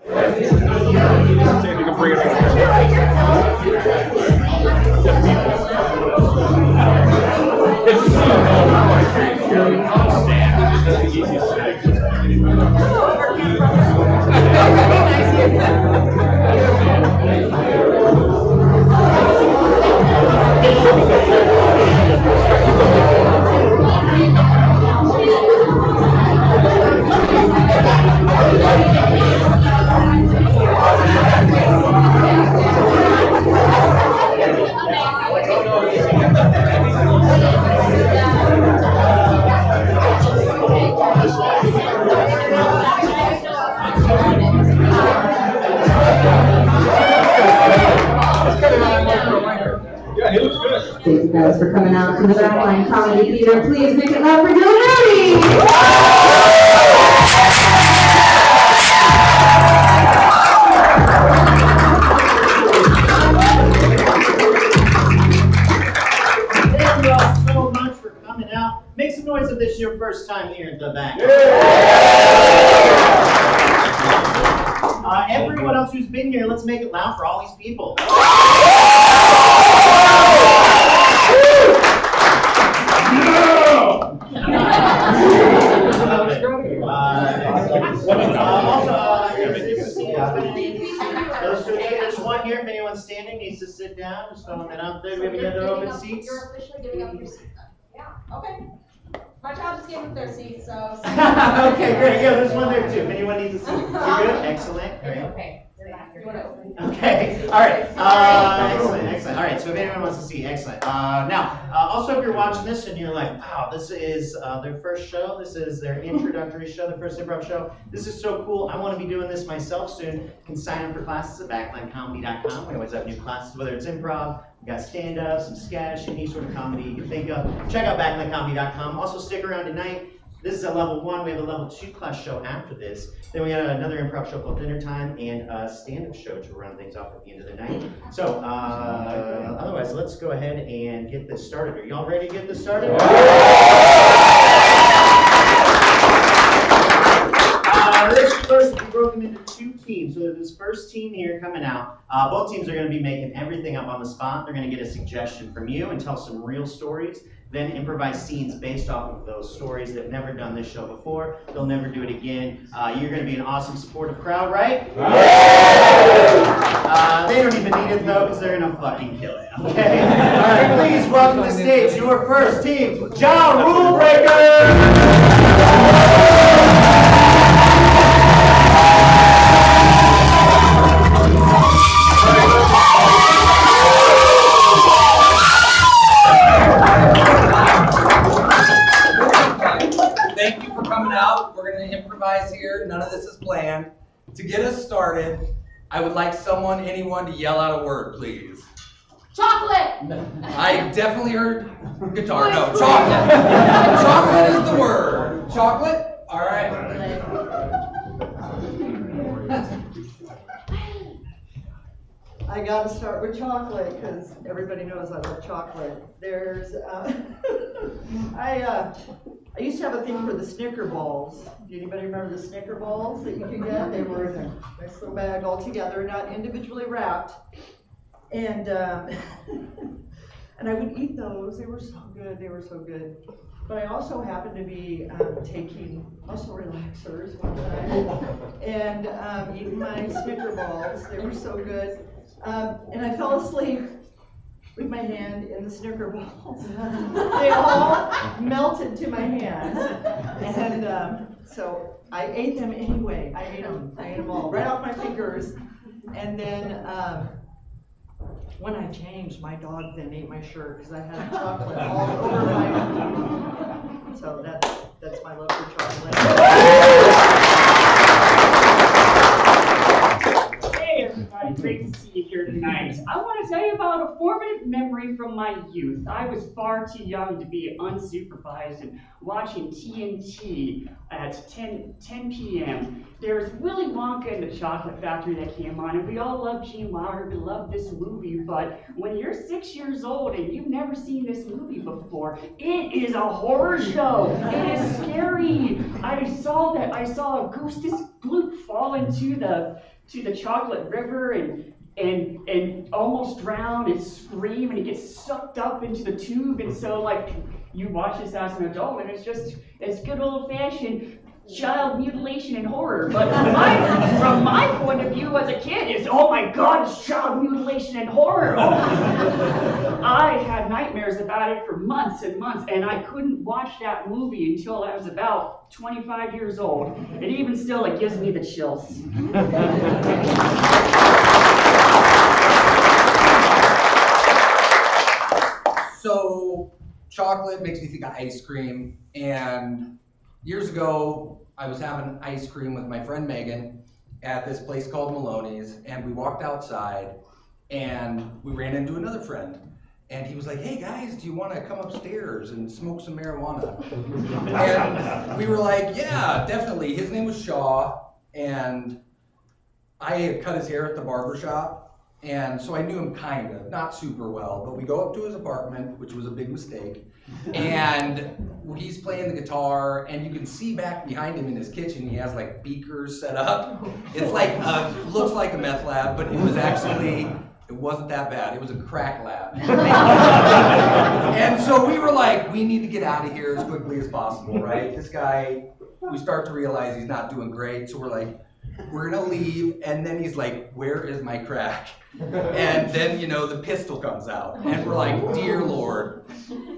Thank you guys for coming out to the Backline Comedy Theater. Please make it loud for Dylan Mooney! Thank you all so much for coming out. Make some noise if this is your first time here at the back. Everyone else who's been here, let's make it loud for all these people. There's one here. If anyone's standing, needs to sit down. Just throwing that out there. Do we have any other open seats? You're officially giving up your seat then. Yeah, okay. My child just gave up their seat, so. Okay, great. Yeah, there's one there too. If anyone needs a seat. You're good? Excellent. Great. Okay. Okay, all right. Excellent. All right, so if anyone wants to see, excellent. Now, also if you're watching this and you're like, wow, this is their first show, this is their introductory show, their first improv show, this is so cool, I want to be doing this myself soon, you can sign up for classes at backlinecomedy.com. We always have new classes, whether it's improv, we got stand-up, some sketch, any sort of comedy you can think of. Check out backlinecomedy.com. Also stick around tonight. This is a level 1. We have a level 2 class show after this. Then we got another improv show called Dinner Time and a stand-up show to round things off at the end of the night. So, otherwise, let's go ahead and get this started. Are y'all ready to get this started? This first will be broken into 2 teams. So this first team here coming out, both teams are going to be making everything up on the spot. They're going to get a suggestion from you and tell some real stories. Then improvise scenes based off of those stories. They've never done this show before. They'll never do it again. You're going to be an awesome, supportive crowd, right? They don't even need it, though, because they're going to fucking kill it, okay? All right, please welcome to the stage your first team, Ja Rule Breakers! Thank you for coming out. We're going to improvise here. None of this is planned. To get us started, I would like anyone to yell out a word, please. Chocolate! I definitely heard guitar. No, chocolate. Chocolate is the word. Chocolate? All right. I gotta start with chocolate because everybody knows I love chocolate. There's, I used to have a thing for the Snicker balls. Do anybody remember the Snicker balls that you could get? They were in a nice little bag all together, not individually wrapped. And and I would eat those. They were so good. They were so good. But I also happened to be taking muscle relaxers one time and eating my Snicker balls. They were so good. And I fell asleep with my hand in the Snicker balls. They all melted to my hand. And so I ate them anyway. I ate them all right off my fingers. And then when I changed, my dog then ate my shirt because I had chocolate all over my. So that's my love for chocolate. Hey everybody, great to see you here tonight. I want to tell you about a formative memory from my youth. I was far too young to be unsupervised and watching TNT at 10 p.m. There was Willy Wonka and the Chocolate Factory that came on, and we all loved Gene Wilder, we loved this movie, but when you're 6 years old and you've never seen this movie before, it is a horror show. It is scary. I saw Augustus Gloop fall into the chocolate river and almost drown and scream and it gets sucked up into the tube. And so like you watch this as an adult and it's good old fashioned child mutilation and horror. But from my point of view as a kid, it's, oh my God, it's child mutilation and horror. Oh. I had nightmares about it for months and months, and I couldn't watch that movie until I was about 25 years old. And even still, it gives me the chills. So, chocolate makes me think of ice cream, and years ago, I was having ice cream with my friend Megan at this place called Maloney's, and we walked outside, and we ran into another friend, and he was like, hey guys, do you want to come upstairs and smoke some marijuana? And we were like, yeah, definitely. His name was Shaw, and I had cut his hair at the barber shop. And so I knew him kind of, not super well, but we go up to his apartment, which was a big mistake, and he's playing the guitar, and you can see back behind him in his kitchen, he has like beakers set up. It's like, looks like a meth lab, but it wasn't that bad. It was a crack lab. And so we were like, we need to get out of here as quickly as possible, right? This guy, we start to realize he's not doing great, so we're like, we're gonna leave, and then he's like, where is my crack? And then, you know, the pistol comes out, and we're like, dear Lord.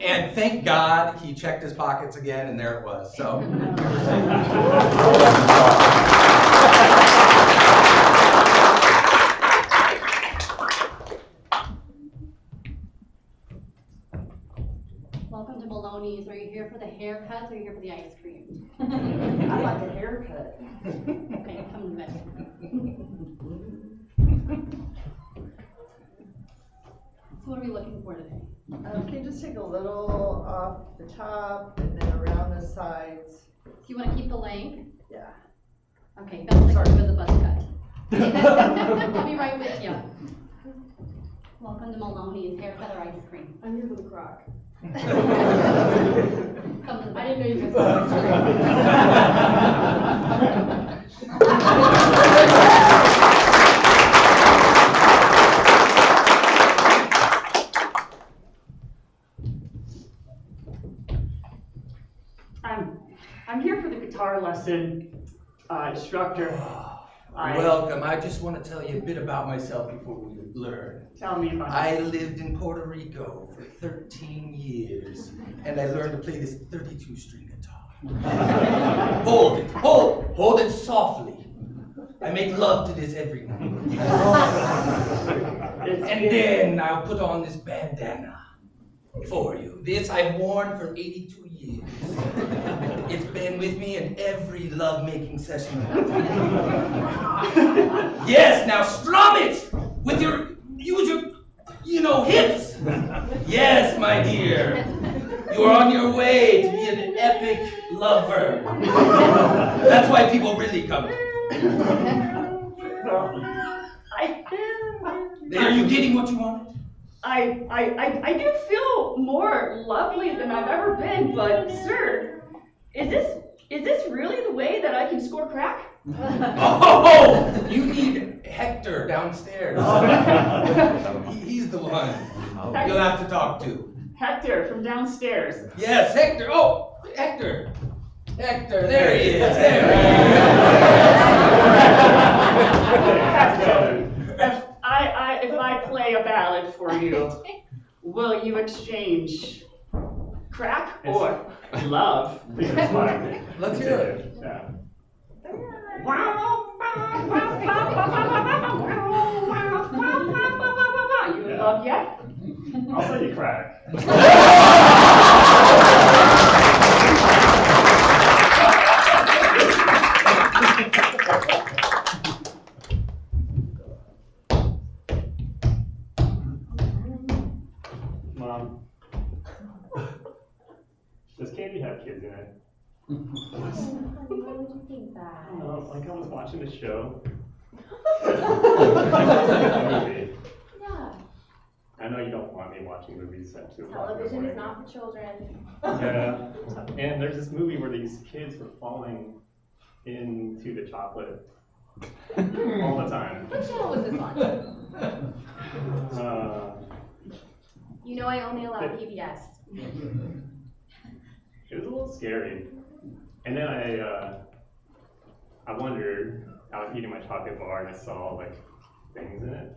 And thank God he checked his pockets again, and there it was. So, Welcome to Maloney's. Are you here for the haircuts or are you here for the ice cream? I like a haircut. Okay, come in the back. So what are we looking for today? Can you just take a little off the top and then around the sides? Do you want to keep the length? Yeah. Okay, best like with the buzz cut. I'll be right with you. Welcome to Maloney's haircut or ice cream. I'm here for the crock. Come to the, I didn't know you were going I'm here for the guitar lesson, instructor. welcome. I just want to tell you a bit about myself before we learn. Tell me about I lived in Puerto Rico for 13 years, and I learned to play this 32-string guitar. Hold it softly. I make love to this every night. And then I'll put on this bandana for you. This I've worn for 82 years. It's been with me in every love-making session. Yes, now strum it with use your hips. Yes, my dear. You are on your way to be an epic lover. That's why people really come. Are you getting what you want? I do feel more lovely than I've ever been, but sir, is this really the way that I can score crack? Oh, you need Hector downstairs. He's the one you'll have to talk to. Hector from downstairs. Yes, Hector. Oh, Hector. Hector, there he is. There he is. If I play a ballad for you, will you exchange crack or love? Let's hear it. You in love yet? I'll sell you crack. Mom, does candy have kids in it? Why would you think that? I don't know, like I was watching a show. Yeah. I know you don't want me watching movies at 2 o'clock in the Television is morning. not for children. Yeah, and there's this movie where these kids were falling into the chocolate All the time. What channel was this on? You know I only allow PBS. It was a little scary. And then I wondered, I was eating my chocolate bar and I saw like things in it.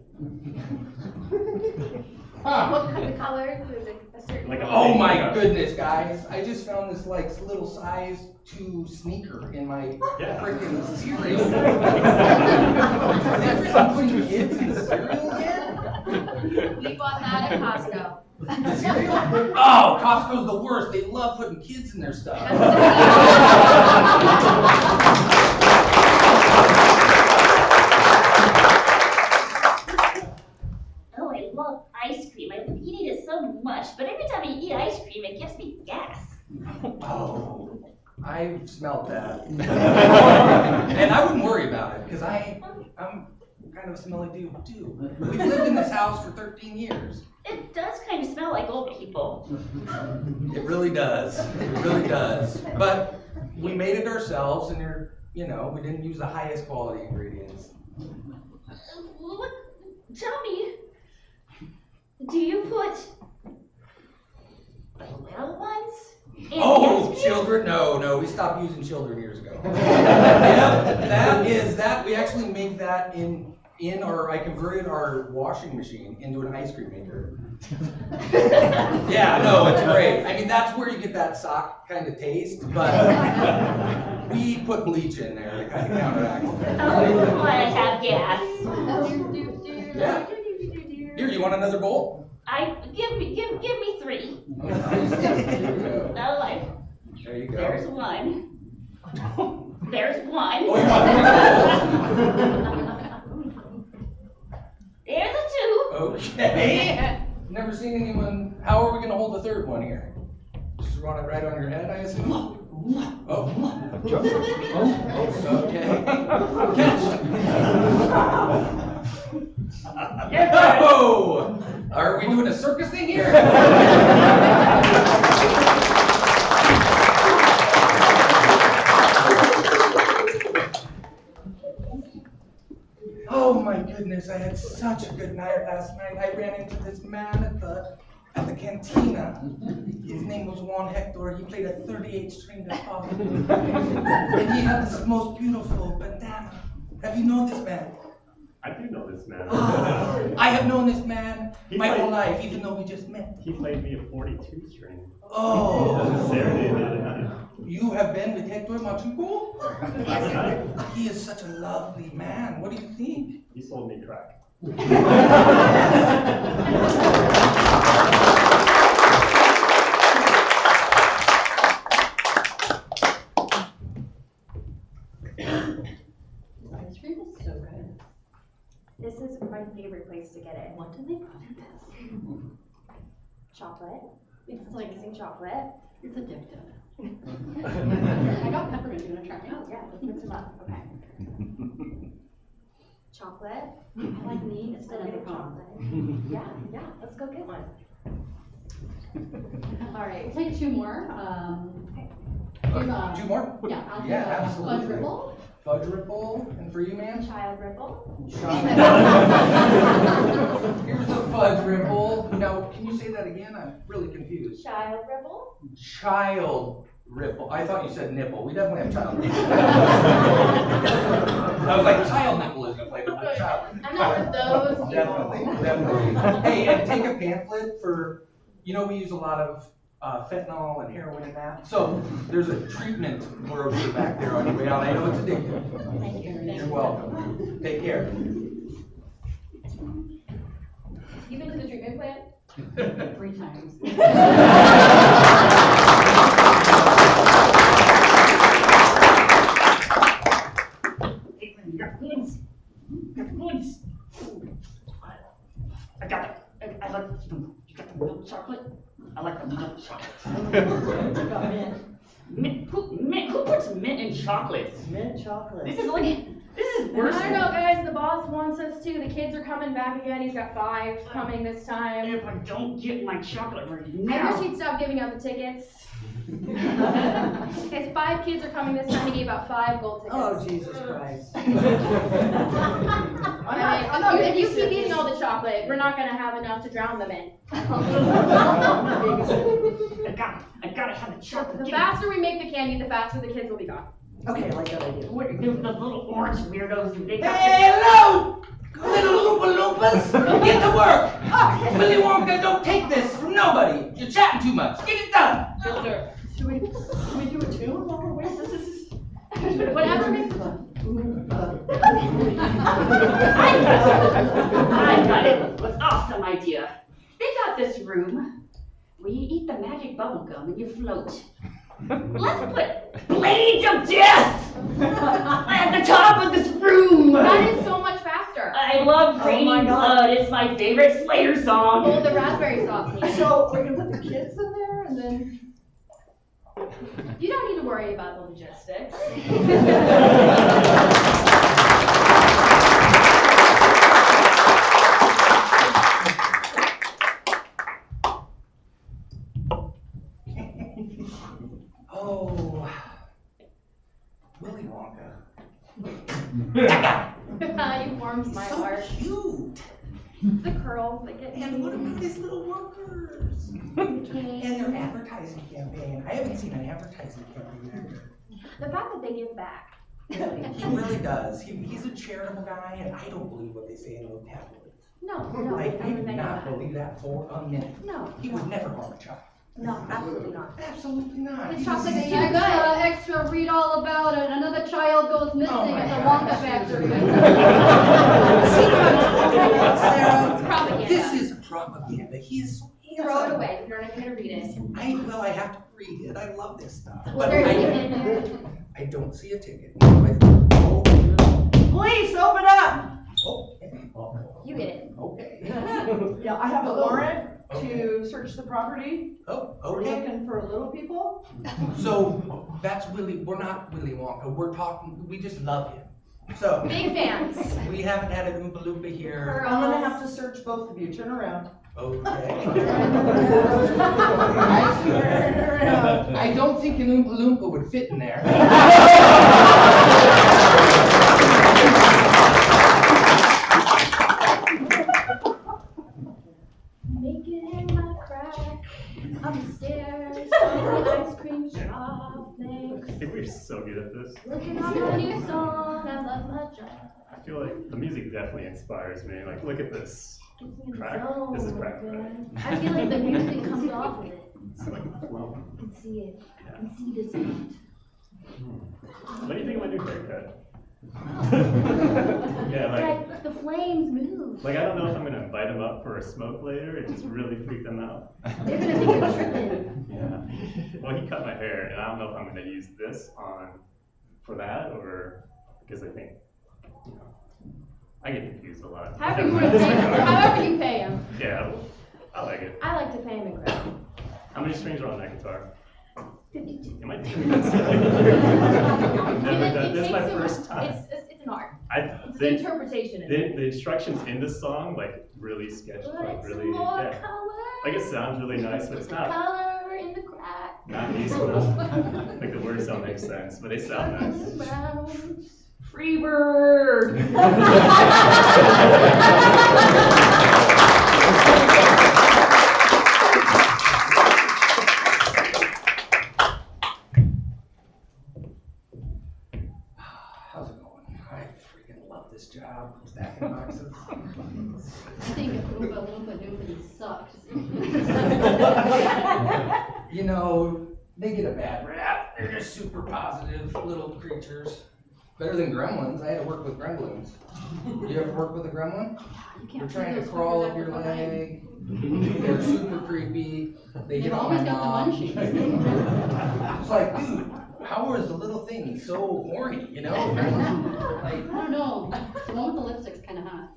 What kind of color? Was it a certain Like a- Oh my goodness, guys! I just found this like little size 2 sneaker in my Yeah. freaking cereal. Are they freaking putting kids in the cereal again? We bought that at Costco. The cereal? Oh, Costco's the worst. They love putting kids in their stuff. Oh, I love ice cream. I love eating it so much, but every time I eat ice cream, it gives me gas. Oh, I've smelled that. And I wouldn't worry about it, because I'm kind of a smelly dude too. We've lived in this house for 13 years. It does kind of smell like old people. It really does. It really does. But we made it ourselves, and we didn't use the highest quality ingredients. What? Tell me, do you put little ones in Oh, ice cream? children? No, we stopped using children years ago. Yeah, we actually made that I converted our washing machine into an ice cream maker. Yeah, no, it's great. I mean, that's where you get that sock kind of taste, but we put bleach in there to kind of counteract it. Oh, I have gas. Yeah. Here, you want another bowl? Give me 3. Oh, nice. There you go. Oh, There you go. there's one. There's one. Oh, you want There's a 2. Okay. Never seen anyone. How are we going to hold the third one here? Just run it right on your head, I assume? Oh. Okay. Catch. Oh! Are we doing a circus thing here? Oh my goodness, I had such a good night last night. I ran into this man at the cantina. His name was Juan Hector. He played a 38-string guitar. And he had this most beautiful bandana. Have you known this man? I do know this man. I have known this man my played- whole life, even though we just met. He played me a 42 string. Oh, Saturday the other night. you have been with Hector Machuco? Last night, He is such a lovely man. What do you think? he sold me crack. Ice cream is so good. This is my favorite place to get it. What do they put in this? Chocolate. It's like, Mixing chocolate. it's addictive. I got peppermint, you wanna try it? Oh, yeah, let's mix them up. Okay. Chocolate. I like neat, Let's it's go get another a problem. chocolate. Yeah, let's go get one. All right, we'll take 2 more. Two more? Yeah, I'll do Yeah, a absolutely. fudge ripple. Fudge ripple, and for you, ma'am? Child ripple. Here's the fudge ripple. Now, can you say that again? I'm really confused. Child ripple. Child ripple. I thought you said nipple. We definitely have child nipple. I was like, child nipple is gonna play, but not child. I'm not with those. Definitely. Hey, and take a pamphlet for, we use a lot of fentanyl and heroin and that. So there's a treatment brochure back there on your way out. I know it's addictive. Thank you. You're welcome. Take care. You been to the treatment plant? 3 times. You got goods. You got goods. I got it. I like, you got the milk chocolate? I like the milk chocolate. Got mint. Who puts mint in chocolate? Mint chocolate. This is I worse. don't know, guys. The boss wants us to. The kids are coming back again. He's got 5 coming this time. If I don't get my chocolate right I now. wish he'd stop giving out the tickets. Okay, 5 kids are coming this time. He gave out 5 gold tickets. Oh, Jesus Christ. I mean, if you keep eating all the chocolate, we're not gonna have enough to drown them in. I gotta have the chocolate. The faster we make the candy, the faster the kids will be gone. Okay, I like that idea. What, the little orange weirdos, they got Hello! Little Loompa Loompas, get to work! Willy Wonka, don't take this from nobody. You're chatting too much. Get it done. Yes, sir. Should we do a tune while we're waiting? This is. Whatever makes it. I got it. An awesome idea. They got this room where you eat the magic bubble gum and you float. Let's put Blades of Death at the top of this room. That is so much faster. I love Raining Blood. It's my favorite Slayer song. Oh, the raspberry sauce. So we're gonna put the kids in there and then. You don't need to worry about the logistics. Oh, Willy Wonka. You warmed my heart. Cute. The curls that get And what about these little workers? And their advertising campaign. I haven't seen an advertising campaign either. The fact that they give back. He really does. He's a charitable guy, and I don't believe what they say in those tabloids. No, I do never not think believe that for a minute. No. He would never harm a child. No, absolutely not. Absolutely not. It's He's chocolate a- Extra, read all about it. Another child goes missing Oh my at the God. Wonka factory. It's propaganda. This is propaganda. He's Throw it away. You're not gonna read it. I have to read it. I love this stuff. Well, But there's a ticket in there. I don't see a ticket. Police, open up! You get it. Okay. Yeah, I have a warrant to search the property. Oh, We're okay. looking for little people. So that's we're not Willy Wonka. We just love him. So Big fans. we haven't had an Oompa Loompa here. I'm gonna have to search both of you. Turn around. Okay. I don't think an Oompa Loompa would fit in there. Make it in my crack. Upstairs, ice cream shop next. I think we're so good at this. Looking on my new song, I love my job. I feel like the music definitely inspires me. Like, look at this. Gets me in the Crack? zone. This is crack, right? I feel like the music comes off of it. It's like flow. I can see it. I can see this beat. What do you think of my new haircut? Yeah, Like the flames move. like I don't know if I'm gonna invite him up for a smoke later. It just really freaked him out. They're gonna think you're tripping. Yeah. Well, he cut my hair, and I don't know if I'm gonna use this for that or because I think, you know, I get confused a lot. However you wanna pay him. However you pay him. Yeah, I like it. I like to pay him in credit. How many strings are on that guitar? 52. Am I doing this? I've never done this. Is my first time. It's an art. It's The an interpretation. the instructions in this song like really sketched, like really, yeah. Like it sounds really nice, but it's not Color in the crack. not useful. Like the words don't make sense, but they sound nice. Freebird! How's it going? I freaking love this job. Stacking boxes. I think if Oompa Loompa Doompa sucks. You know, they get a bad rap. They're just super positive little creatures. Better than gremlins. I had to work with gremlins. You ever work with a gremlin? You They're can't trying to see those crawl fuckers up your ever behind. leg. They're super creepy. They They've get on always my got the mom. munchies. It's like, dude, how is the little thing so horny, you know? Like, I don't know. The one with the lipstick's kind of hot.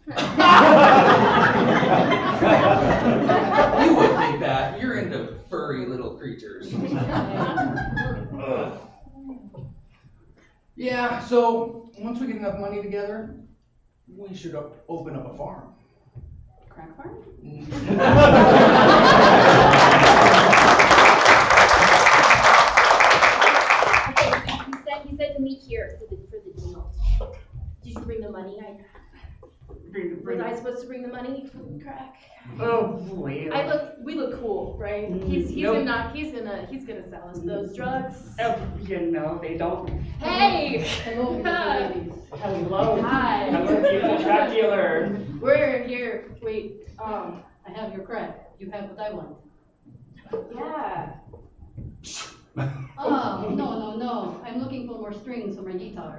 you would think that. You're into furry little creatures. Yeah, so once we get enough money together, we should open up a farm. Crack farm? Was I supposed to bring the money? Crack. Oh, boy. We look cool, right? He's Nope. gonna sell us those drugs. Oh, you know, they don't. Hey! Hello, ladies. Hello. Hi. Hello, beautiful drug dealer. We're here, wait, I have your crack. You have what I want. yeah. Oh, no. I'm looking for more strings for my guitar.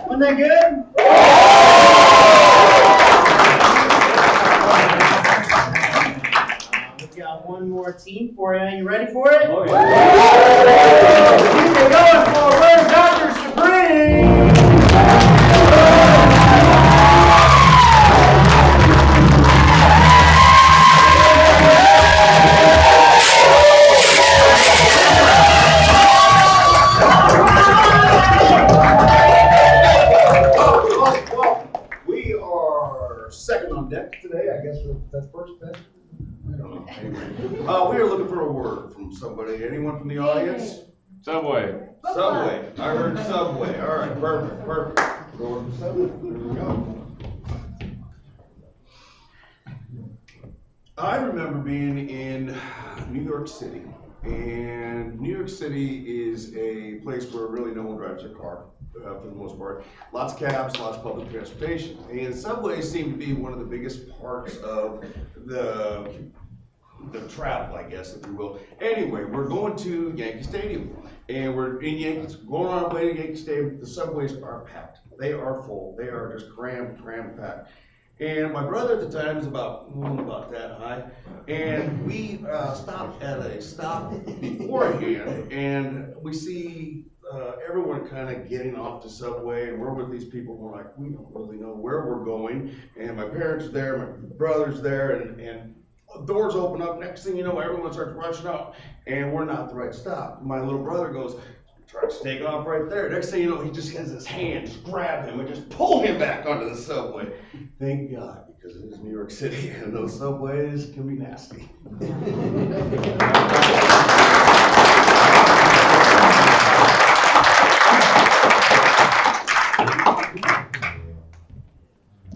Wasn't that good? We've got one more team for you. You ready for it? Oh, We're going for Where's Dr. Supreme? We are second on deck today. I guess that's first best. I don't know. Anyway, we are looking for a word from somebody. Anyone from the audience? Subway. Subway. I heard Subway. All right, perfect. Going to Subway. There we go. I remember being in New York City, and New York City is a place where really no one drives their car. For the most part, lots of cabs, lots of public transportation, and subways seem to be one of the biggest parts of the travel, I guess, if you will. Anyway, we're going to Yankee Stadium, and we're in Yankees, going on our way to Yankee Stadium. The subways are packed. They are full. They are just crammed packed. And my brother at the time is about that high, and we stopped at a stop beforehand, and we see everyone kind of getting off the subway, and we're with these people. We're like, we don't really know where we're going, and my parents are there, my brother's there, and doors open up. Next thing you know, everyone starts rushing out, and we're not at the right stop. My little brother goes, tries to take off right there. Next thing you know, he just has his hand, just grab him and just pull him back onto the subway. Thank God, because it is New York City, and those subways can be nasty.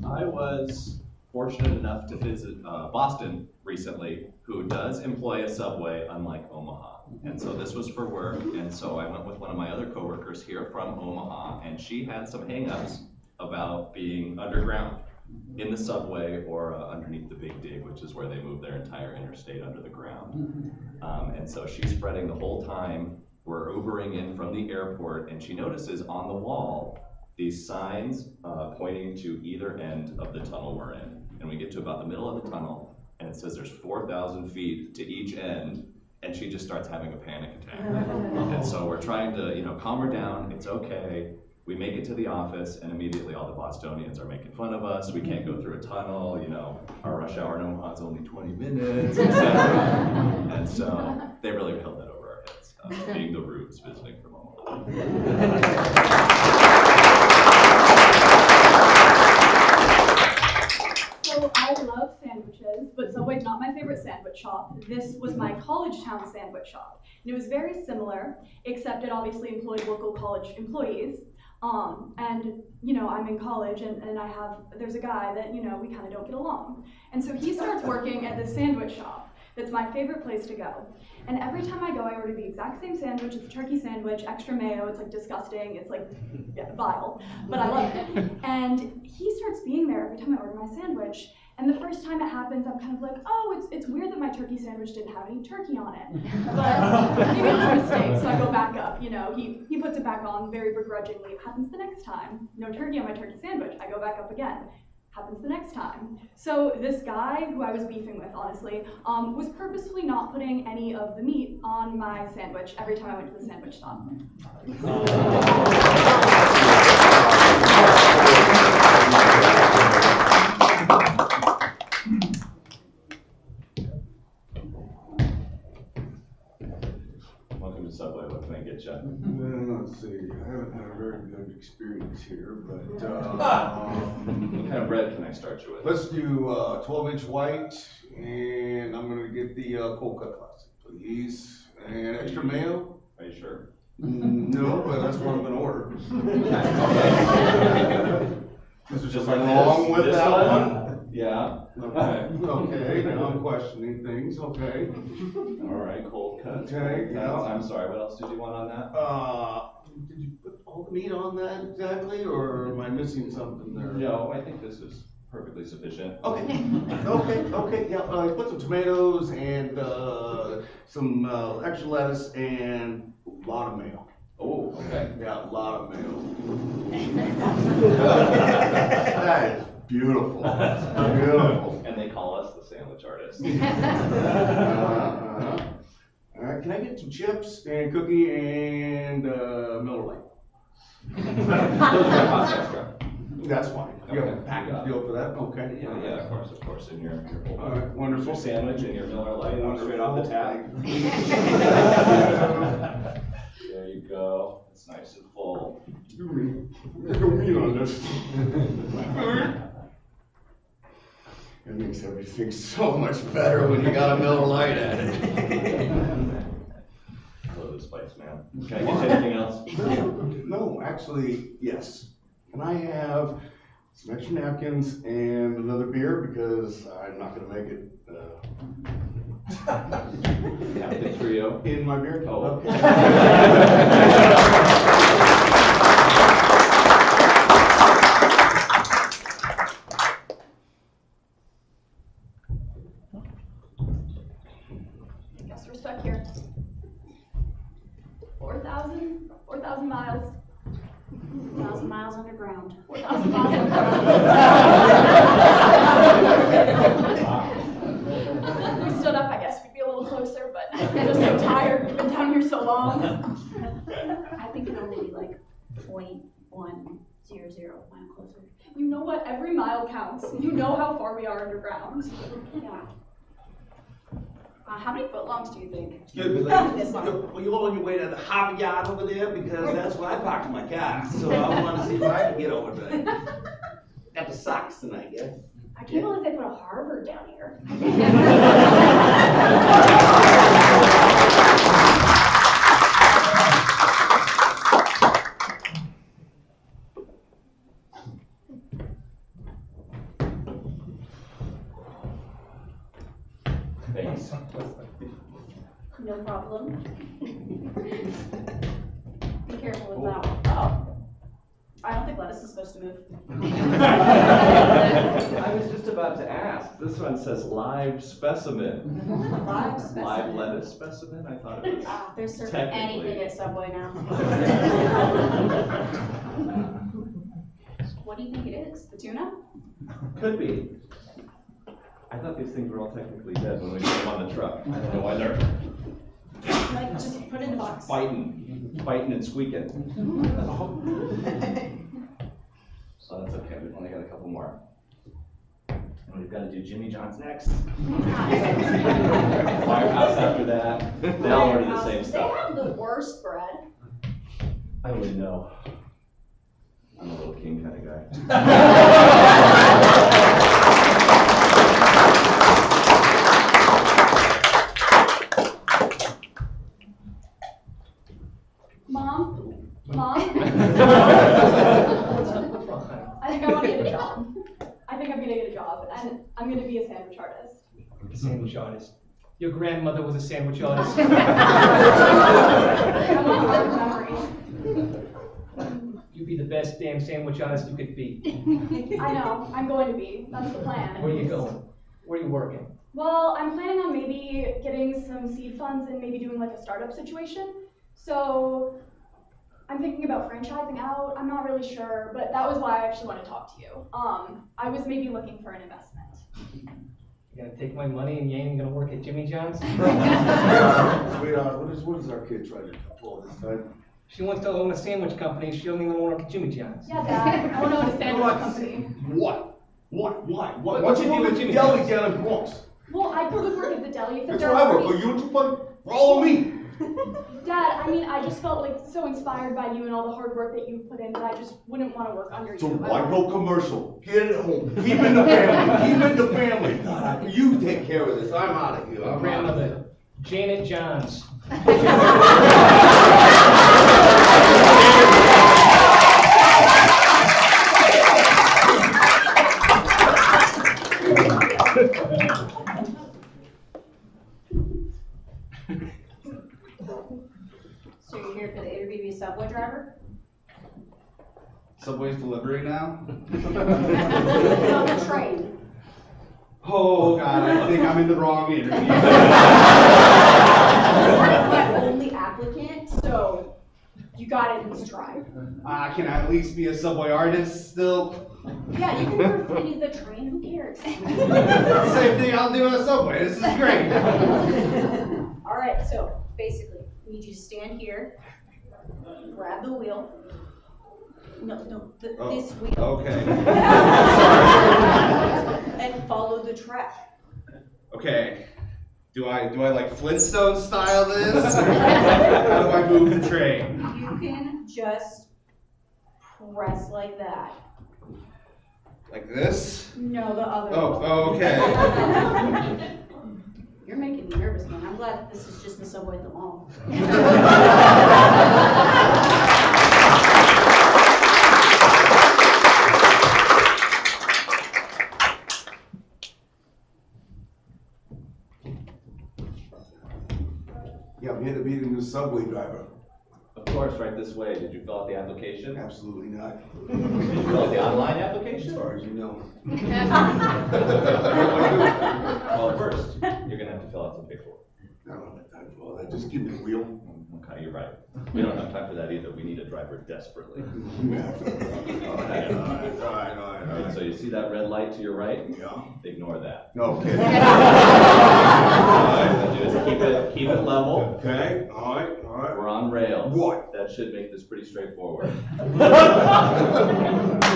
I was fortunate enough to visit Boston recently, who does employ a subway unlike Omaha. And so this was for work, and so I went with one of my other coworkers here from Omaha, and she had some hangups about being underground in the subway or underneath the Big Dig, which is where they move their entire interstate under the ground. And so she's spreading the whole time. We're Ubering in from the airport, and she notices on the wall these signs pointing to either end of the tunnel we're in. And we get to about the middle of the tunnel, and it says there's 4,000 feet to each end, and she just starts having a panic attack. And so we're trying to, calm her down. It's okay. We make it to the office, and immediately all the Bostonians are making fun of us. We can't go through a tunnel. Our rush hour in Omaha is only 20 minutes, etc. And so they really held that over our heads, being the rubes visiting from Omaha. So I love sandwiches, but Subway's not my favorite sandwich shop. This was my college town sandwich shop. And it was very similar, except it obviously employed local college employees. I'm in college and there's a guy that, we kind of don't get along. And so he starts working at this sandwich shop that's my favorite place to go. And every time I go, I order the exact same sandwich. It's a turkey sandwich, extra mayo. It's disgusting. It's vile, but I love it. And he starts being there every time I order my sandwich. And the first time it happens, I'm kind of like, oh, it's weird that my turkey sandwich didn't have any turkey on it. But maybe it was a mistake, so I go back up. He puts it back on very begrudgingly. It happens the next time. No turkey on my turkey sandwich. I go back up again. Happens the next time. So this guy, who I was beefing with, honestly, was purposefully not putting any of the meat on my sandwich every time I went to the sandwich shop. Welcome to Subway. What can I get you? Let's see. I haven't had a very good experience here, but kind of bread can I start you with? Let's do 12-inch white, and I'm gonna get the cold cut classic, please. And extra mayo? Are you sure? No, but that's what I'm gonna order. This is just like along this, with this that one? one? Yeah. Okay, okay, now I'm questioning things, okay. All right, cold cut. Okay, yeah. I'm sorry, what else did you want on that? Did you put all the meat on that exactly, or am I missing something there? No, I think this is perfectly sufficient. Okay, okay, yeah, put some tomatoes and, some, extra lettuce and a lot of mayo. Oh, okay. Yeah, a lot of mayo. That is beautiful, beautiful. And they call us the sandwich artists. All right, can I get some chips and cookie and, Miller Lite? Those are cost extra. That's fine. You have a Okay, package got it. deal for that? Okay. Yeah, of course, in your All right, wonderful. your sandwich and your Miller Lite, straight off the tap. There you go, it's nice and full. There's no meat on this. It makes everything so much better when you got a Miller Lite at it. I love the spice, man. Can I get you anything else? No, actually, yes. Can I have some extra napkins and another beer, because I'm not gonna make it, Napkin trio. in my beer cup. Oh. Guess we're stuck here. 4,000 miles. 1,000 miles underground. 4,000 miles underground. If we stood up, I guess we'd be a little closer, but I'm just so tired. We've been down here so long. I think it'd only be like 0.100 mile closer. You know what? Every mile counts. You know how far we are underground. Yeah. How many footlongs do you think? Excuse me, ladies. Well, you on your way to the hobby yard over there? Because that's where I parked my car. So I want to see if I can get over there. Got the socks tonight, yeah? I can't believe they put a Harvard down here. Thanks. No problem. Be careful with that one. Oh. I don't think lettuce is supposed to move. I was just about to ask. This one says live specimen. Live specimen. Live lettuce specimen? I thought it was. They're serving Technically. anything at Subway now. What do you think it is? The tuna? Could be. I thought these things were all technically dead when we put them on the truck. I don't know why they're Like, just put it in the box. fighting and squeaking. So that's okay, we've only got a couple more. And we've got to do Jimmy John's next. Firehouse after that. They all order the same They stuff. have the worst bread. I wouldn't know. I'm a little king kind of guy. Mom? Mom? I think I want to get a job. I think I'm going to get a job, and I'm going to be a sandwich artist. A sandwich artist. Your grandmother was a sandwich artist. I want art memory. You'd be the best damn sandwich artist you could be. I know, I'm going to be. That's the plan. Where are you going? Where are you working? Well, I'm planning on maybe getting some seed funds and maybe doing like a startup situation. So I'm thinking about franchising out. I'm not really sure, but that was why I actually want to talk to you. I was maybe looking for an investment. You're gonna take my money and you ain't gonna work at Jimmy John's? Sweetheart, what is our kid trying to pull this time? She wants to own a sandwich company, she doesn't even want to work at Jimmy John's. Yeah, Dad, I want to own a sandwich company. What? Why? What's your deal with Jimmy Deli John's? down in Bronx? Well, I could work at the deli if That's there where I are work. Oh, you want to follow me? Dad, I mean, I just felt like so inspired by you and all the hard work that you've put in that I just wouldn't want to work on your So YouTube. why no commercial? Get it home. Keep in the family. Keep in the family. God, you take care of this. I'm out of here. I'm out of here. Grandmother, Janet Johns. So you're here for the interview to be a subway driver? Subway's delivering now? On the train. Oh, God, I think I'm in the wrong interview. You're the only applicant, so you gotta at least try. Can I at least be a Subway artist still? Yeah, you can graffiti the train, who cares? Same thing I'll do on a Subway, this is great. All right, so basically, we need you to stand here, grab the wheel. No, this wheel. Okay. And follow the track. Okay. Do I like Flintstone style this? Or how do I move the train? You can just press like that. Like this? No, the other. Oh, okay. You're making me nervous, man. I'm glad that this is just the subway at the mall. Yeah, I'm here to be the new subway driver. Of course, right this way. Did you fill out the application? Absolutely not. Did you fill out the online application? As far as you know. Well, first, you're gonna have to fill out some paperwork. I don't have time for all that. Just give me the wheel. Okay, you're right. We don't have time for that either. We need a driver desperately. All right. So you see that red light to your right? Yeah. Ignore that. No kidding. All right, just keep it level. Okay, all right. We're on rails. What? That should make this pretty straightforward. We're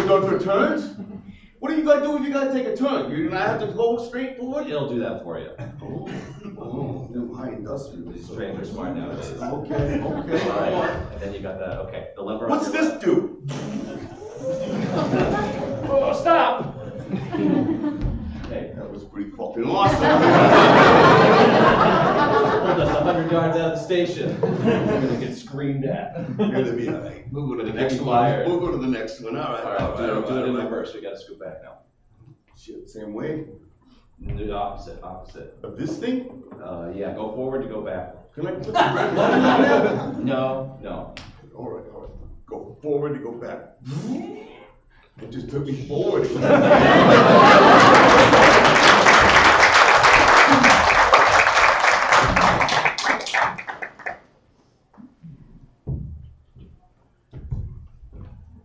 going for turns? What are you gonna do if you gotta take a turn? You're gonna have to go straight forward? It'll do that for you. Oh, new high industrial. These trains are smart nowadays. Okay. All right, and then you got that. Okay, the lever. What's this do? Oh, stop! Hey, that was pretty fucking awesome. Pulled us 100 yards out of the station. We're gonna get screamed at. You're gonna be all right. We'll go to the next one. Fired. We'll go to the next one. All right. All right, do it in reverse. We gotta scoot back now. Shit, same way. The opposite. Of this thing? Yeah, go forward to go back. Can I put the red button on there? No. All right. Go forward to go back. It just took me forward to go back.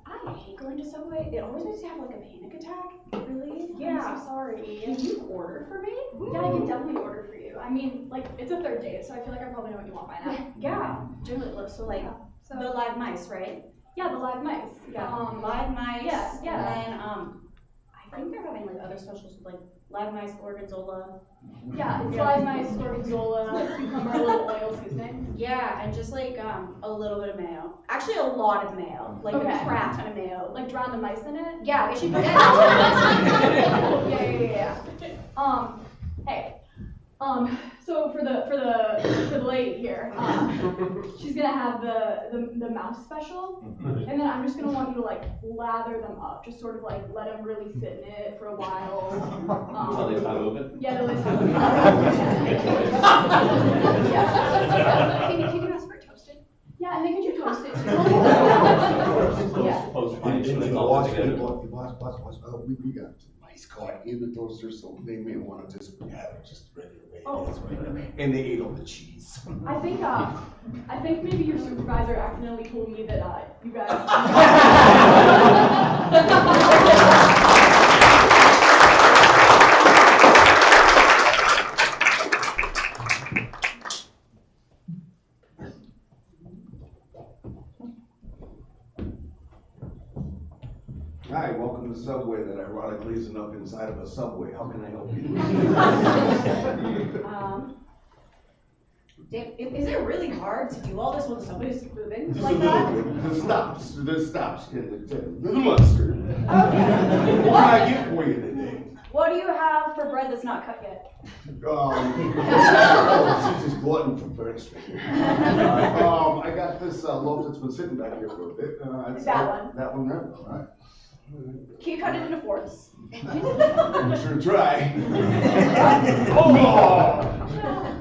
I hate going to Subway. It always makes you have like a panic attack. Really? Yeah. I'm so sorry. Can you order for me? Yeah, I can definitely order for you. I mean, like, it's a third date, so I feel like I probably know what you want by now. Yeah. Generally, look, so like, So, the live mice, right? yeah, the live mice. Live mice. yeah. And then, I think they're having like other specials, like live mice, gorgonzola. Yeah, it's live mice, gorgonzola, cucumber, a little oil seasoning. Yeah, and just like, a little bit of mayo. Actually, a lot of mayo, like a crap ton of mayo. Like drown the mice in it? Yeah, we should put Yeah. Hey. So for the lady here, she's gonna have the mouse special, and then I'm just gonna want you to like lather them up, just sort of like let them really sit in it for a while. Until they stop moving? Yeah, till they stop moving. Can you ask for it toasted? Yeah, and then could you toast it too? Yeah. We got mice caught in the toaster, so they may want to just have it just ready away. Oh. And they ate all the cheese. I think maybe your supervisor accidentally told me that you guys. Hi, welcome to Subway that ironically isn't up inside of a subway. How can I help you? Damn, is it really hard to do all this when somebody's moving like that? The stops in the mustard. Okay. What can I get for you today? What do you have for bread that's not cut yet? She's just glutton for breakfast. I got this loaf that's been sitting back here for a bit. That one? That one there, all right. Can you cut it into fourths? Sure try. Oh!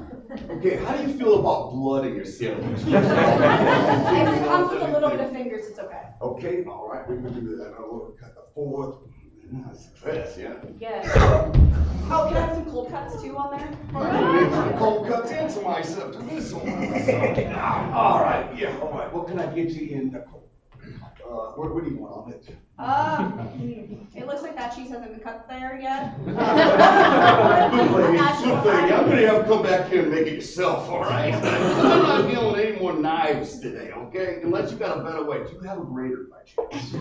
Okay, how do you feel about blood in your sandwich? If it comes with a little bit of fingers, it's okay. Okay, all right, we're gonna do that. I'll cut the fourth. That's fast, yeah. Yeah. Oh, can I have some cold cuts too on there? Some cold cuts and some ice up to this one. All right, yeah, all right. What can I get you in the cold? What do you want on it? It looks like that cheese hasn't been cut there yet. Good lady, I'm gonna have to come back here and make it yourself, all right? I'm not dealing with any more knives today, okay? Unless you got a better way. Do you have a grater by chance?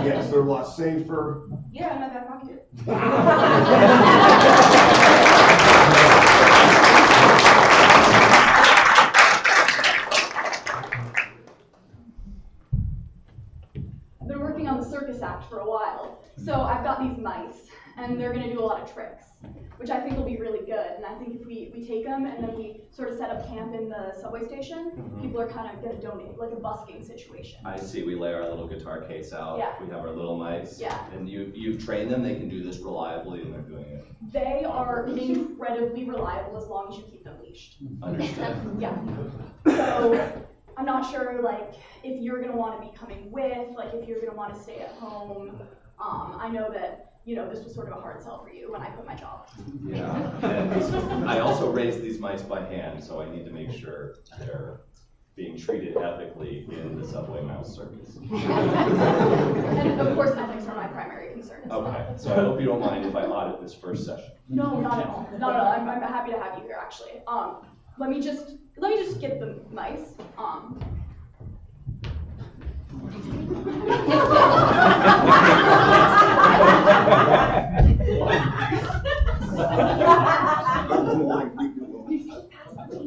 Yes, they're a lot safer. Yeah, in my back pocket. I've been working on the circus act for a while, so I've got these mice, and they're gonna do a lot of tricks, which I think will be really good. And I think if we take them and then we sort of set up camp in the subway station, people are kind of gonna donate, like a busking situation. I see, we lay our little guitar case out. Yeah. We have our little mice. Yeah. And you've trained them, they can do this reliably, and they're doing it. They are incredibly reliable as long as you keep them leashed. Understood. Yeah. So I'm not sure, like, if you're gonna want to be coming with, like, if you're gonna want to stay at home. I know that, you know, this was sort of a hard sell for you when I quit my job. Yeah. And I also raised these mice by hand, so I need to make sure they're being treated ethically in the Subway Mouse Circus. And of course, ethics are my primary concern as well. Okay, so I hope you don't mind if I audit this first session. No, not at all. Not at all. I'm happy to have you here, actually. Let me just get the mice.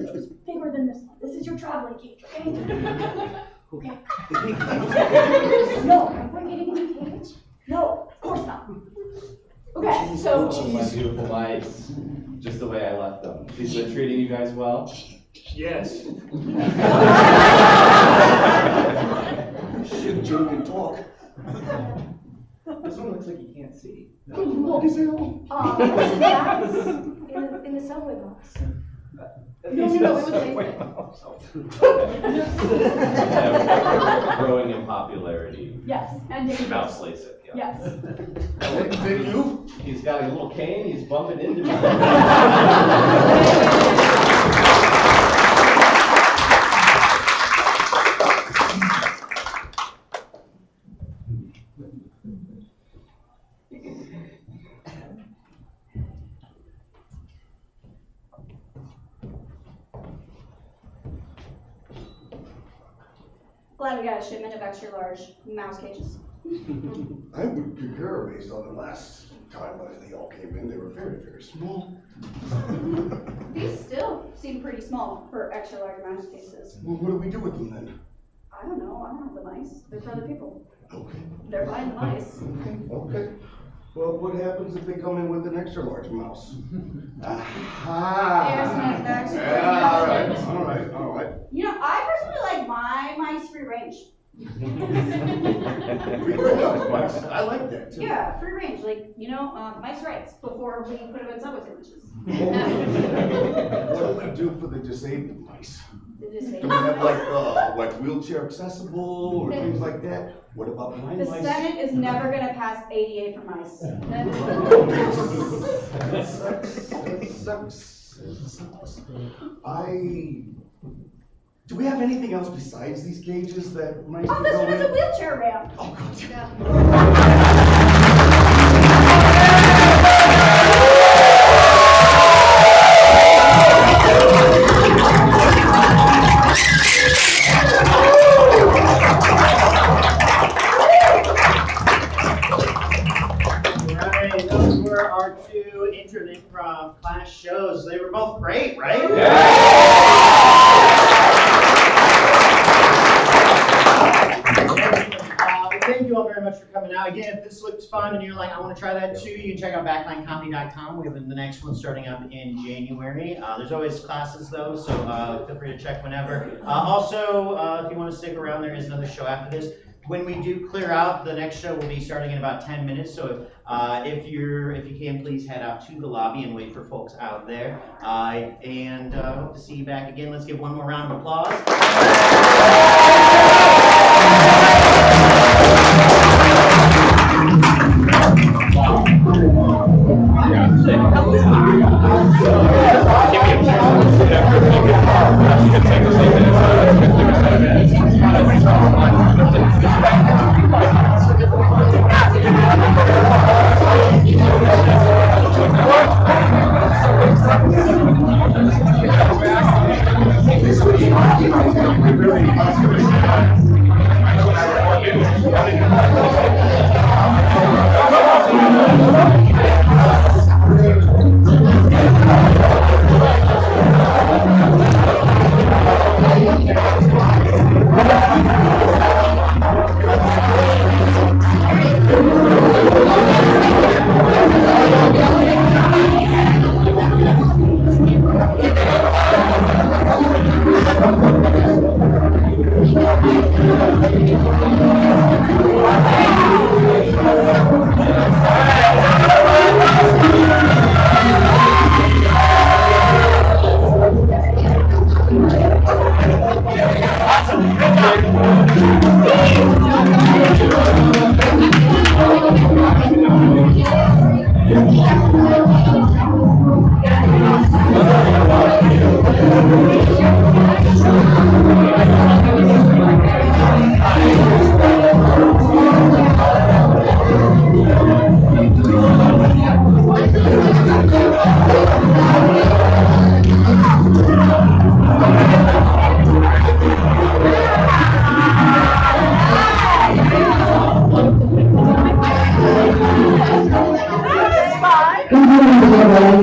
It's bigger than this one. This is your traveling cage, okay? Okay. No, we're getting in the cage. No, of course not. Okay, so. Oh, my beautiful mice. Just the way I left them. These been treating you guys well? Yes. Shit, Joe can talk. This one looks like he can't see. What is it? That's in the subway box. No, it was Growing in popularity. Yes, and David. Mouse LASIK, yeah. Yes. He's got a little cane, he's bumping into me. Glad we got a shipment of extra large mouse cages. I would concur based on the last time they all came in. They were very, very small. These still seem pretty small for extra large mouse cases. Well, what do we do with them then? I don't know. I don't have the mice. They're for other people. Okay. They're buying the mice. Okay. Well, what happens if they come in with an extra large mouse? Aha! There's my extra Yeah, all large. right. You know, I personally like my mice free range. I like that too. Yeah, free range. Like, you know, mice rights before we put them in subway sandwiches. What do we do for the disabled mice? The Do disabled we have mice. like wheelchair accessible or things like that? What about my The mice? Senate is never gonna pass ADA for mice. That sucks. Do we have anything else besides these cages that mice Oh, can this go one is in? a wheelchair ramp. Oh, God. Alright, those were our two Improv class shows. They were both great, right? Thank you all very much for coming out. Again, if this looks fun and you're like, I want to try that too, you can check out backlinecomedy.com. We have the next one starting up in January. There's always classes though, so feel free to check whenever. Also, if you want to stick around, there is another show after this. When we do clear out, the next show will be starting in about 10 minutes. So if you can, please head out to the lobby and wait for folks out there. And hope to see you back again. Let's give one more round of applause.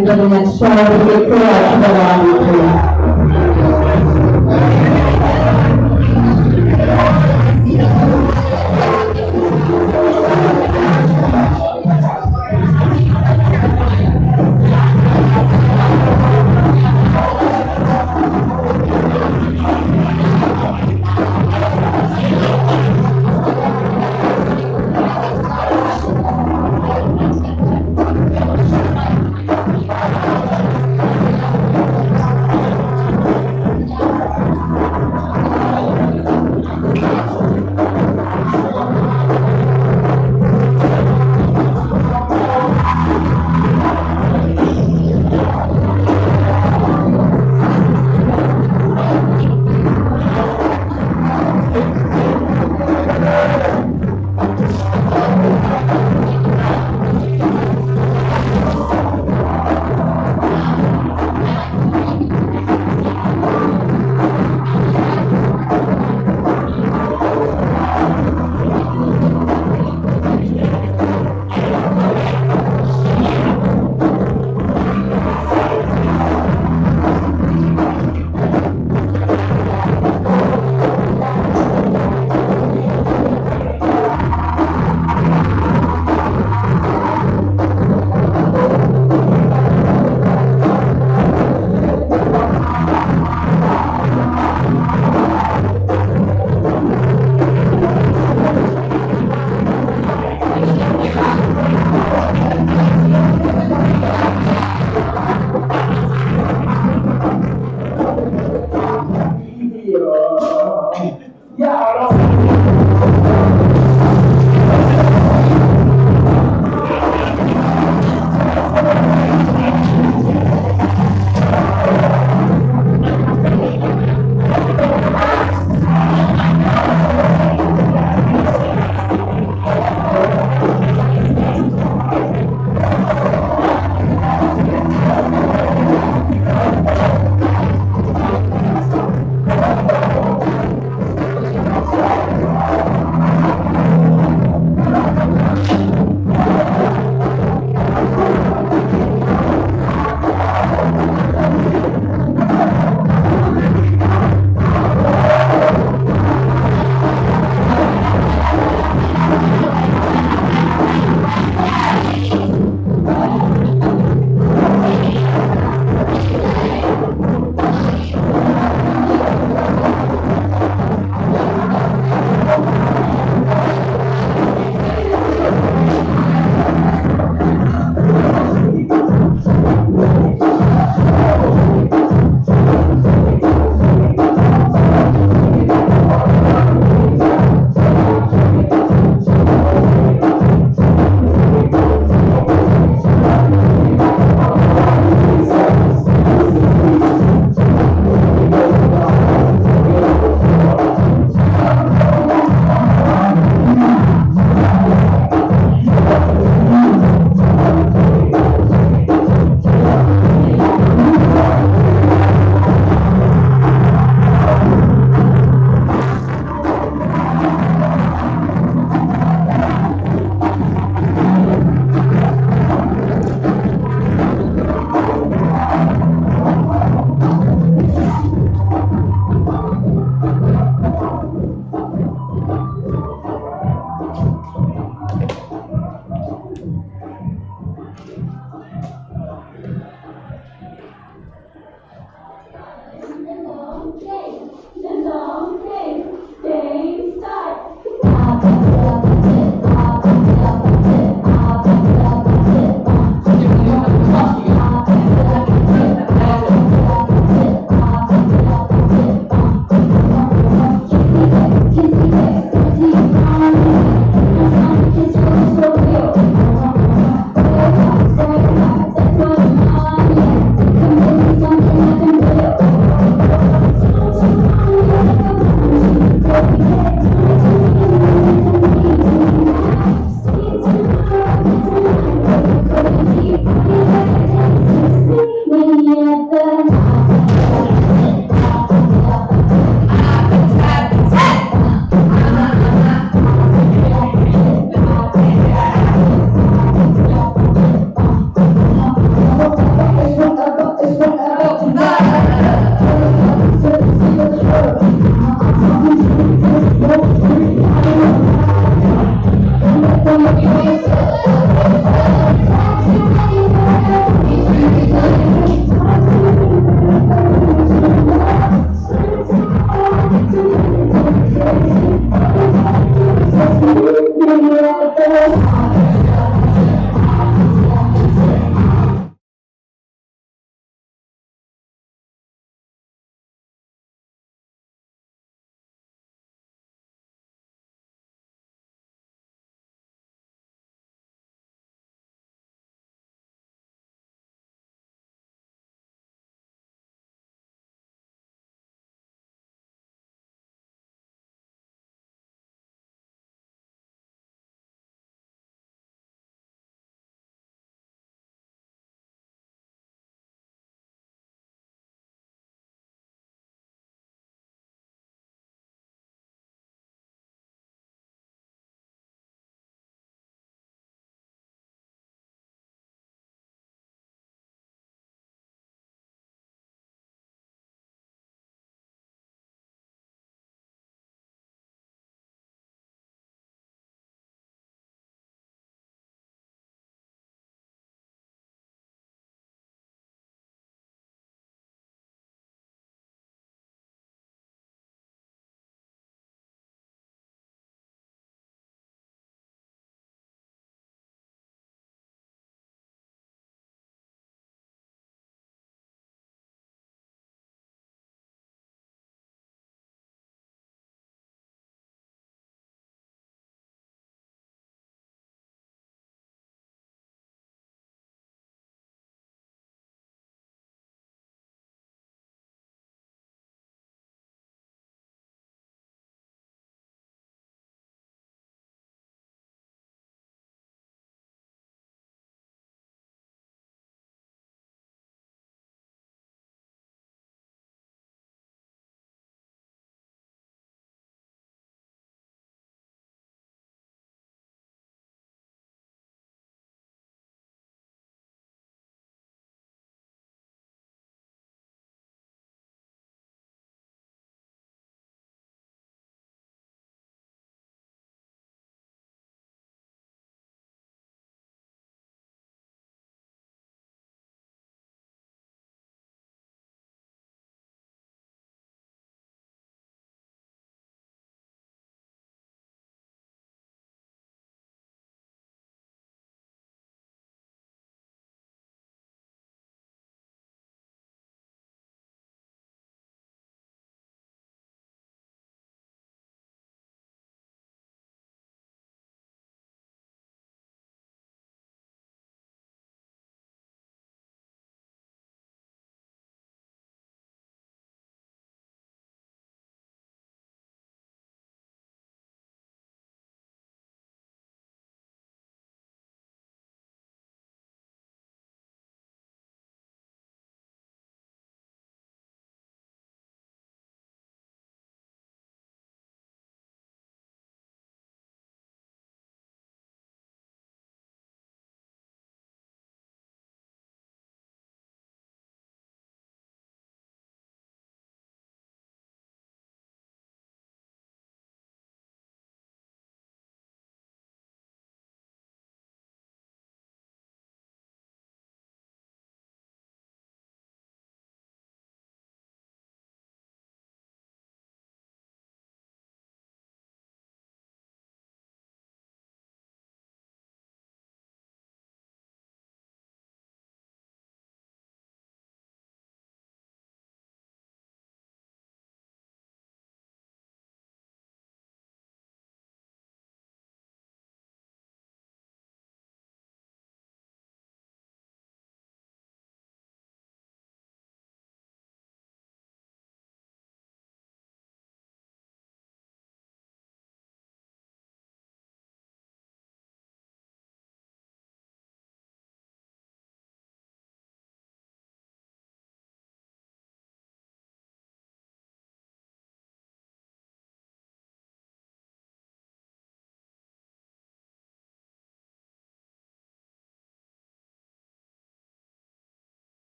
For the next show, we clear out to the lobby, please.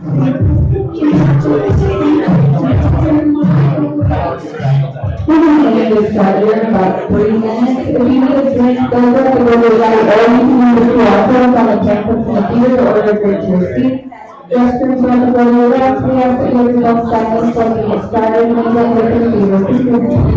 We're gonna get this started in about 3 minutes. If you need a drink, go over to the right, or you can use the QR code on the campus in the theater to order drinks to your seat. Restrooms are on the go to your left. We ask that you leave about seconds so we can get started and then go to the theater.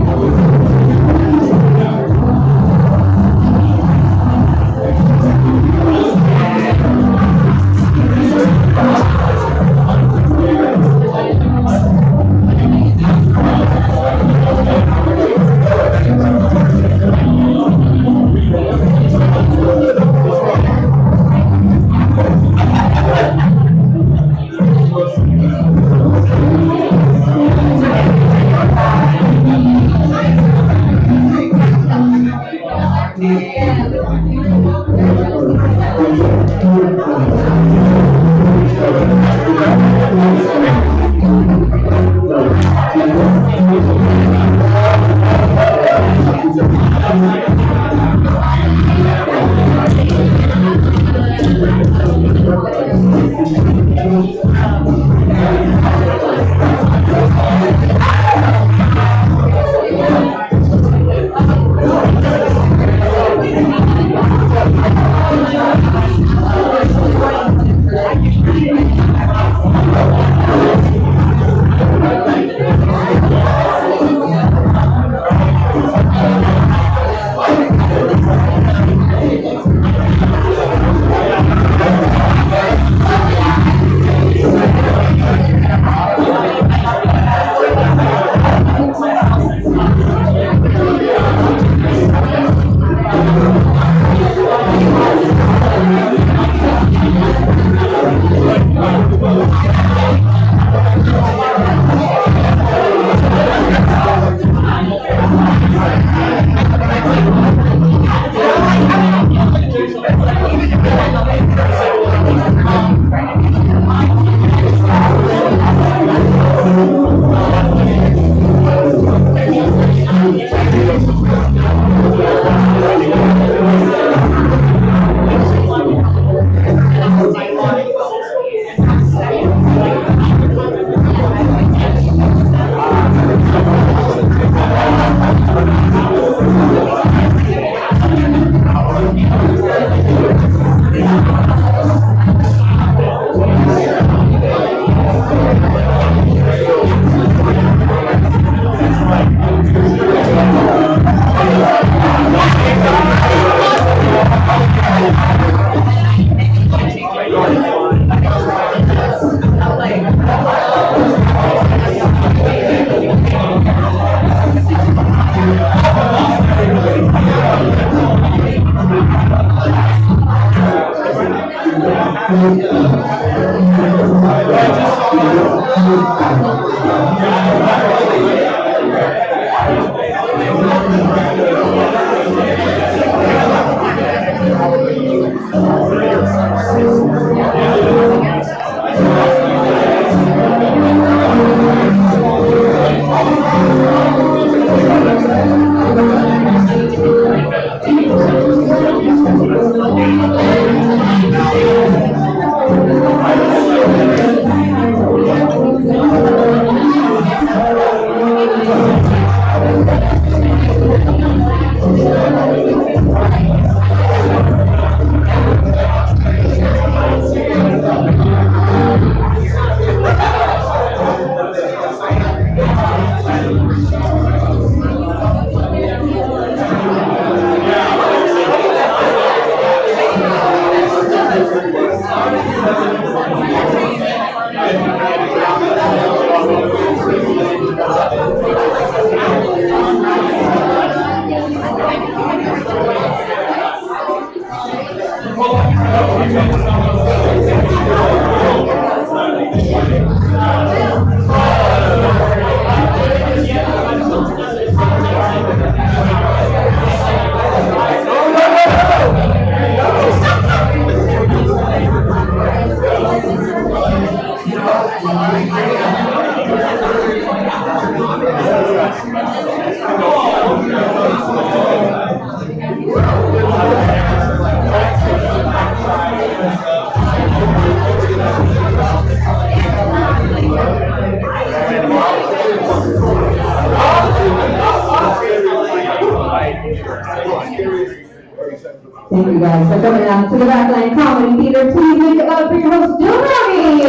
guys. So coming out to the Backline Comedy Theater, please make it loud for your host, Jill Rowdy.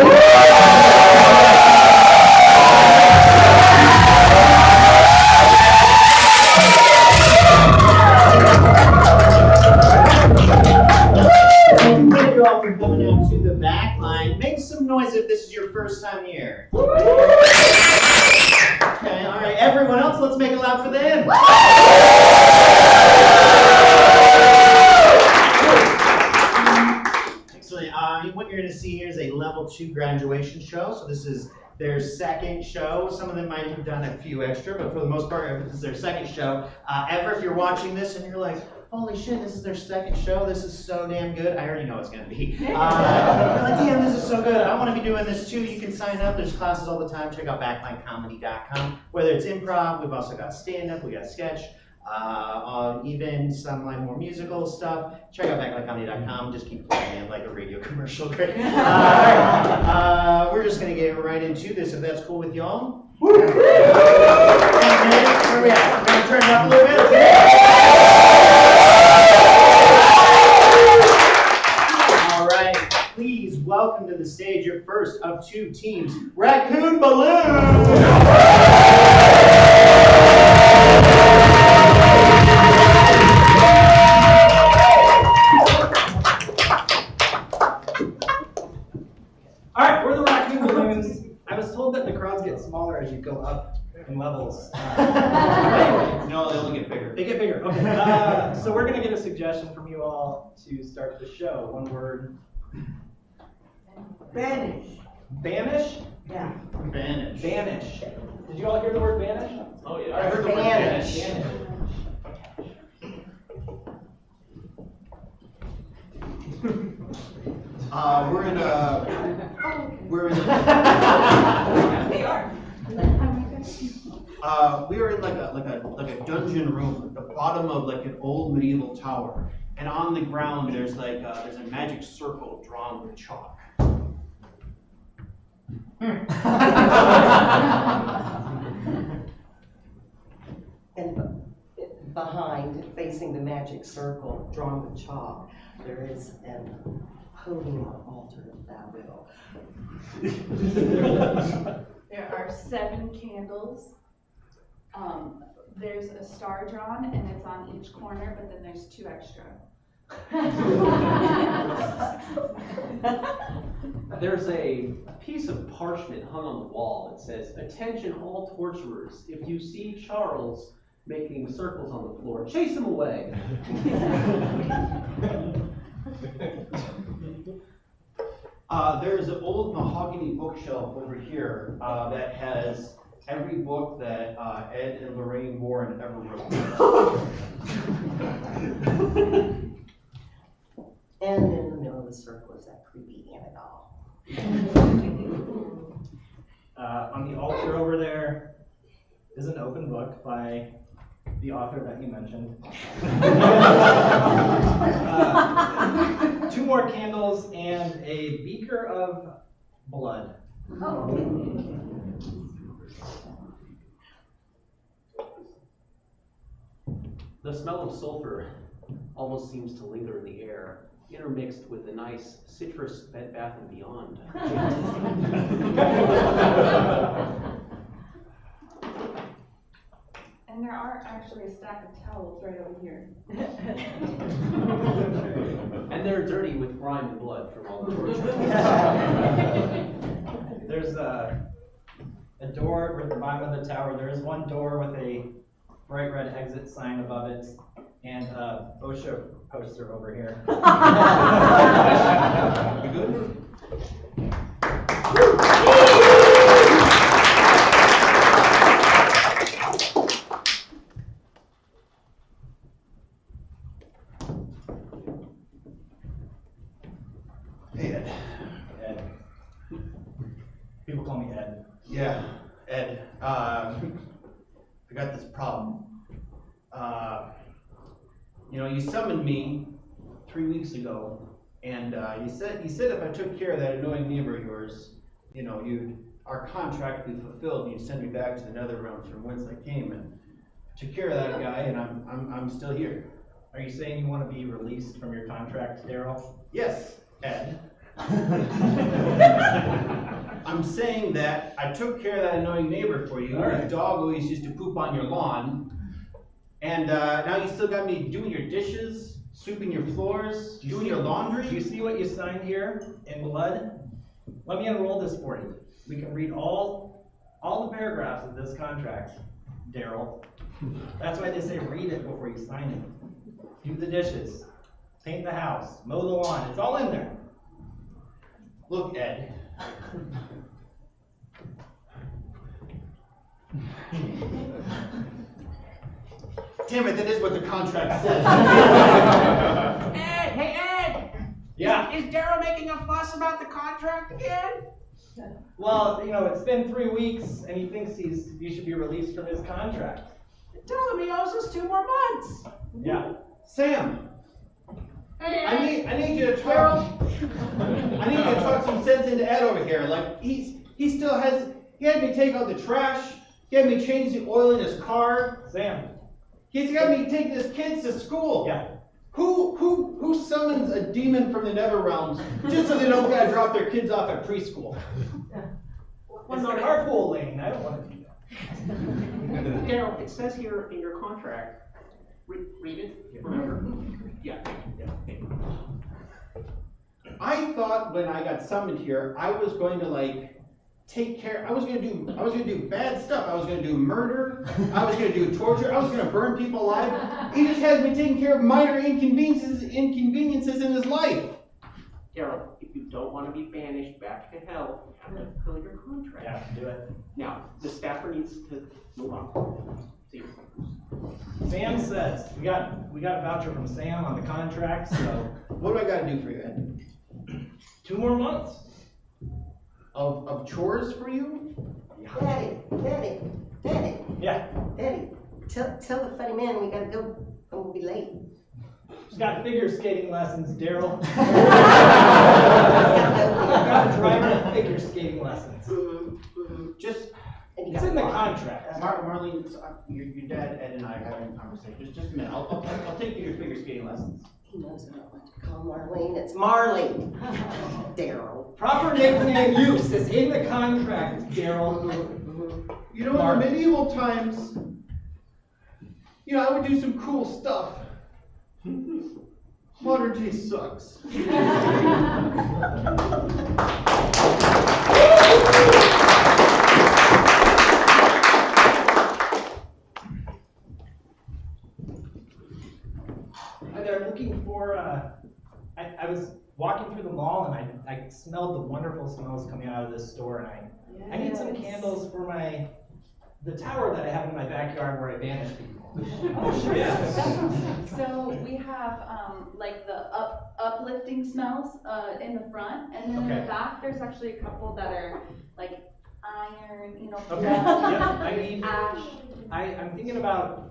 Thank you all for coming out to the back line. Make some noise if this is your first time here. Okay, all right, everyone else, let's make it loud for them. Excellent. What you're going to see here is a level 2 graduation show. So this is their second show. Some of them might have done a few extra, but for the most part, this is their second show ever. If you're watching this and you're like, holy shit, this is their second show. This is so damn good. I already know it's going to be. You're like, damn, this is so good. I want to be doing this too. You can sign up. There's classes all the time. Check out backlinecomedy.com. Whether it's improv, we've also got stand-up, we got sketch, even some like more musical stuff. Check out backlinecomedy.com. Just keep playing it like a radio commercial. Great. We're just going to get right into this, if that's cool with y'all. 10 minutes. Where are we at? We're going to turn it up a little bit. Please welcome to the stage your first of 2 teams, Raccoon Balloon! Alright, we're the Raccoon Balloons. I was told that the crowds get smaller as you go up in levels. No, they only get bigger. They get bigger, okay. So we're going to get a suggestion from you all to start the show. One word. Banish. Banish? Yeah. Banish. Banish. Did you all hear the word banish? Oh yeah. I heard the word Banish. banish. They are. We are in like a dungeon room at the bottom of like an old medieval tower, and on the ground there's like there's a magic circle drawn with chalk. And behind, facing the magic circle drawn with chalk, there is an podium or altar, if thou will. There are 7 candles. There's a star drawn and it's on each corner, but then there's 2 extra. There's a piece of parchment hung on the wall that says, "Attention all torturers, if you see Charles making circles on the floor, chase him away." There's an old mahogany bookshelf over here that has every book that Ed and Lorraine Warren ever wrote. And in the middle of the circle is that creepy Annabelle. On the altar over there is an open book by the author that you mentioned. 2 more candles and a beaker of blood. Oh. The smell of sulfur almost seems to linger in the air, intermixed with the nice citrus Bed Bath & Beyond. And there are actually a stack of towels right over here. And they're dirty with grime and blood from all the torture. There's a door at the bottom of the tower. There is one door with a bright red exit sign above it, and a OSHA poster over here. Hey, Ed. Ed. People call me Ed. Yeah, Ed. I got this problem. You summoned me 3 weeks ago, and you said if I took care of that annoying neighbor of yours, our contract would be fulfilled, and you'd send me back to the nether realms from whence I came, and I took care of that guy, and I'm still here. Are you saying you want to be released from your contract, Daryl? Yes, Ed. I'm saying that I took care of that annoying neighbor for you. All right. Your dog always used to poop on your lawn. And now you still got me doing your dishes, sweeping your floors, doing your laundry. Do you see what you signed here in blood? Let me unroll this for you. We can read all the paragraphs of this contract, Daryl. That's why they say read it before you sign it. Do the dishes, paint the house, mow the lawn. It's all in there. Look, Ed. Damn it, that is what the contract says. Ed, hey Ed! Yeah? Is Daryl making a fuss about the contract again? Well, you know, it's been 3 weeks and he thinks you should be released from his contract. Tell him he owes us 2 more months. Yeah. Sam, Hey, I need you to talk. I need you to talk some sense into Ed over here. Like he still has. He had me take out the trash. He had me change the oil in his car. Sam. He's got me taking his kids to school. Yeah. Who summons a demon from the nether realms just so they don't gotta drop their kids off at preschool? It's the carpool lane. I don't want to do that. Daryl, it says here in your contract, read it, remember? Yeah. I thought when I got summoned here, I was going to like take care. I was gonna do bad stuff. I was gonna do murder. I was gonna do torture. I was gonna burn people alive. He just has me taking care of minor inconveniences in his life. Daryl, if you don't want to be banished back to hell, you have to fulfill your contract. Yeah, do it. Now, the staffer needs to move on. See you. Sam says we got a voucher from Sam on the contract, so What do I gotta do for you, Ed? 2 more months. Of chores for you? Daddy. Yeah. Daddy, tell the funny man we gotta go, and we'll be late. She's got figure skating lessons, Daryl. Got a driver figure skating lessons. Just. It's in the contract. Marlene, your dad, Ed, and I are having a conversation. Just a minute. I'll take you your figure skating lessons. He knows I don't want to call Marlene, it's Marley. Daryl. Proper nickname use is in the contract, Daryl. You know, in the medieval times, you know, I would do some cool stuff. Modern day sucks. They're looking for, I was walking through the mall and I smelled the wonderful smells coming out of this store, and I need some candles for the tower that I have in my backyard where I banish people. Oh, sure. Yes. So we have like the uplifting smells in the front, and then in Okay. the back there's actually a couple that are like iron, you know, Okay. Yeah, I need. ash. I'm thinking about.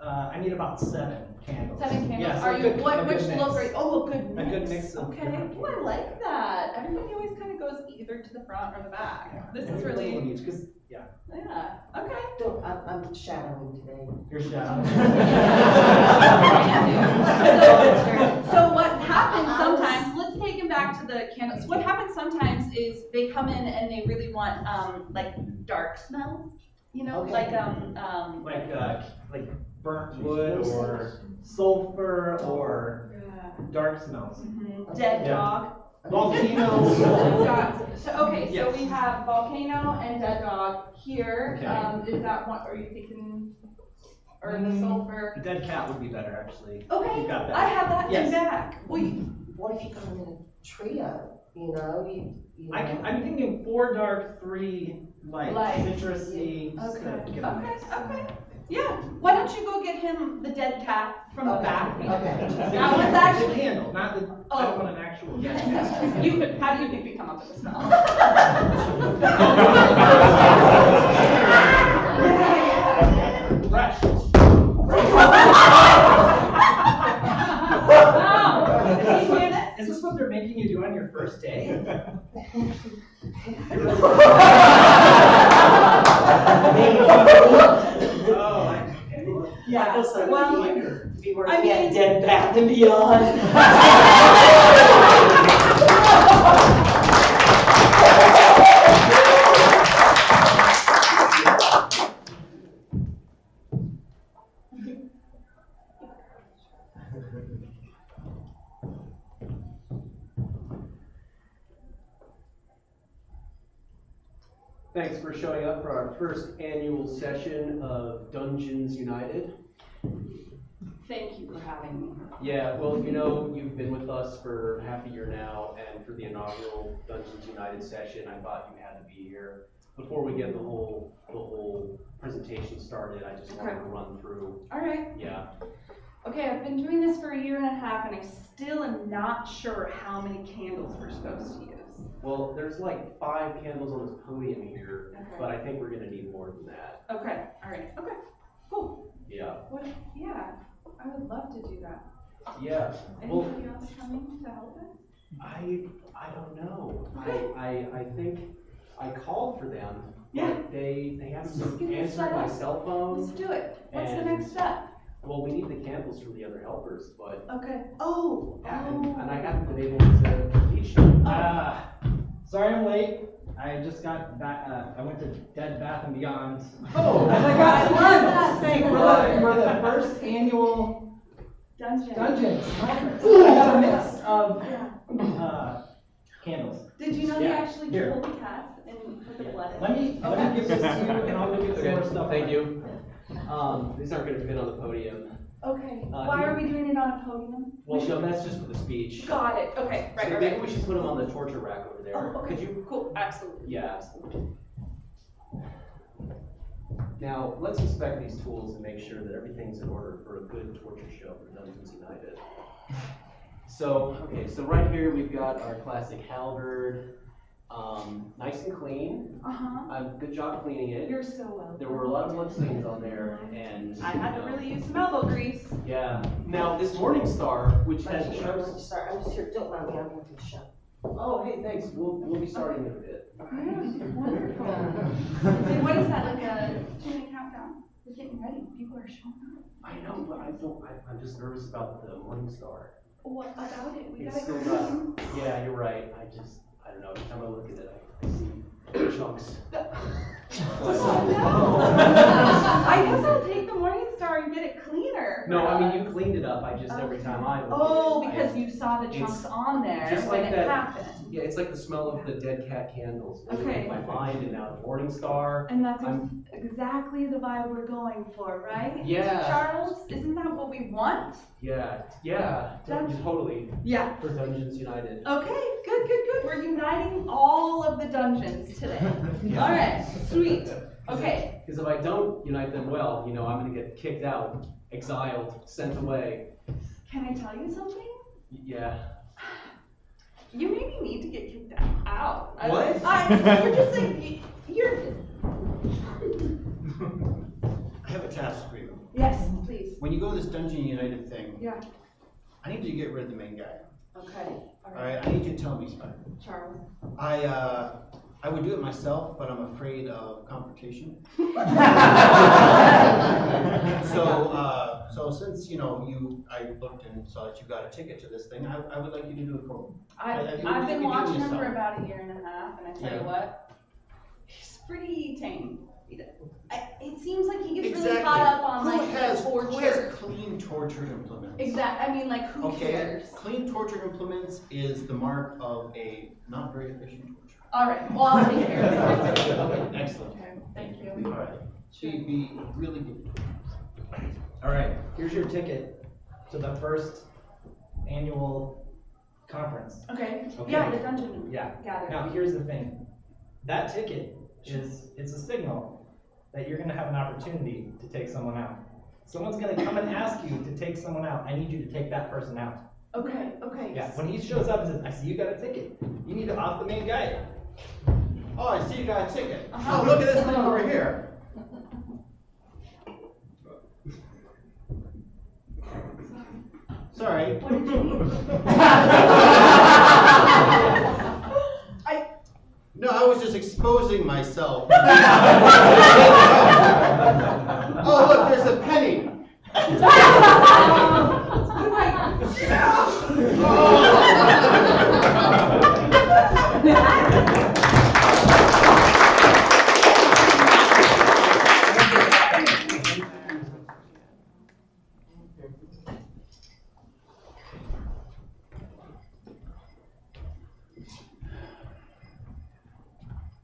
I need about 7 candles. 7 candles. Yes, Are a you good- a which good mix. look are you? Oh, a good mix. A good mix of Okay. different Oh, I like that. Everybody always kind of goes either to the front or the back. This is really. Because yeah. Yeah. Okay. Don't, I'm shadowing today. You're shadowing. So what happens sometimes, let's take him back to the candles. What happens sometimes is they come in and they really want like dark smells, you know, Okay. like burnt wood or sulfur or dark smells. dead Yeah. dog. Volcanoes. So, okay, so Yes. we have volcano and dead dog here. Okay. Is that what, are you thinking, or the sulfur? Dead cat would be better, actually. Okay, You got that. I have that Yes. in back. What if you come in a trio, you know, you know? I'm thinking 4 dark, 3 light, Light. citrusy. Okay, Get a mix. okay. Yeah, why don't you go get him the dead cat from the back? Okay. That one's actually. The candle, not the, I don't want an actual dead cat. You could, how do you think we come up with the smell? Fresh. Wow. Is this what they're making you do on your first day? Yeah, Well, I mean, at Dead Bath and Beyond. Thanks for showing up for our first annual session of Dungeons United. Thank you for having me. Yeah, well, you know, you've been with us for half a year now, and for the inaugural Dungeons United session, I thought you had to be here. Before we get the whole presentation started, I just wanted to run through. All right. Yeah. Okay, I've been doing this for a year and a half, and I still am not sure how many candles we're supposed to use. Well, there's like 5 candles on this podium here, Okay. but I think we're gonna need more than that. Okay, all right, okay, cool. Yeah. What, yeah, I would love to do that. Yeah. Well, Anybody else coming to help us? I don't know. Okay. I think I called for them, Yeah. but they haven't Let's get this answered set my up. cell phone. Let's do it. What's the And- next step? Well, we need the candles from the other helpers, but Okay. Oh. and I haven't been able to reach them. Sorry I'm late. I just got back, I went to Dead Bath and Beyond. Oh, I I got love that thing. for the first annual Dungeons conference. I got a mix of candles. Did you know they Yeah. actually Here. kill the cats and put the blood in? Let me give this to you, and I'll go get some more stuff. Thank you. These aren't gonna fit on the podium. Okay, Uh, why you- are we doing it on a podium? Well, no, that's just for the speech. Got it, okay, right, So right, maybe right. we should put them on the torture rack over there. Oh, okay, Could you? cool, absolutely. Yeah, absolutely. Now, let's inspect these tools and make sure that everything's in order for a good torture show for Dungeons United. So, okay, so right here we've got our classic halberd, nice and clean. Good job cleaning it. You're so welcome. There were a lot of blood stains on there, and I had to really use some elbow grease. yeah. Now this Morning Star, which has sharps. Sorry, I'm just here, don't mind me, I'm going to the show. Oh, hey, thanks. We'll be starting in a bit. Wonderful. Hey, what is that, like a 2-minute countdown? We're getting ready, people are showing up. I know, but I'm just nervous about the Morning Star. What about it? We It's gotta still clean. not. Yeah, you're right. I don't know. Every time I look at it, I see chunks. I guess I'll take the Morning Star and get it cleaner. No, I mean you cleaned it up. Every time I look Oh, at it. because you saw the chunks It's on there just when like it that. happened. Yeah, it's like the smell of the dead cat candles. Okay. In my mind, and now the Morning Star. And that's I'm- exactly the vibe we're going for, right? Yeah. Charles, isn't that what we want? Yeah, totally. Yeah. For Dungeons United. Okay, good. We're uniting all of the dungeons today. Yeah. All right, sweet. Okay. Because if I don't unite them well, I'm gonna get kicked out, exiled, sent away. Can I tell you something? Yeah. You maybe need to get kicked out. What? You're just like, you're. I have a task for you. Yes, please. When you go to this Dungeon United thing, Yeah. I need you to get rid of the main guy. Okay. All right, I need you to tell me something. Charles. I would do it myself, but I'm afraid of confrontation. So since I looked and saw that you got a ticket to this thing, I would like you to do it for me. I've been watching him for yourself. about a year and a half, and I tell you Yeah. what, he's pretty tame. It seems like he gets really Exactly. caught up on Who like has torture. clean torture implements? Exactly. I mean, like, who Okay, cares? clean torture implements is the mark of a not very efficient torture. All right. Well, I'll take care of it. Okay, excellent. Okay. Thank you. All right. So you'd be really good. All right, here's your ticket to the first annual conference. Okay. Okay. Yeah, the dungeon. Yeah. Gather. Now, here's the thing. That ticket it's a signal that you're gonna have an opportunity to take someone out. Someone's gonna come and ask you to take someone out. I need you to take that person out. Okay. Yeah, when he shows up and says, I see you got a ticket, you need to off the main guy. Oh, I see you got a ticket. Uh-huh. Oh, look at this thing over here. Sorry. What did you need? No, I was just exposing myself. Oh, look, there's a penny.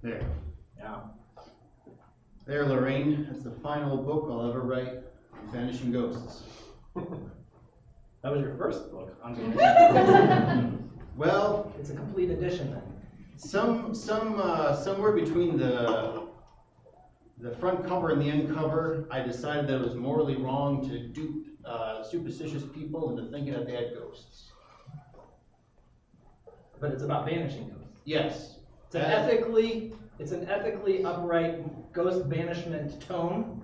There. Yeah. There, Lorraine, that's the final book I'll ever write on vanishing ghosts. That was your first book on Well, it's a complete edition then. Somewhere between the front cover and the end cover, I decided that it was morally wrong to dupe superstitious people into thinking that they had ghosts. But it's about vanishing ghosts. Yes. It's an ethically upright ghost banishment tome.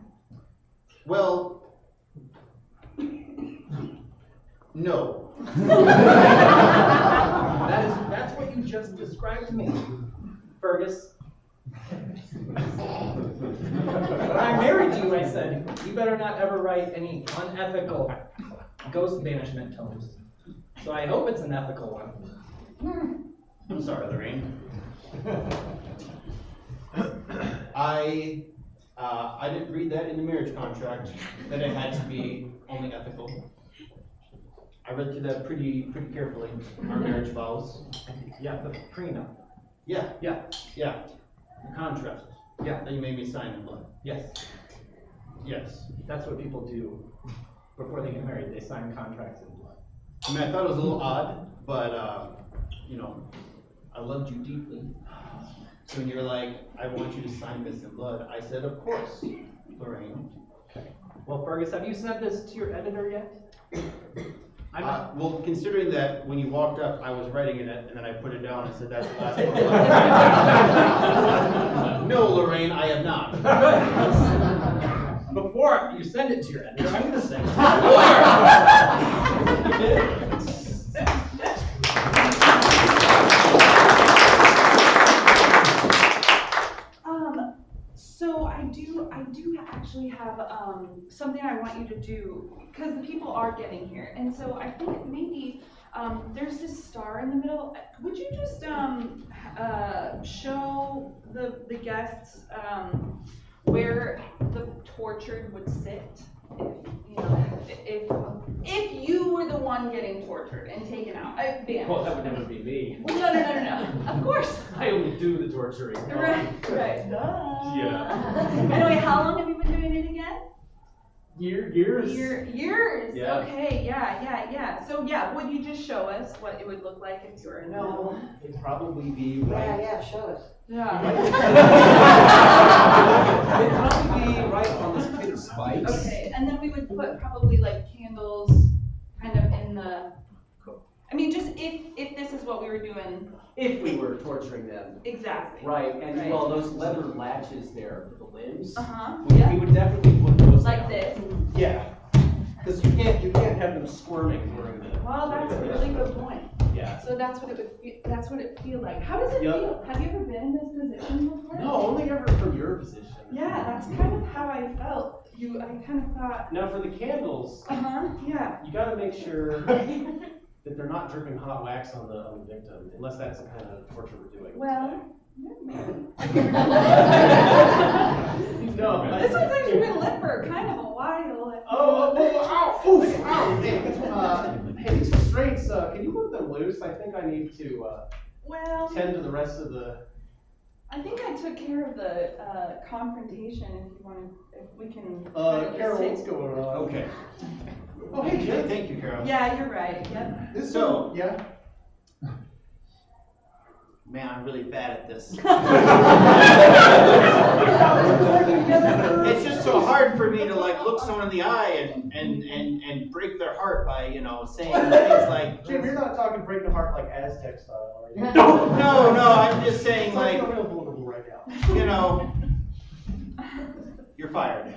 Well, no. That's what you just described to me, Fergus. When I married you, I said, you better not ever write any unethical ghost banishment tomes. So I hope it's an ethical one. I'm sorry, Lorraine. I didn't read that in the marriage contract, that it had to be only ethical. I read through that pretty carefully, our marriage vows. Yeah, the prenup. Yeah. Yeah. The contract. Yeah. That you made me sign in blood. Yes. Yes. That's what people do before they get married. They sign contracts in blood. I mean, I thought it was a little odd, but, I loved you deeply. So when you were like, I want you to sign this in blood, I said, of course, Lorraine. Okay. Well, Fergus, have you sent this to your editor yet? Well, considering that when you walked up, I was writing in it, and then I put it down and said, that's the last one. No, Lorraine, I have not. Before you send it to your editor, I'm going to send it to your So I do actually have something I want you to do, because the people are getting here, and so I think maybe there's this star in the middle. Would you just show the guests where the tortured would sit if you were the one getting tortured and taken out? Well, that would never be me. Well, no. Of course. I only do the torturing. Right. Yeah. Anyway, how long have you been doing it again? Years. Years. Yeah. Okay. Yeah. So would you just show us what it would look like if you were in the middle? It'd probably be right. Yeah, show us. Yeah. It'd probably be right on this pit of spikes. Okay, and then we would put probably like candles kind of in the, I mean, just if this is what we were doing. If we were torturing them. Exactly. Right, and well, those leather latches there for the limbs. Yeah. We would definitely put those Like down. this. Yeah, because you can't have them squirming during the. Well, that's a really good point. Yeah. So that's what it would feel. That's what it feel like. How does it feel? Have you ever been in this position before? No, only ever from your position. Yeah, that's kind of how I felt. I kind of thought. Now for the candles. Yeah. You got to make sure that they're not dripping hot wax on the victim, unless that's the kind of torture we're doing. Well, maybe. No. This one's actually been lit for kind of a while. Ow! Hey, these restraints, can you move them loose? I think I need to tend to the rest of the. I think I took care of the confrontation. If we can. Carol, what's going on? Okay. Oh, hey, Jim. Thank you, Carol. Yeah, you're right. Yep. Yeah. Man, I'm really bad at this. It's just so hard for me to look someone in the eye and break their heart by saying things like. Jim, you're not talking break the heart like Aztec style, are you? No, I'm just saying right now. You're fired.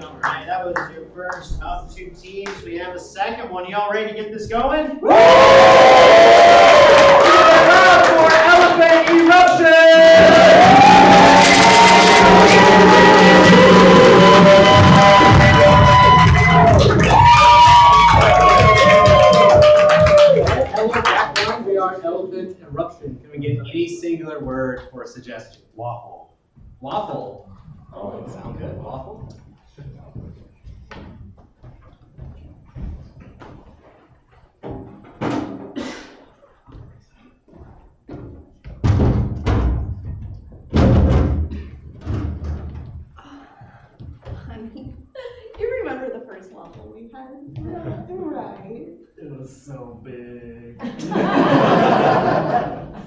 All right, that was your first of two teams. We have a second one. Y'all ready to get this going? Woo! For Elephant Eruption! any singular word for a suggestion. Waffle. Waffle. Oh, sound good. Waffle. Honey, you remember the first waffle we had? Right. It was so big.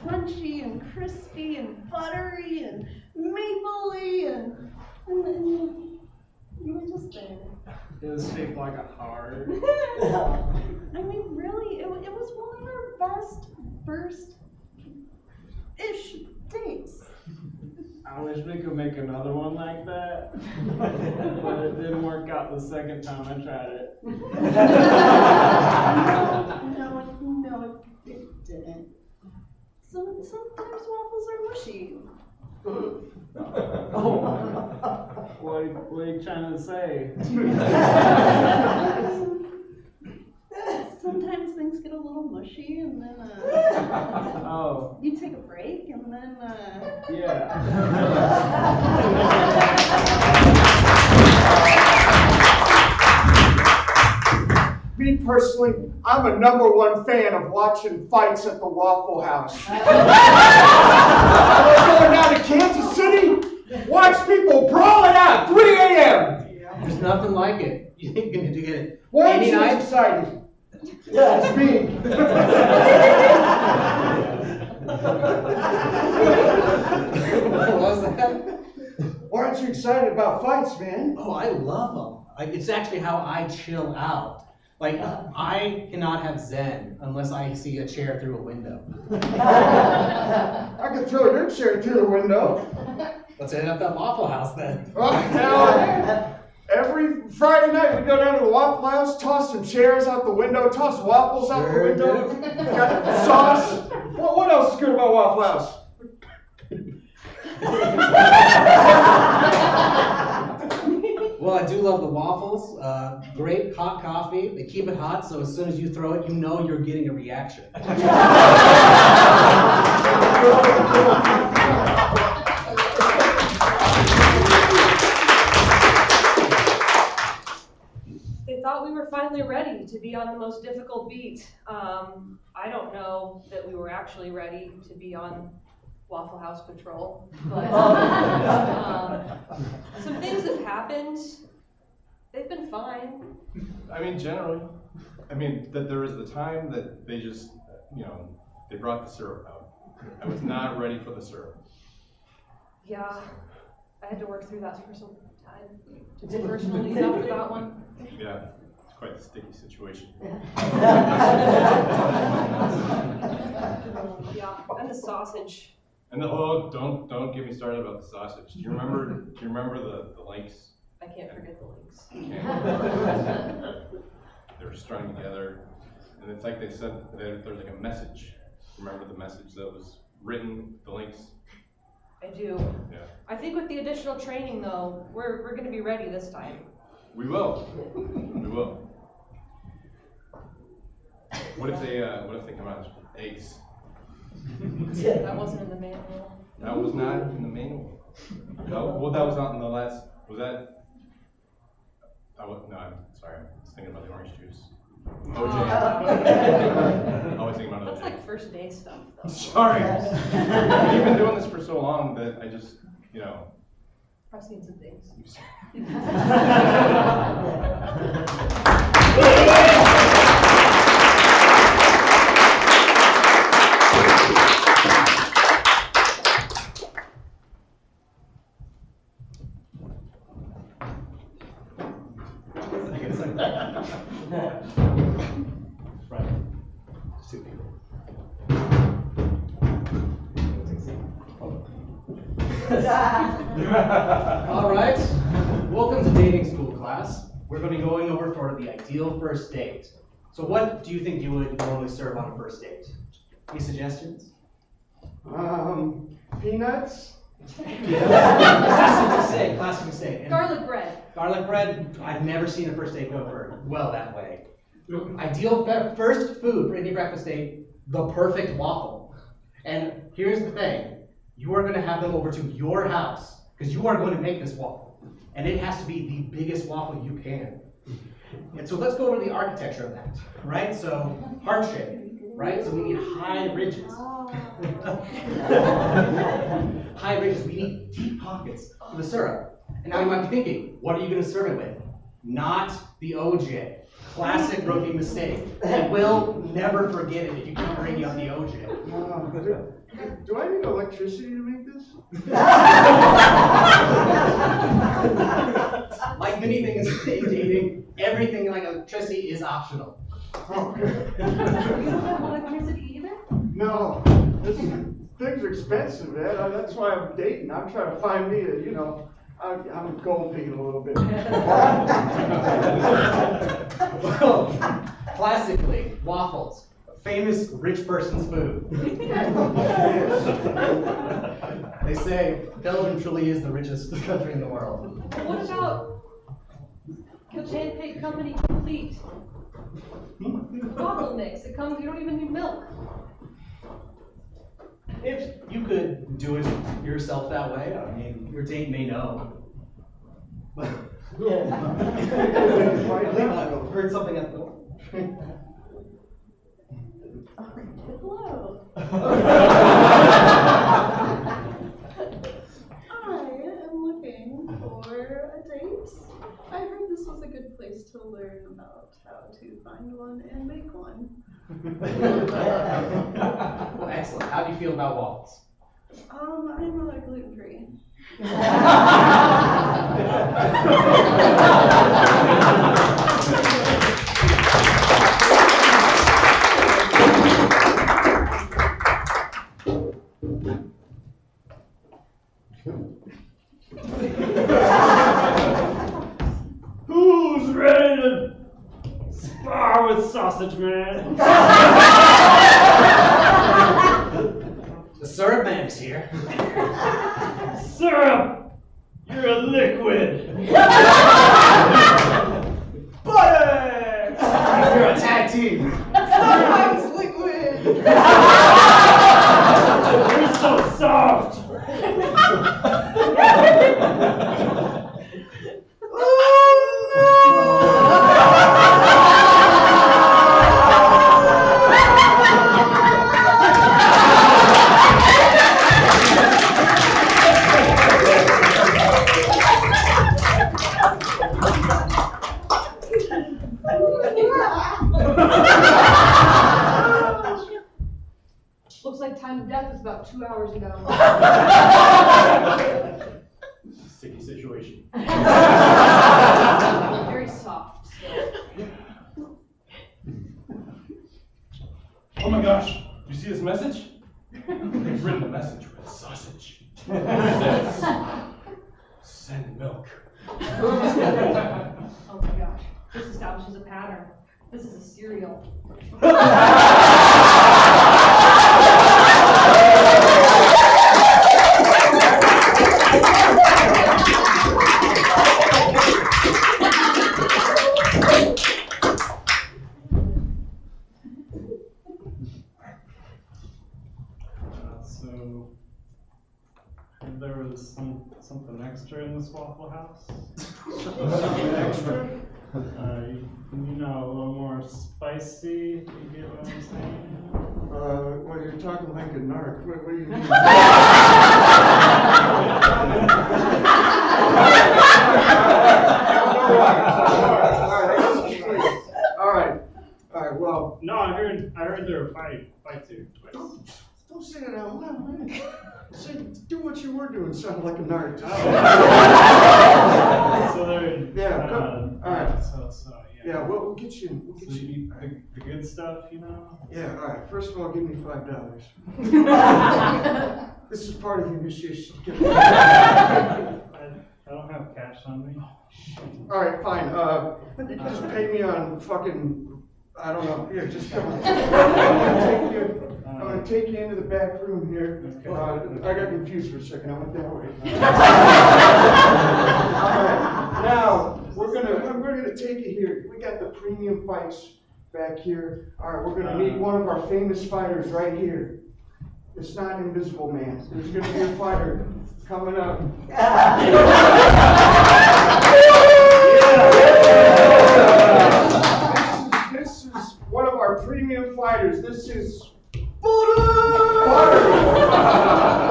Crunchy and crispy and buttery and mapley and then you were just there. It was shaped like a heart. I mean, really, it was one of our best first-ish dates. I wish we could make another one like that, but it didn't work out the second time I tried it. No, it didn't. Sometimes waffles are mushy. Oh, what are you trying to say? Sometimes things get a little mushy and then, Oh. you take a break and then, Yeah. Me personally, I'm a #1 fan of watching fights at the Waffle House. I'm going down to Kansas City, watch people brawling out, 3 a.m. There's nothing like it. You ain't gonna get it. Why Any are you night? excited? Yeah, it's me. What was that? Why aren't you excited about fights, man? Oh, I love them. Like, it's actually how I chill out. Like, I cannot have Zen unless I see a chair through a window. I could throw your chair through the window. Let's end up at Waffle House then. Well, hell, every Friday night we go down to the Waffle House, toss some chairs out the window, toss waffles out the window. Got sauce. What else is good about Waffle House? Well, I do love the waffles. Great hot coffee. They keep it hot, so as soon as you throw it, you know you're getting a reaction. They thought we were finally ready to be on the most difficult beat. I don't know that we were actually ready to be on Waffle House Patrol, but some things have happened. They've been fine. I mean, generally, that there was the time that they just, they brought the syrup out. I was not ready for the syrup. Yeah, I had to work through that for some time. Personally, after that one. Yeah, it's quite a sticky situation. Yeah, and the sausage. And don't get me started about the sausage. Do you remember the links? I can't forget the links. They were strung together, and it's like they said there's like a message. Remember the message that was written, the links? I do. Yeah. I think with the additional training though, we're gonna be ready this time. We will. We will. What if they come out as eggs? That wasn't in the manual. That was not in the manual. Well, that was not in the last. Was that? No, I'm sorry. I was thinking about the orange juice. OJ. I was thinking about That's OJ. like first day stuff though. Sorry. You've been doing this for so long that I just, I've seen some things. Right. Just 2 people. All right. Welcome to dating school, class. We're going to be going over sort of the ideal first date. So what do you think you would normally serve on a first date? Any suggestions? Peanuts? Classic mistake. Garlic bread. Garlic bread, I've never seen a first date go well that way. Ideal first food for any breakfast date, the perfect waffle. And here's the thing, you are gonna have them over to your house, because you are going to make this waffle. And it has to be the biggest waffle you can. And so let's go over the architecture of that, right? So heart shape, right? So we need high ridges. High ridges, we need deep pockets for the syrup. And now you might be thinking, what are you gonna serve it with? Not the OJ. Classic rookie mistake. And we'll never forget it if you keep bringing up the OJ. Do I need electricity to make this? Like many things in dating, everything like electricity is optional. Oh. You don't have electricity either? No, things are expensive, man. That's why I'm dating. I'm trying to find me a, I'm gold digging a little bit. Well, classically, waffles, a famous rich person's food. They say Belgium truly is the richest country in the world. What about Pancake Company Complete? Waffle mix, it comes, you don't even need milk. If you could do it yourself that way, I mean, your date may know. I've heard something at the door. Hello. I am looking for a date. I heard this was a good place to learn about how to find one and make one. Well, excellent. How do you feel about waffles? I'm gluten-free. Who's ready to spar with Sausage Man? The syrup man is here. Syrup, you're a liquid. Butter! You're a tag team. Sometimes liquid. You're so soft. Looks like time of death was about 2 hours ago. Sticky situation. Very soft still. Oh my gosh, you see this message? They've written a message with sausage. It says, send milk. Oh my gosh, this establishes a pattern. This is a cereal. So, there was something extra in this Waffle House? Something extra? You know, a little more spicy, if you get what I'm saying? Well, you're talking like a narc. What do you mean? All right, well. No, I heard there were fights here. Don't say that out loud, man. Do what you were doing, sounded like a narc. So there. Yeah, all right. So Yeah, we'll get you. So you eat the good stuff, you know? Yeah, all right. First of all, give me $5. This is part of the initiation. I don't have cash on me. All right, fine. Just pay me on fucking. I don't know. Here, just come on. I'm gonna take you into the back room here. I got confused for a second. I went that way. All right. Now I'm gonna take you here. We got the premium fights back here. All right, we're gonna meet one of our famous fighters right here. It's not Invisible Man. There's gonna be a fighter coming up. This is one of our premium fighters. This is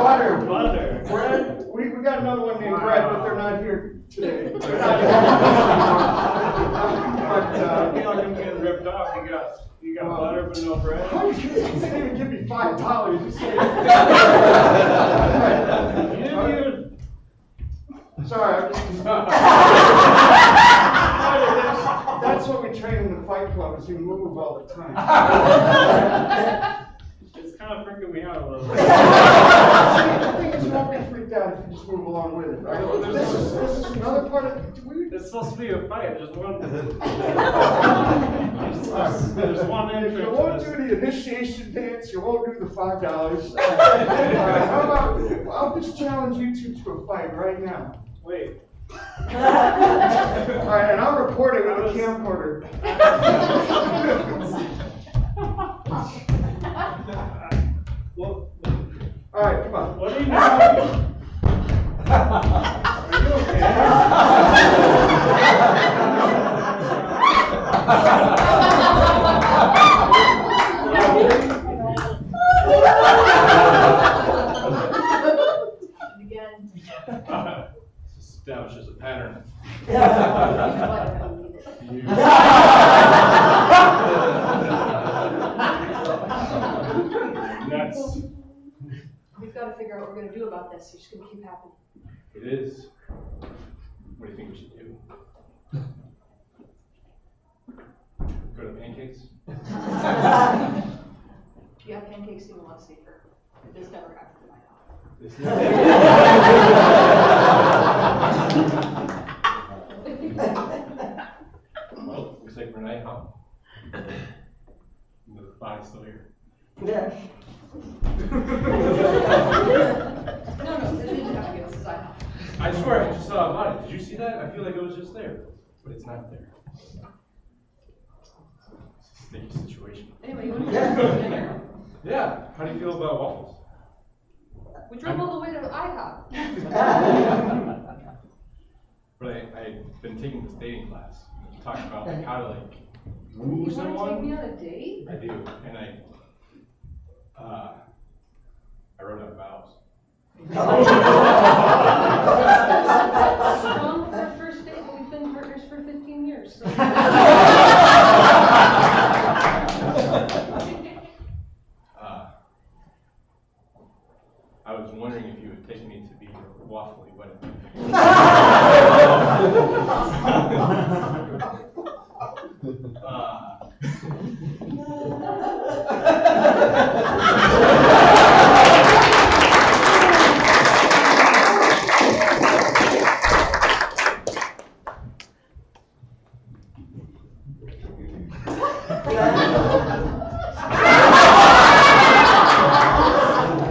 Butter. Brad, we got another one named Brad, but they're not here today. They're not here. I feel like I'm getting ripped off. You got butter but no bread. You didn't even give me $5. You said You didn't even. Sorry, I'm just. That's what we train in the Fight Club, is you move all the time. It's kind of freaking me out a little bit. I think it's won't be freaked out if you just move along with it, right? This is another part of it. It's supposed to be a fight. There's one. There's one entrance. You won't do the initiation dance. You won't do the $5. How about I'll just challenge you two to a fight right now. Wait. All right, and I'll record it with a camcorder. All right, come on. What are you doing? Are you okay? Establishes a pattern. Nuts. We've got to figure out what we're going to do about this. It's just going to keep happening. It is. What do you think we should do? Go to pancakes? Yeah, pancakes seem a lot safer. This never happened in my house. This Well, looks like we're night home. The body's still here. Yeah. No, this didn't happen. This is I know. I swear, I just saw a body. Did you see that? I feel like it was just there, but it's not there. It's a sticky situation. Anyway, you want to go to dinner? Yeah. How do you feel about waffles? We drove all the way to IHOP. But I've been taking this dating class. You talk about like how to like woo You someone. want to take me on a date? I do, and I wrote out vows. Wrong with our first date, but we've been partners for 15 years. So. I was wondering if you would take me to be your waffly wedding. It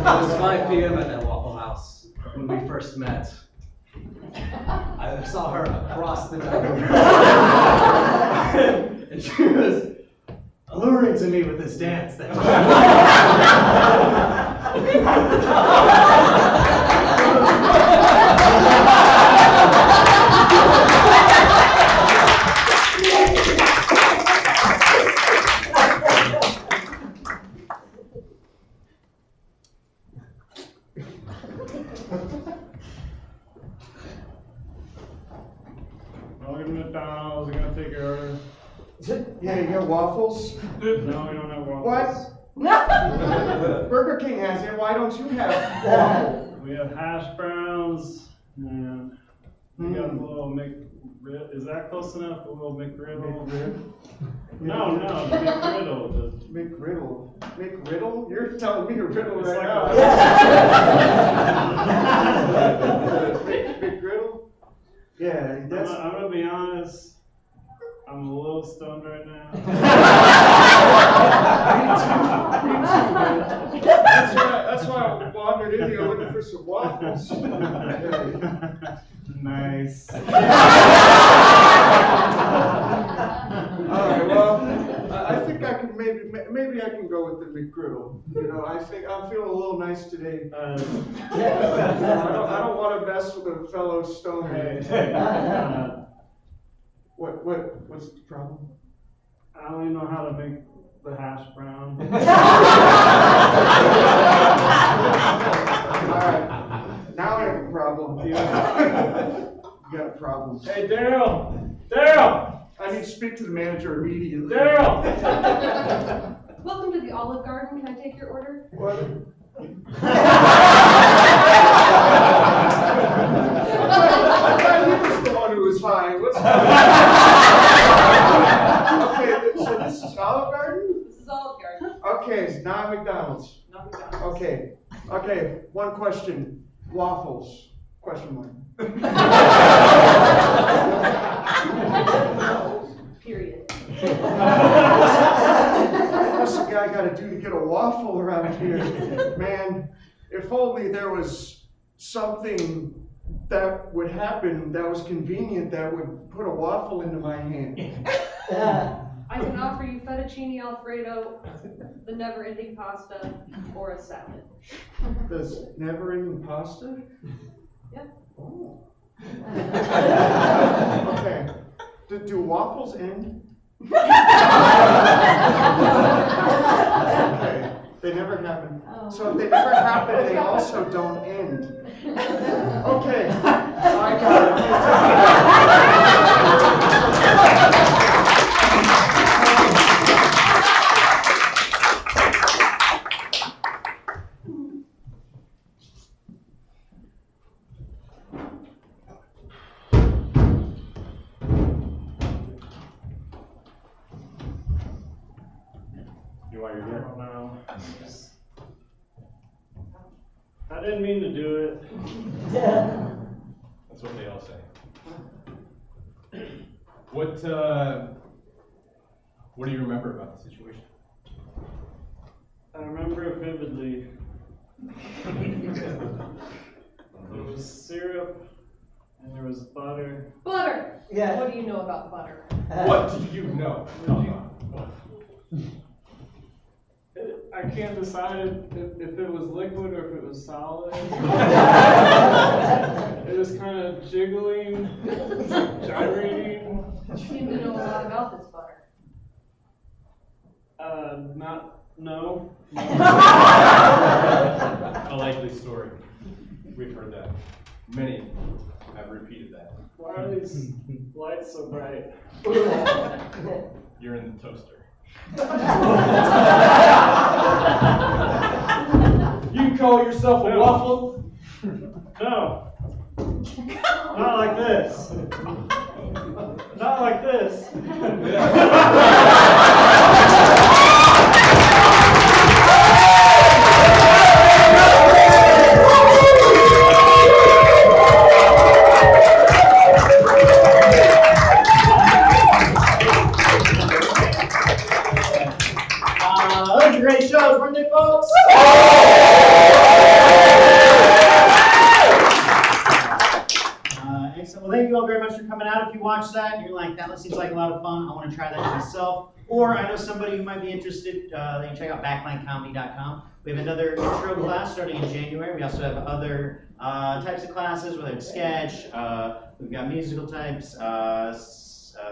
was 5 p.m. at that Waffle House when we first met. I saw her across the dining room. And she was alluring to me with this dance that Welcome to McDonald's. We're gonna take your order. Yeah, you got waffles? No, we don't have waffles. What? Burger King has it. Why don't you have waffles? We have hash browns and we got a little is that close enough? A little McGriddle? No, the McGriddle. McGriddle. McGriddle? You're telling me a riddle It's right like now. McGriddle? Yeah, that's. I'm gonna be honest. I'm a little stoned right now. That's why I wandered in here looking for some waffles. Nice. All right, well, I think I can maybe maybe I can go with the McGriddle. You know, I think I'm feeling a little nice today. I don't want to mess with a fellow stoner. What's the problem? I don't even know how to make the hash brown. Alright, now I have a problem. You got a problem. Hey, Daryl! Daryl! I need to speak to the manager immediately. Daryl! Welcome to the Olive Garden. Can I take your order? What? I thought he was the one who was high. What's Okay, so this is Olive Garden? This is Olive Garden. Okay, it's not McDonald's. Not McDonald's. Okay, one question. Waffles? Question mark. Period. What's the guy got to do to get a waffle around here? Man, if only there was something that would happen that was convenient that would put a waffle into my hand. I can offer you fettuccine alfredo, the never-ending pasta, or a salad. Does never-ending pasta? Yep. Oh. Okay. Do waffles end? Okay. They never happen. So if they never happen, they also don't end. Okay. I got Why you're here? No. I didn't mean to do it. That's what they all say. What do you remember about the situation? I remember it vividly. There was syrup and there was butter. Butter! Yeah. What do you know about butter? What do you know? I can't decide if it was liquid or if it was solid. It was kind of jiggling, gyrating. You seem to know a lot about this butter. No. A likely story. We've heard that. Many have repeated that. Why are these lights so bright? You're in the toaster. You call yourself a waffle? No. Not like this. Not like this. Those are great shows, weren't they, folks? Excellent. Well, thank you all very much for coming out. If you watch that and you're like, that seems like a lot of fun, I want to try that myself. Or I know somebody who might be interested, they can check out backlinecomedy.com. We have another intro class starting in January. We also have other types of classes, whether it's sketch, we've got musical types,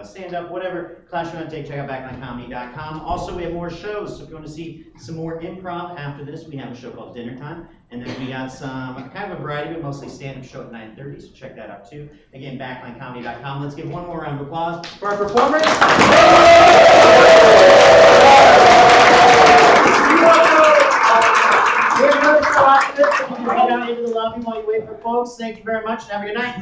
stand-up, whatever class you want to take, check out backlinecomedy.com. Also, we have more shows, so if you want to see some more improv after this, we have a show called Dinner Time. And then we got some kind of a variety, but mostly stand-up show at 9:30, so check that out too. Again, backlinecomedy.com. Let's give one more round of applause for our performers. We're going to watch this. You can head out into the lobby while you wait for folks. Thank you very much, and have a good night.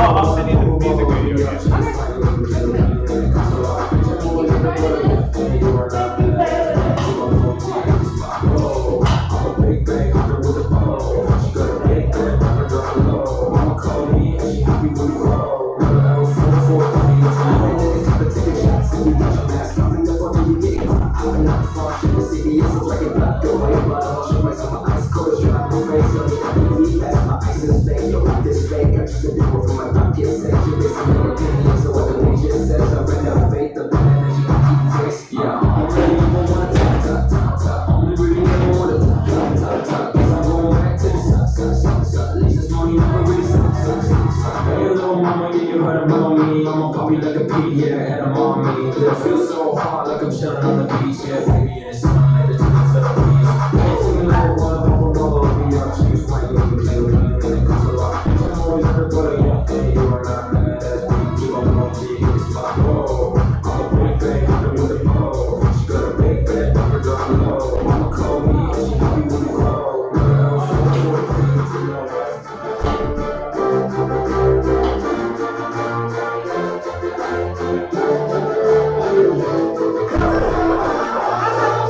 I'll send you the music video.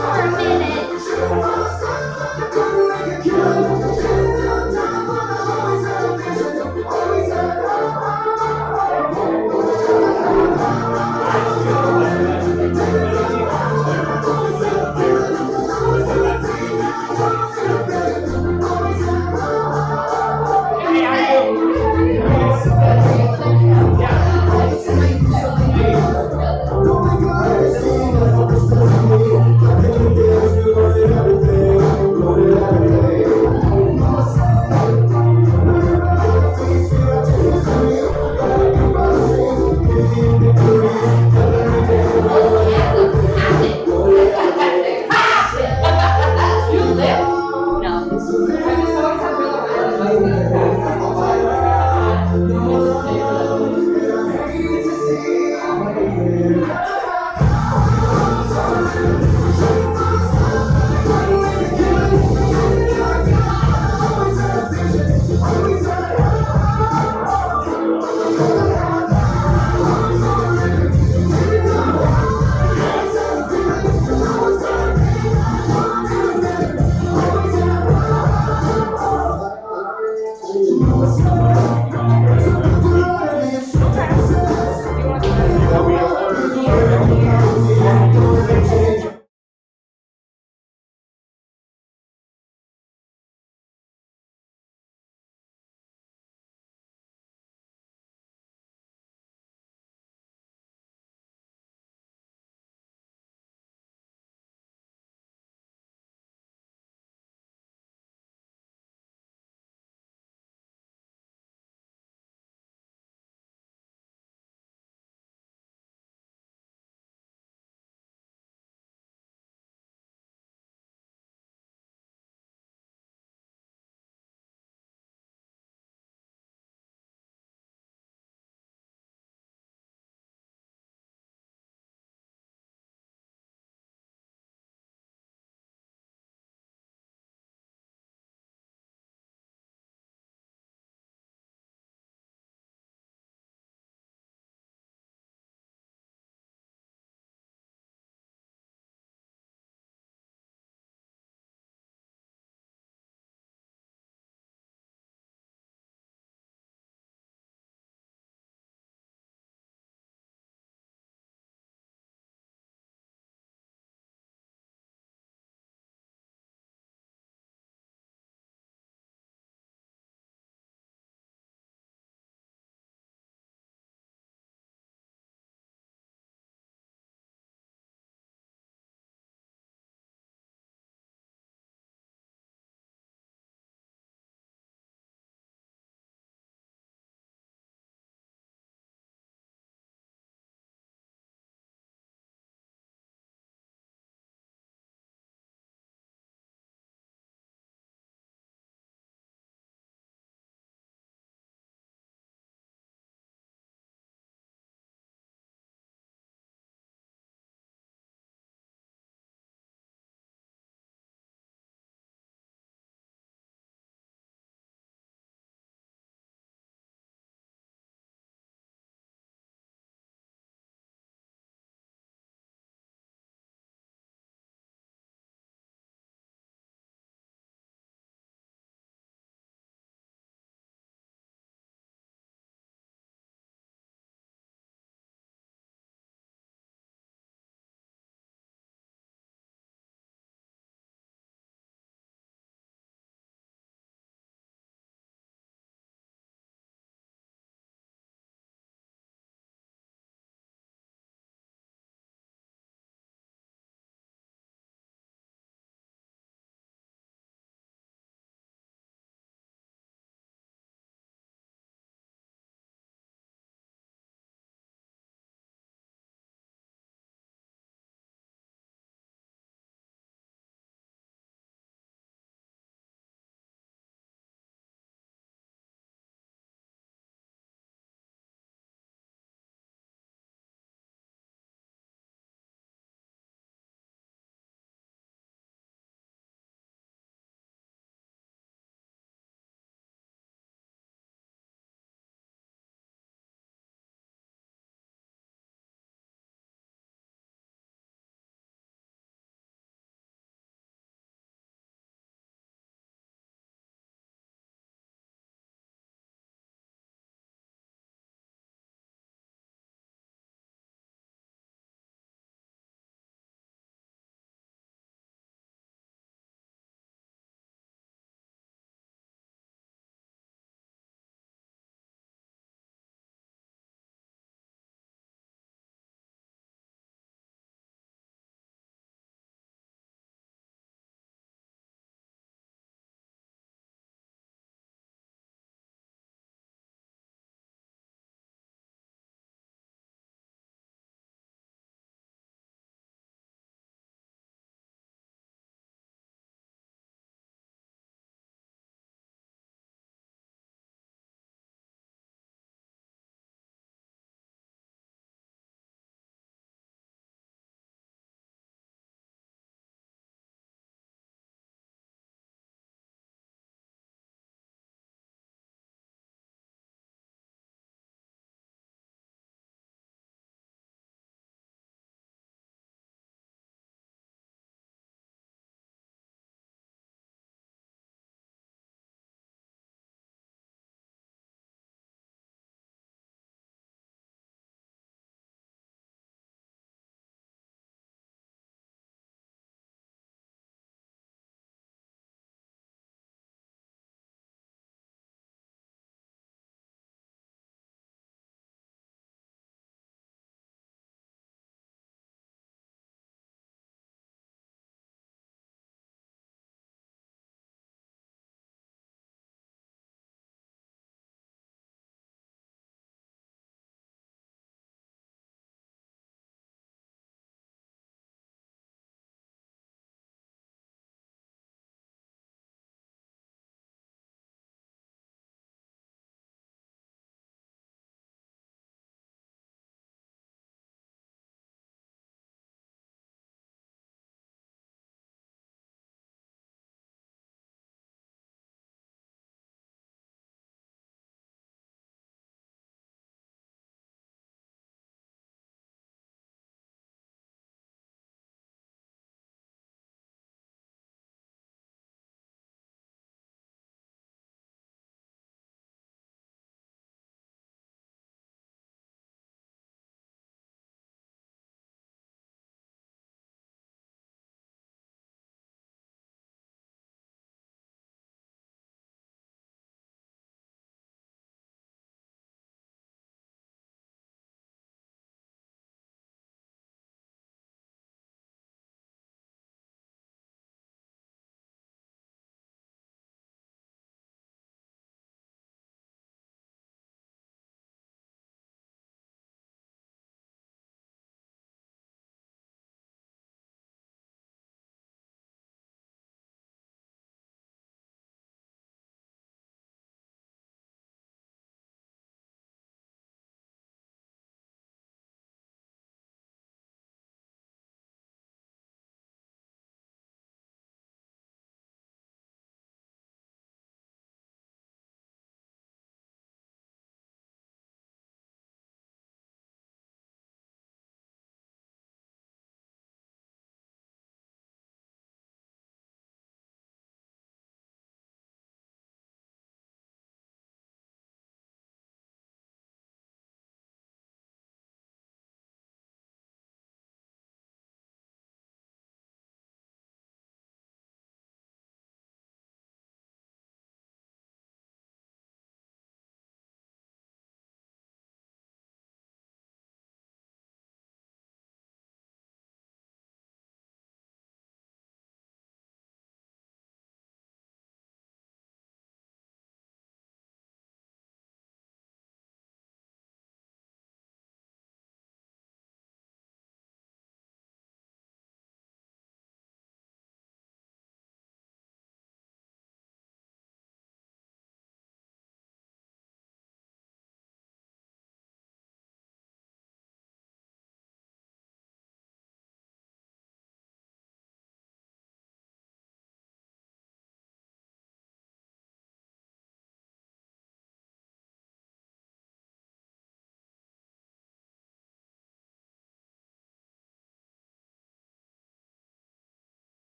Sorry.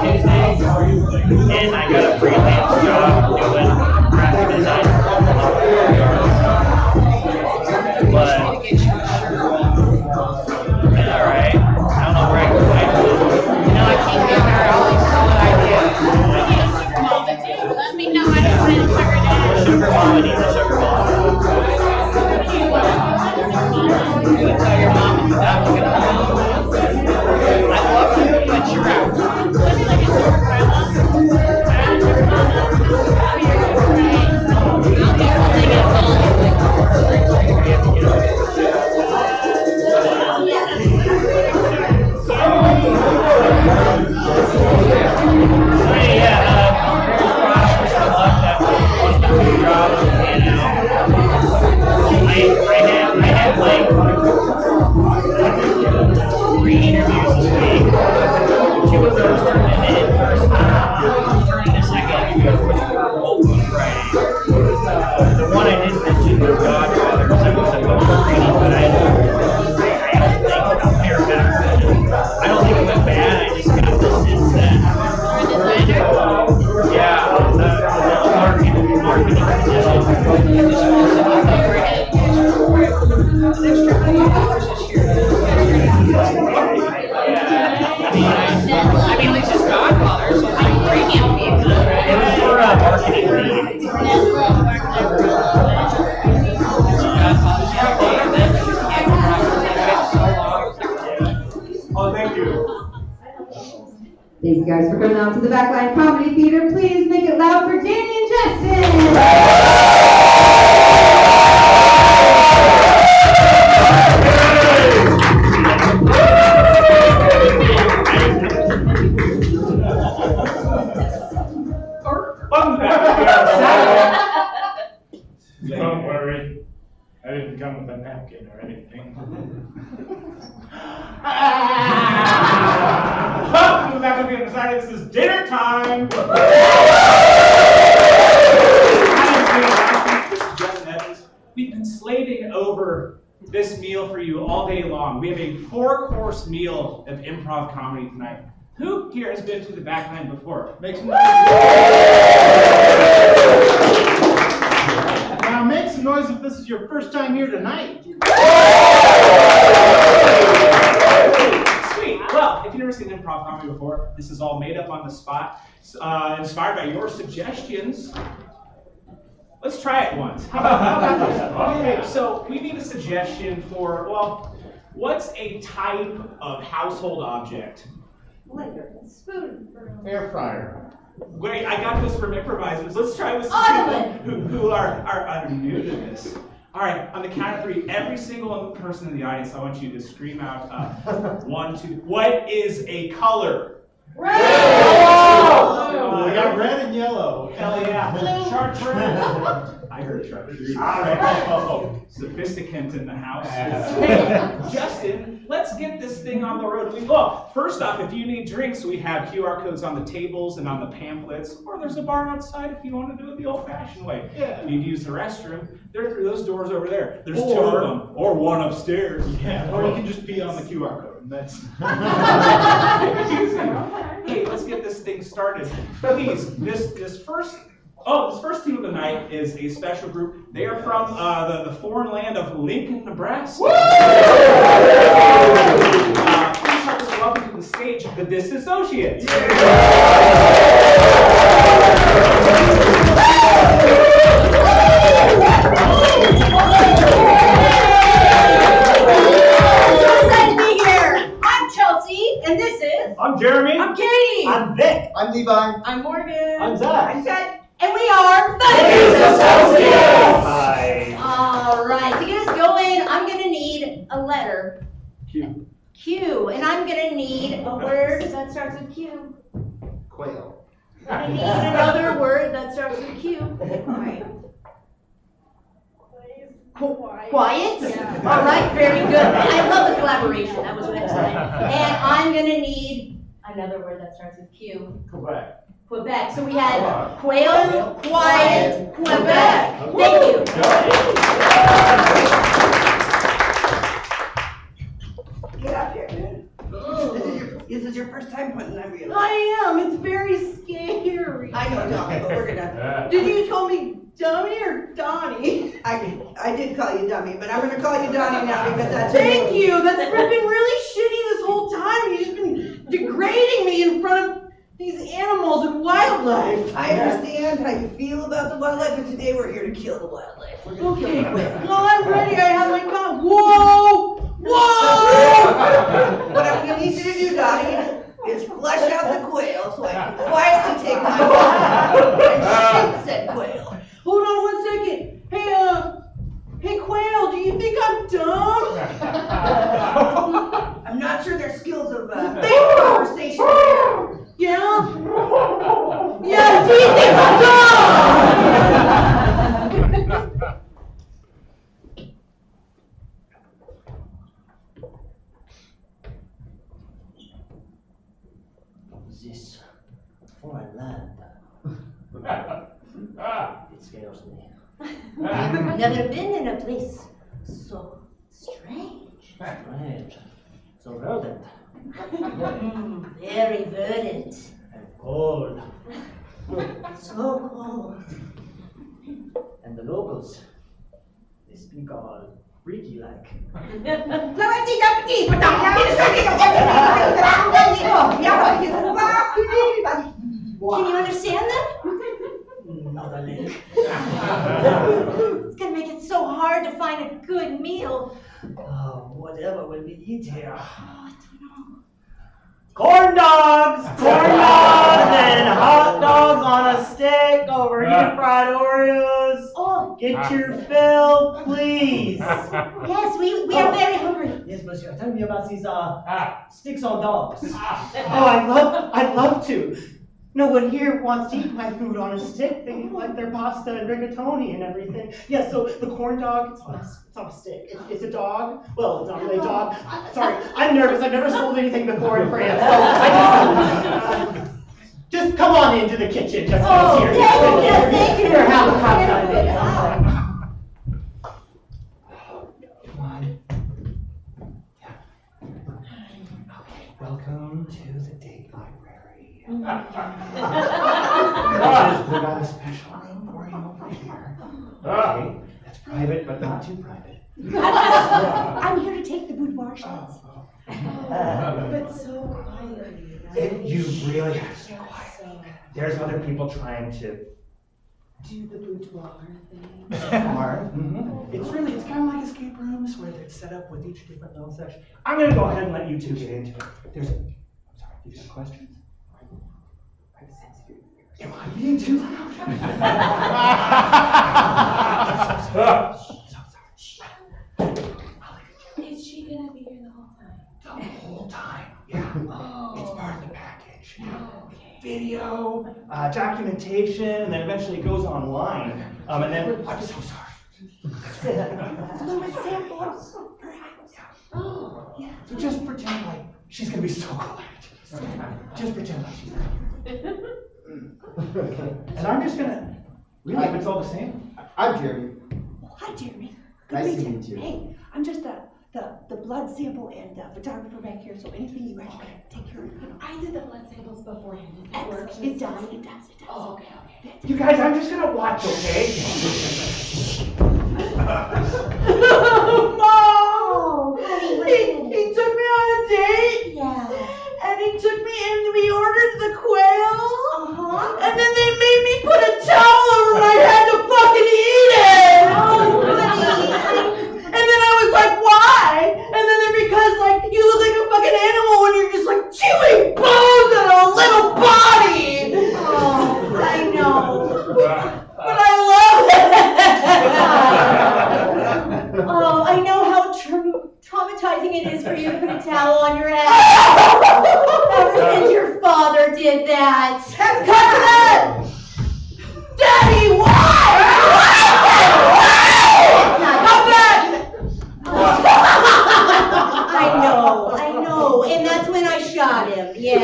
Tuesdays, and I got a freelance job doing graphic design. But, alright, I don't know where I can find it. You know, I keep giving her all these solid ideas. Let me know how to find sugar daddy. Sugar mama needs a sugar mama. You can tell your mom if you're not looking at her. I love you, but you're out. I had like 3 interviews this week. 2 of those turned into in-person. Turned into second interview on Friday. The one I didn't mention was Godfather, because I was at both training, but I don't think they're better. I don't think it went bad, I just got the sense that yeah, the marketing position. I mean, at least it's Godfather, so it's like premium pizza. It was for a marketing lead. Oh, thank you. Thank you guys for coming out to the Backline Comedy Theater. Please make it loud for Danny and Justin. Don't worry, I didn't come with a napkin or anything. Welcome to the back of the other side. This is dinner time. This is Justin Evans. We've been slaving over this meal for you all day long. We have a 4-course meal of improv comedy tonight. Who here has been to the Backline before? Make some noise. Now make some noise if this is your first time here tonight. Sweet. Well, if you've never seen improv comedy before, this is all made up on the spot, inspired by your suggestions. Let's try it once. How about this? Okay, so we need a suggestion for, well, what's a type of household object? Blender, spoon. Air fryer. Great, I got this from improvisers. Let's try with some people who are new to this. All right, on the count of 3, every single person in the audience, I want you to scream out 1, 2. What is a color? Red! Oh, we got red and yellow. Hell yeah. Chartreuse. I heard chartreuse. All right. Oh, sophisticant in the house. Hey, Justin, let's get this thing on the road. Look, first off, if you need drinks, we have QR codes on the tables and on the pamphlets, or there's a bar outside if you want to do it the old-fashioned way. Yeah. If you use the restroom, they're through those doors over there. There's 2 of them, or 1 upstairs. Yeah. Or you can just pee on the QR code. That's. Hey, let's get this thing started. Please, this first team of the night is a special group. They are from the foreign land of Lincoln, Nebraska. Please help us welcome to the stage the Disassociates. And this is... I'm Jeremy. I'm Katie. I'm Vic. I'm Levi. I'm Morgan. I'm Zach. I'm Ted. And we are the Disassociates. Hi. All right. To get us going, I'm going to need a letter. Q. Q. And I'm going to need a word that starts with Q. Quail. I need another word that starts with Q. All right. Quiet? Yeah. All right, very good. I love the collaboration. That was excellent. And I'm going to need another word that starts with Q. Quebec. Quebec. So we had quail, quiet, Quebec. Thank you. Get up here. This is your first time putting that wheel. I am, it's very scary. I know, Donnie, but we're gonna. Did you call me Dummy or Donnie? I did call you Dummy, but I'm gonna call you Donnie now because that's. Thank you, that's been really shitty this whole time. You've just been degrading me in front of these animals and wildlife. I understand how you feel about the wildlife, but today we're here to kill the wildlife. We're gonna Okay, kill it. well, I'm ready. I have my gun. Whoa! Whoa! What I'm gonna need you to do, Donnie, is flush out the quail so I can quietly take my gun and shoot said quail. Hold on 1 second. Hey, Quail, do you think I'm dumb? I'm not sure their skills of conversation are there. Yeah? Yeah, do you think I'm dumb? This foreign land. It scares me. I've never been in a place so strange. Strange. So verdant. Very verdant. And cold. So cold. And the locals, they speak all freaky like. Can you understand them? Not a lick. It's gonna make it so hard to find a good meal. Oh, whatever will we eat here? Corn dogs! Corn dogs and hot dogs on a stick over here, fried Oreos. Oh, get your fill, please. Yes, we are very hungry. Yes, monsieur. Tell me about these sticks on dogs. Oh, I'd love to. No one here wants to eat my food on a stick. They like their pasta and rigatoni and everything. Yeah, so the corn dog, it's on a stick. It's a dog. Well, it's not really a dog. Sorry, I'm nervous. I've never sold anything before in France. So I just come on into the kitchen. Just here. Thank you. Here, have some of it. Welcome to the Date Library. We've got a special room for you over here. Okay, that's private, but not too private. I'm here to take the boudoir shots. But so quietly. You really have to stay quiet. There's other people trying to Do the boudoir thing. It's kind of like escape rooms where they're set up with each different little section. I'm gonna go ahead and let you two get into it. I'm sorry, do you have questions? Am I being too loud? Is she gonna be here the whole time? The whole time, yeah. It's part of the package. Video, documentation, and then eventually it goes online. And then, I'm so sorry. Fluid samples, perhaps. Oh, yeah. So just pretend like she's gonna be so quiet. Just pretend like she's not here. And I'm just gonna, really, if it's all the same. I'm Jeremy. Hi, Jeremy. Nice to meet you. Hey, I'm just the blood sample and photographer back here, so anything you guys want to take care of. I did the blood samples beforehand. It works. It does. It does. Oh, okay. You guys, I'm just gonna watch, okay? Mom! Honey, he took me on a date. Yeah. And he took me in, we ordered the quail. And then they made me put a towel over my head to fucking eat it. Oh, honey. And then I was like, why? And then they're because, like, you look like a fucking animal when you're just, like, chewing bones on a little body. Oh, I know. But I love it. Oh, I know how traumatizing it is for you to put a towel on your head. Ever since your father did that. Cut that! Daddy, why? Come back! I know, and that's when I shot him, yeah.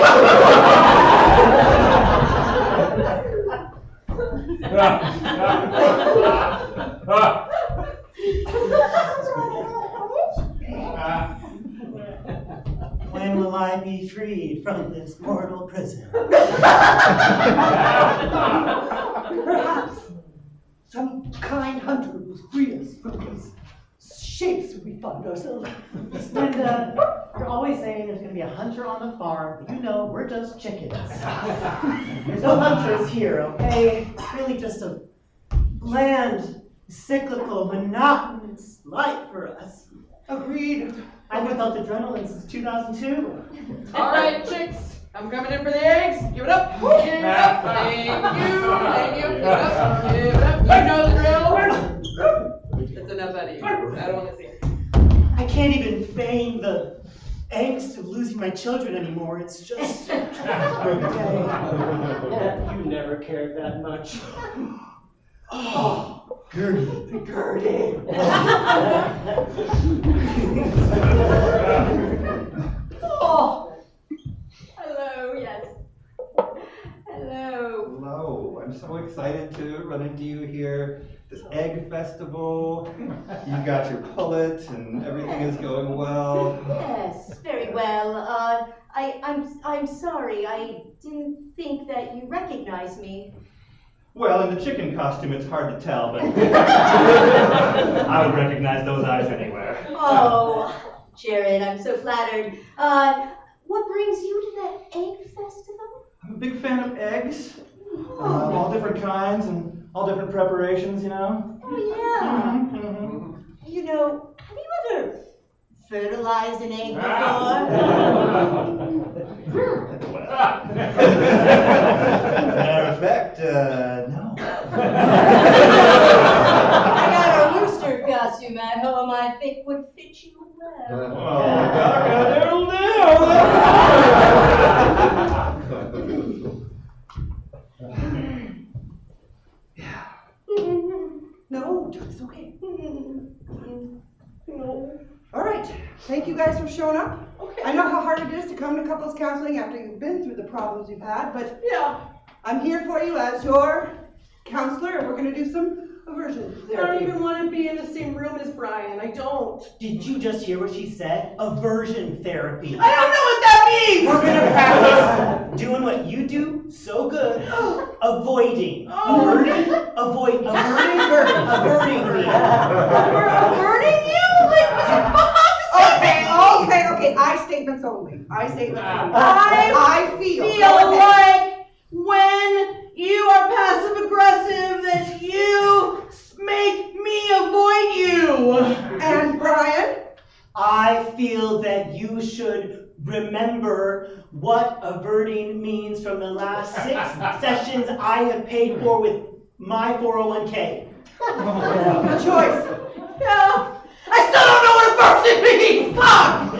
When will I be freed from this mortal prison. Perhaps some kind hunter will free us from these shapes we find ourselves. And you're always saying there's gonna be a hunter on the farm, but you know we're just chickens. There's no hunters here, okay? It's really just a bland, cyclical, monotonous life for us. Agreed. I haven't felt adrenaline since 2002. All right, chicks, I'm coming in for the eggs. Give it up. Give it up. Thank you. Thank you. Give it up. Give it up. You know the drill. That's enough out of you. I don't want to see it. I can't even feign the angst of losing my children anymore. It's just. You never cared that much. Oh, Gertie. Gertie. Oh, hello, yes. Hello. Hello, I'm so excited to run into you here. This egg festival, you got your pullet and everything is going well. Yes, very well. I'm sorry. I didn't think that you recognized me. Well, in the chicken costume, it's hard to tell, but I would recognize those eyes anywhere. Oh, Jared, I'm so flattered. What brings you to the egg festival? I'm a big fan of eggs, all different kinds and all different preparations, you know. Oh, yeah. You know, have you ever fertilized an egg before? Matter of fact, no. I got a rooster costume at home I think would fit you well. No, it's okay. No. All right. Thank you guys for showing up. Okay. I know how hard it is to come to couples counseling after you've been through the problems you've had, but yeah, I'm here for you as your counselor, and we're going to do some aversion therapy. I don't even want to be in the same room as Brian. I don't. Did you just hear what she said? Aversion therapy. I don't know what that means! We're gonna practice doing what you do so good. Avoiding. Averting. Avoid. Averting. Averting. We're averting you? Okay. I statements only. I statements only. I feel like when you are passive aggressive that you make me avoid you. And Brian? I feel that you should remember what averting means from the last 6 sessions I have paid for with my 401k. Good choice. Yeah. I still don't know what aversion means. Fuck!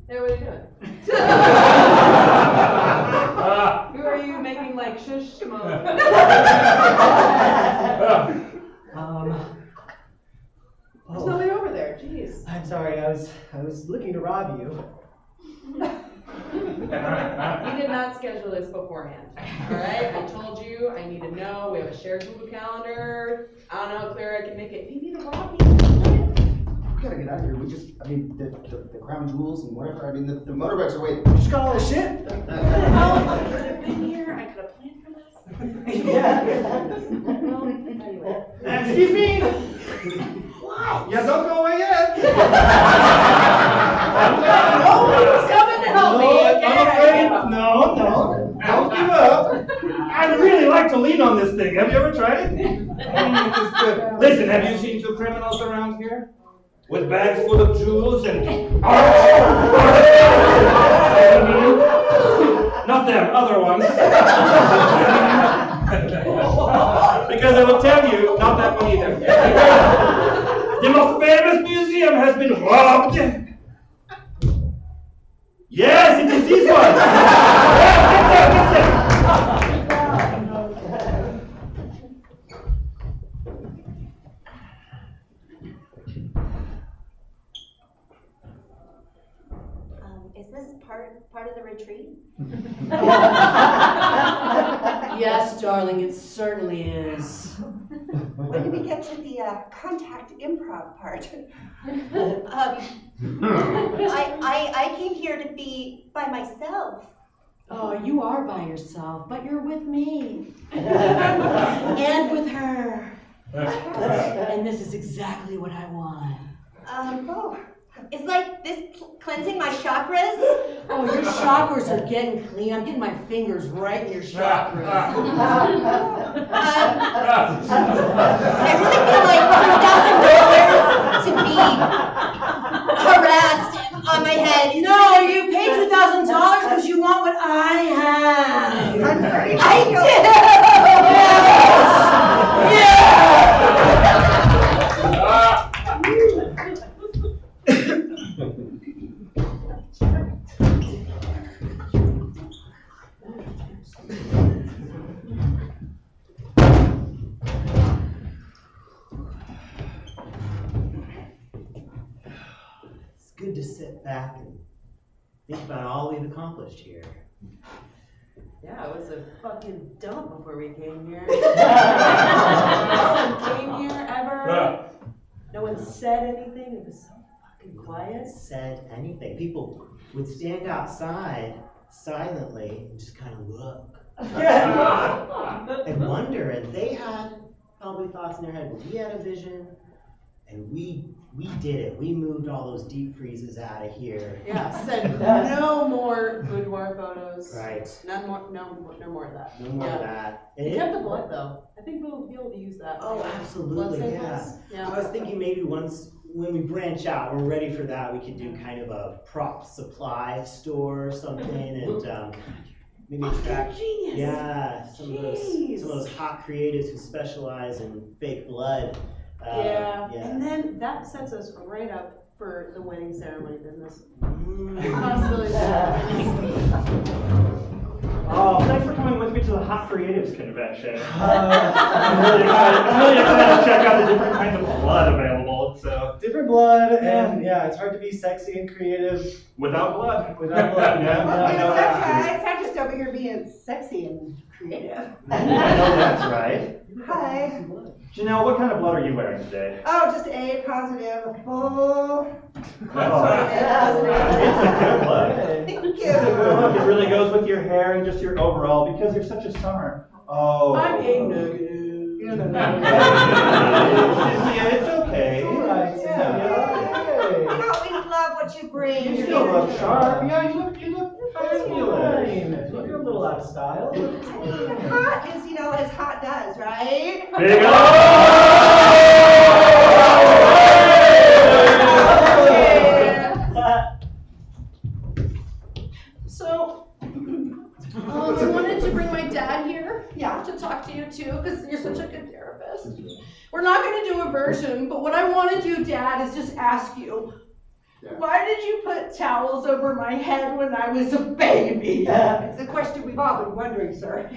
Hey, what are you doing? Who are you making like shush smoke? There's nobody over there, jeez. I'm sorry, I was looking to rob you. We did not schedule this beforehand, all right? I told you, I need to know, we have a shared Google Calendar. I don't know how clear I can make it. Maybe the Robbie. We gotta get out of here. The crown jewels and whatever. I mean, the motorbikes are waiting. We just got all the shit. Well, I could have been here, I could have planned for this. Well, anyway. Excuse me? What? Yeah, don't go away yet. Nobody's coming to help me, okay? No. Don't give up. I'd really like to lean on this thing. Have you ever tried it? It's good. Listen, have you seen 2 criminals around here? With bags full of jewels and... Not them, other ones. Because I will tell you, not that one either. The most famous museum has been robbed. Yes, it is this one. Is this part of the retreat? Yes, darling, it certainly is. When do we get to the contact improv part? I came here to be by myself. Oh, you are by yourself, but you're with me. And with her. And this is exactly what I want. Is like this cleansing my chakras? Oh, your chakras are getting clean. I'm getting my fingers right in your chakras. I really feel like $2,000 to be harassed on my head. No, you paid $2,000 because you want what I have. I'm very I do! It's good to sit back and think about all we've accomplished here. Yeah, it was a fucking dump before we came here. No one came here ever. No one said anything. It was so fucking quiet. Said anything. People would stand outside silently and just kind of look. And wonder, and they had probably thoughts in their head, but we had a vision, and we did it. We moved all those deep freezes out of here. Yeah, said no more boudoir photos. Right. None more, no more of that. No more of that. We kept the blood though. I think we'll be able to use that. Oh, absolutely, Blood yeah. samples. Yeah. I was thinking maybe once, when we branch out, we're ready for that, we could do kind of a prop supply store or something, and maybe attract, genius. yeah, some of those hot creatives who specialize in fake blood. Yeah, yeah. and then that sets us right up for the wedding ceremony business. Possibilities. Oh, thanks for coming with me to the Hot Creatives Convention. I'm really excited to check out the different kinds of blood available. So different blood, and yeah, it's hard to be sexy and creative without blood. Without blood, yeah. Well, I know that. it's not just over here being sexy and creative. I know that's right. Hi. Janelle, what kind of blood are you wearing today? Oh, just A positive, full. It's a good blood. Thank It's you. a good look. It really goes with your hair and just your overall because you're such a summer. Oh. I'm A negative. It's okay. You know, we love what you bring. You still look sharp. Yeah, you look fabulous. You're a little out of style. Hot is, you know, as hot does, right? Big So, I wanted to bring my dad here, to talk to you too, because you're such a good therapist. We're not going to do a version, but what I want to do, Dad, is just ask you, why did you put towels over my head when I was a baby? It's a question we've all been wondering, sir.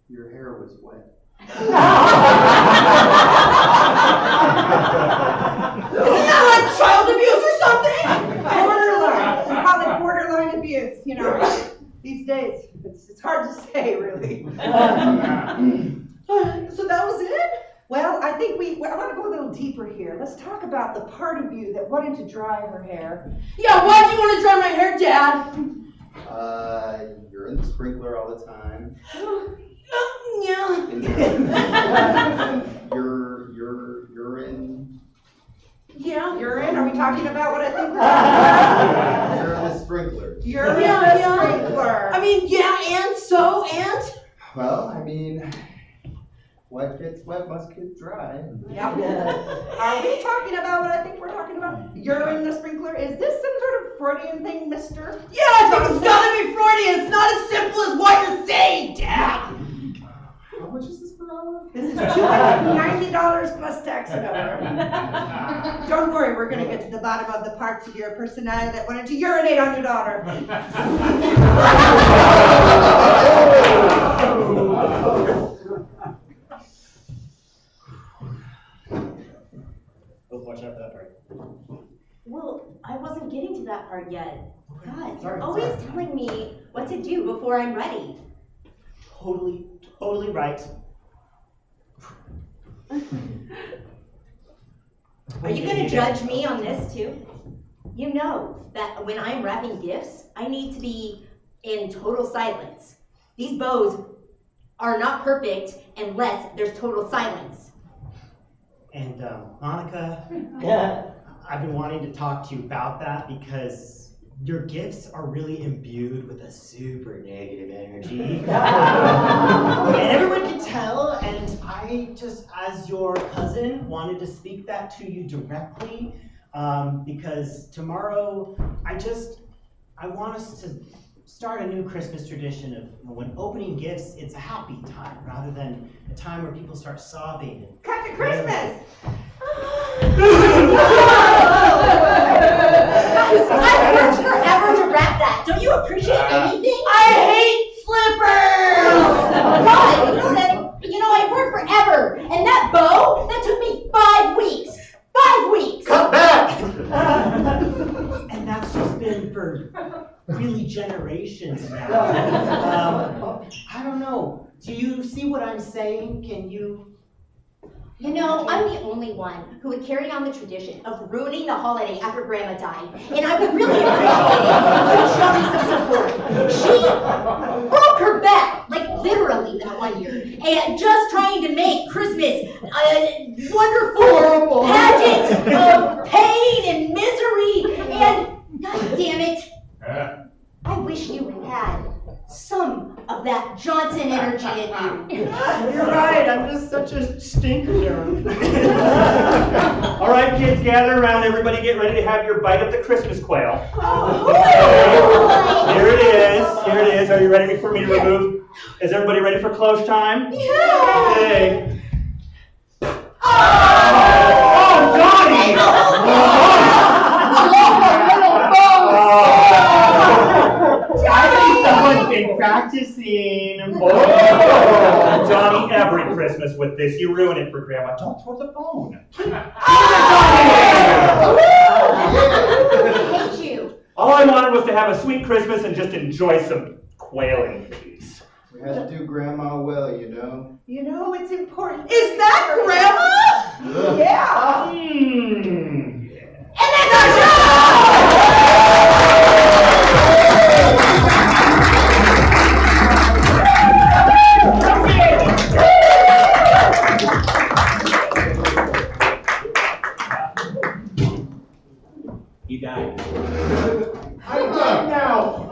Your hair was wet. Isn't that like child abuse or something? Borderline. We call it borderline abuse, you know, these days. It's hard to say, really. So that was it? Well, I think I want to go a little deeper here. Let's talk about the part of you that wanted to dry her hair. Yeah, why do you want to dry my hair, Dad? You're in the sprinkler all the time. Yeah. You're in. Yeah. Urine? Are we talking about what I think we're talking You're in the sprinkler. about? You're in the sprinkler. I mean, yeah, and so, and? Well, I mean, what gets wet must get dry. Yep. Are we talking about what I think we're talking about? You're in the sprinkler? Is this some sort of Freudian thing, mister? Yeah, I think it's gotta be Freudian. It's not as simple as what you're saying, Dad. How much is this per hour? This is $290 plus tax and overhead. Don't worry, we're gonna get to the bottom of the parts of your personality that wanted to urinate on your daughter. Watch out for that part. Well, I wasn't getting to that part yet. God, Sorry, you're always sorry. telling me what to do before I'm ready. Totally right. Are you gonna judge me on this too? You know that when I'm wrapping gifts, I need to be in total silence. These bows are not perfect unless there's total silence. And Monica, I've been wanting to talk to you about that because your gifts are really imbued with a super negative energy. And everyone can tell, and I just, as your cousin, wanted to speak that to you directly, because tomorrow, I want us to start a new Christmas tradition of when opening gifts, it's a happy time, rather than a time where people start sobbing. Cut to Christmas! I worked forever to wrap that. Don't you appreciate anything? I hate slippers! God, I worked forever. And that bow, that took me 5 weeks. 5 weeks! Cut back! And that's just been for really generations now. I don't know. Do you see what I'm saying? Can you? I'm the only one who would carry on the tradition of ruining the holiday after Grandma died. And I would really appreciate it if you'd show me some support. She broke her back, like literally that one year, and just trying to make Christmas a wonderful pageant of pain and misery. And God damn it, I wish you had some of that Johnson energy in you. You're right, I'm just such a stinker. All right, kids, gather around. Everybody get ready to have your bite of the Christmas quail. Here it is. Here it is. Are you ready for me to remove? Is everybody ready for close time? Yeah. Okay. Oh, Johnny! Someone's been practicing. Oh, Johnny, every Christmas with this, you ruin it for Grandma. Don't throw the phone. I hate you. All I wanted was to have a sweet Christmas and just enjoy some quail in peace. We had to do Grandma well, you know. You know, it's important. Is that Grandma? Yeah. And that's our show! He died. I'm dead now.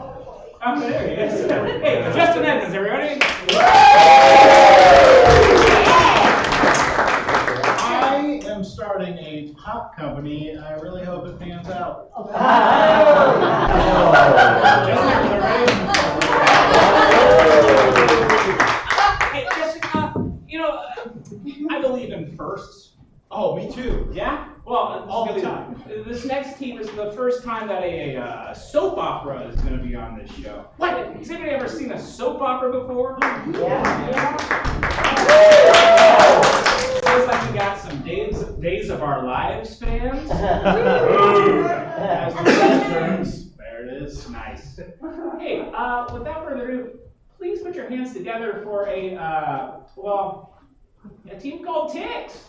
Oh, there he is. Hey, Justin Edmonds, everybody. I am starting a pop company. I really hope it pans out. Hey, Jessica, I believe in firsts. Oh, me too. Yeah? Well, All the time. This next team is the first time that a soap opera is going to be on this show. What? Has anybody ever seen a soap opera before? Yeah. Feels like we got some Days of Our Lives fans. As the terms. There it is. Nice. Hey, without further ado, please put your hands together for a team called Ticks.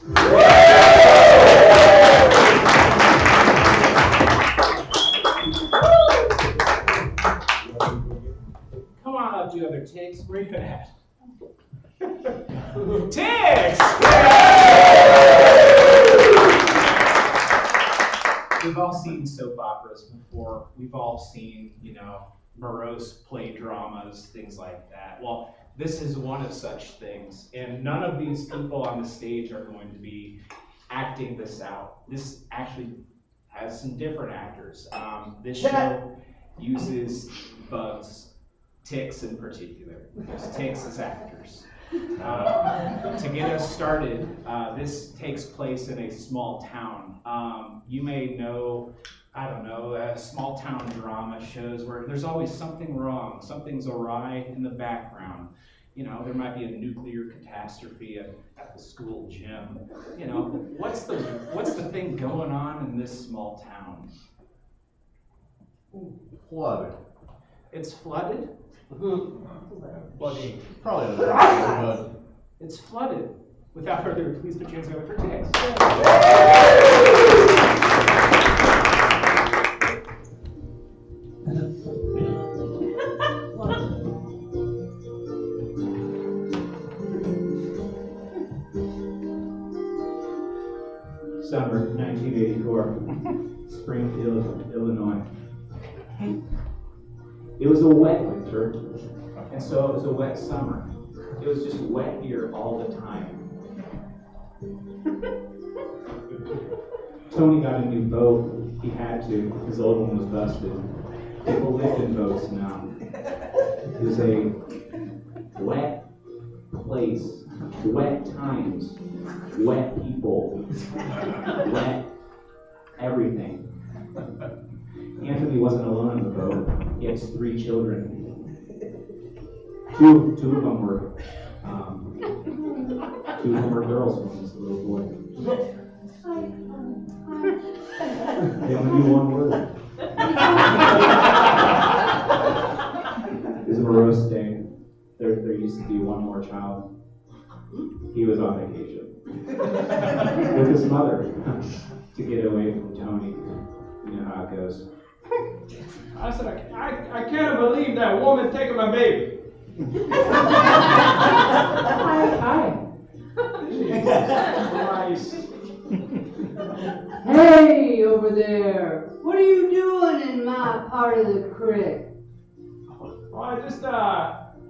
Come on up, you other Ticks. Where you at? Ticks! We've all seen soap operas before. We've all seen, morose play dramas, things like that. Well, this is one of such things, and none of these people on the stage are going to be acting this out. This actually has some different actors. This show uses bugs, ticks in particular. There's ticks as actors. To get us started, this takes place in a small town. You may know, small town drama shows where there's always something wrong, something's awry in the background. There might be a nuclear catastrophe at the school gym. What's the thing going on in this small town? Flooded. It's flooded? Flooding. Probably not that, but. It's flooded. Without further ado, please put your hands together for Tex. Summer 1984, Springfield, Illinois. It was a wet winter, and so it was a wet summer. It was just wet here all the time. Tony got a new boat. He had to. His old one was busted. People lived in boats now. It was a wet place, wet times, wet people, wet everything. Anthony wasn't alone in the boat. He had 3 children. Two of them were girls. One was a little boy. They only knew one word. It was a morose day. There used to be one more child. He was on vacation with his mother to get away from Tony. You know how it goes. I said, I can't believe that woman taking my baby. Hi. Christ. Hey, over there. What are you doing in my part of the creek? Well,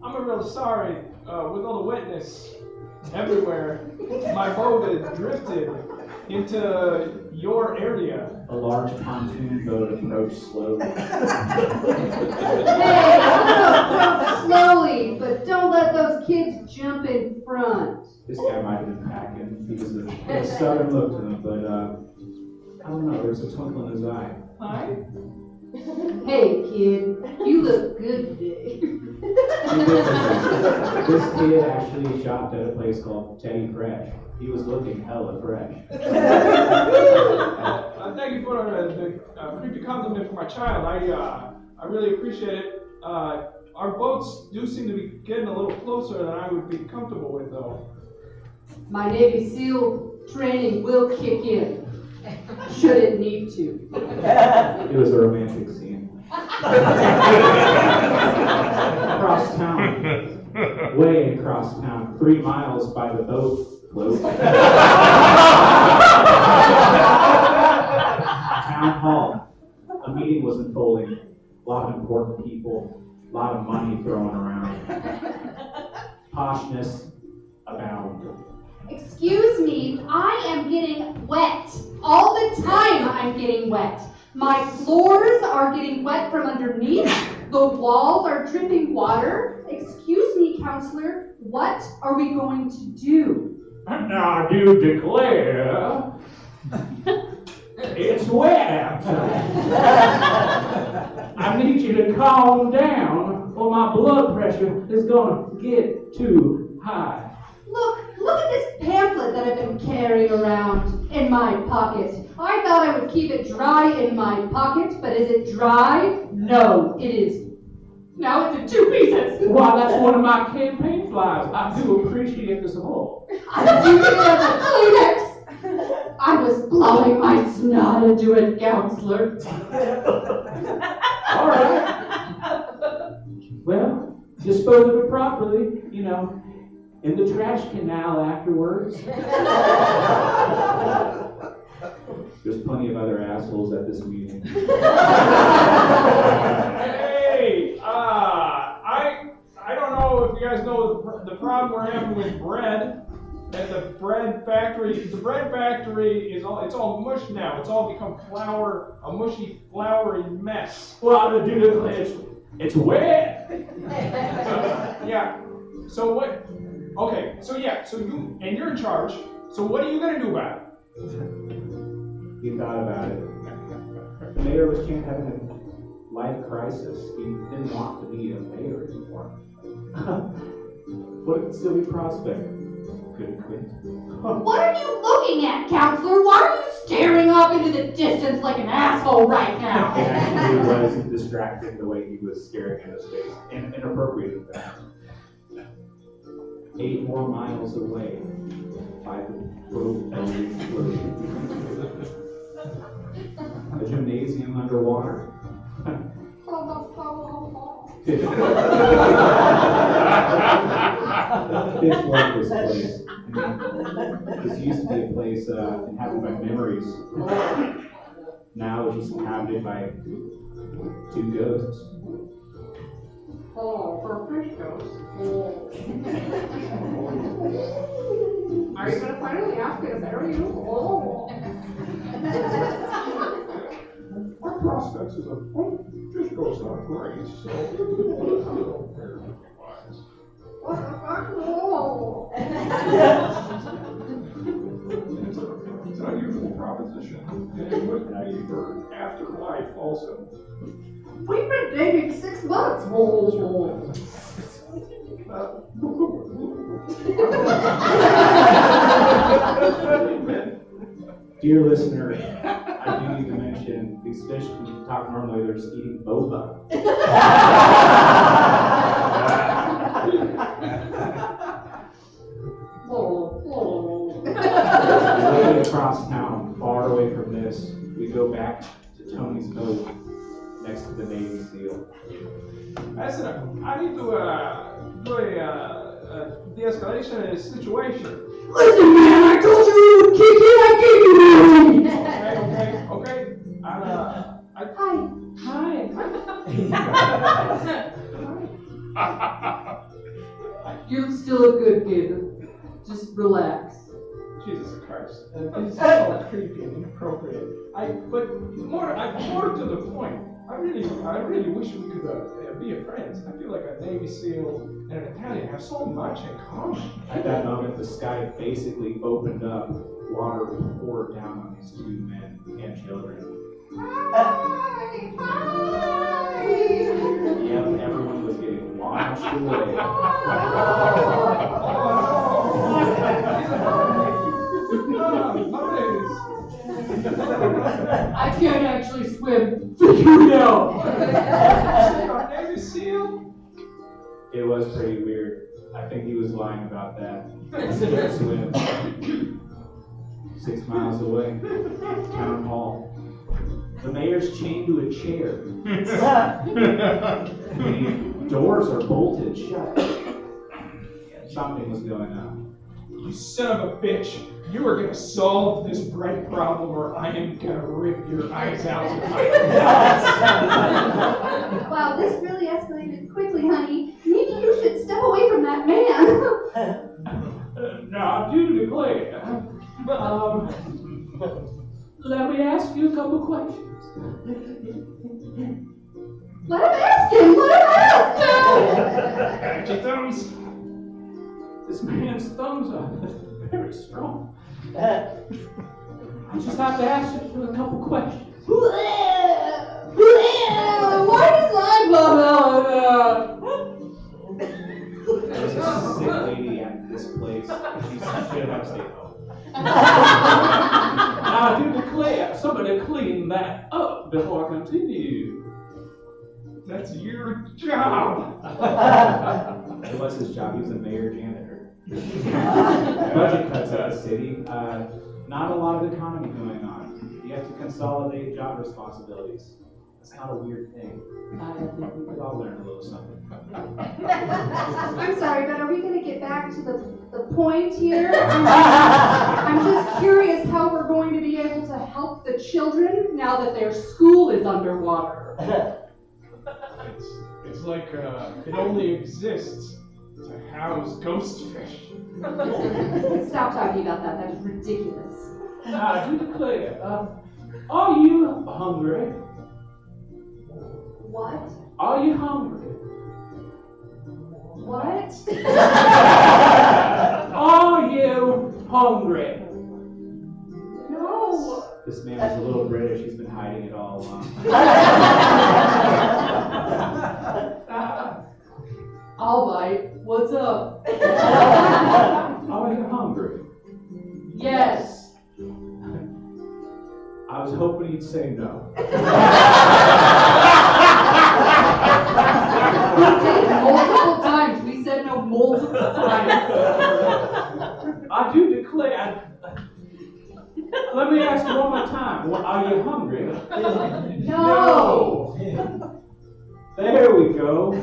I'm real sorry, with all the wetness everywhere, my boat had drifted into your area. A large pontoon boat approached slowly. Hey, I'm gonna approach slowly, but don't let those kids jump in front. This guy might have been packing. He was a southern look to him, but I don't know. There was a twinkle in his eye. Hi. Hey, kid, you look good today. This kid actually shopped at a place called Teddy Fresh. He was looking hella fresh. Thank you for the creepy compliment for my child. I really appreciate it. Our boats do seem to be getting a little closer than I would be comfortable with, though. My Navy SEAL training will kick in. Should it need to. It was a romantic scene. Across town, way across town, 3 miles by the boat float. Town hall. A meeting was unfolding. A lot of important people. A lot of money thrown around. Poshness abound. Excuse me, I am getting wet. All the time I'm getting wet. My floors are getting wet from underneath. The walls are dripping water. Excuse me, counselor, what are we going to do? Now I do declare, it's wet outside. I need you to calm down or my blood pressure is gonna get too high. Look at this pamphlet that I've been carrying around in my pocket. I thought I would keep it dry in my pocket, but is it dry? No, it is. Now it's in 2 pieces. Why, that's one of my campaign flyers. I do appreciate the support. I'm using it as a Kleenex. I was blowing my snot into it, counselor. All right. Well, dispose of it properly, in the trash canal afterwards. There's plenty of other assholes at this meeting. Hey, I don't know if you guys know the problem we're having with bread. At the bread factory, it's all mush now. It's all become flour, a mushy, floury mess. Well, dude, it's wet. Yeah. So what? Okay. So you're in charge. So what are you gonna do about it? He thought about it. The mayor was having a life crisis. He didn't want to be a mayor anymore. But it could still be Prospect. couldn't quit. What are you looking at, counselor? Why are you staring off into the distance like an asshole right now? It actually was distracting the way he was staring at his face. And inappropriate in fact. 8 more miles away by the boat Eldridge floated. A gymnasium underwater. Fish love this place. This used to be a place inhabited by memories. Now it's just inhabited by 2 ghosts. Oh, for fish ghosts. Are you gonna finally ask me to marry you? Oh. My prospects as a fish ghost aren't great, so What the fuck? Oh. it's an unusual proposition. And it would be for afterlife also. We've been dating 6 months. Oh. Dear listener, I do need to mention these fish can talk normally, they're just eating boba. Way across town, far away from this, we go back to Tony's boat next to the Navy SEAL. Listen, I need to do a de-escalation in this situation. Listen, man, I told you we would kick it. I gave you Okay. Hi. You're still a good kid. Just relax. Jesus Christ. It's so creepy and inappropriate. But more to the point, I really wish we could be friends. I feel like a Navy SEAL and an Italian have so much in common. At that moment, the sky basically opened up. Water poured down on these 2 men and children. Yep, everyone was getting washed away. I can't actually swim. You know. Navy SEAL? It was pretty weird. I think he was lying about that. He couldn't swim. 6 miles away, town hall. The mayor's chained to a chair. The doors are bolted shut. Something was going on. You son of a bitch. You are gonna solve this bread problem or I am gonna rip your eyes out with my Wow, this really escalated quickly, honey. Maybe you should step away from that man. Now, do declare. Let me ask you a couple questions. Let him ask him! Let him ask him! Got your thumbs? This man's thumbs are very strong. I just have to ask you a couple questions. Why does life There's a sick lady at this place. She should have stayed home. Now, I do declare somebody clean that up before I continue. That's your job. It was his job. He was a mayor janitor. Budget cuts at the city. Not a lot of economy going on. You have to consolidate job responsibilities. That's not a weird thing. I think we could all learn a little something. I'm sorry, but are we going to get back to the point here? I'm just curious how we're going to be able to help the children now that their school is underwater. It's like it only exists to house ghost fish. Stop talking about that. That is ridiculous. Now, I do declare, are you hungry? What? Are you hungry? What? Are you hungry? No. This man is a little British. He's been hiding it all along. All right, what's up? Are you hungry? Yes. I was hoping you'd say no. Multiple times. We said no multiple times. I do declare. Let me ask you one more time. Are you hungry? No. There we go.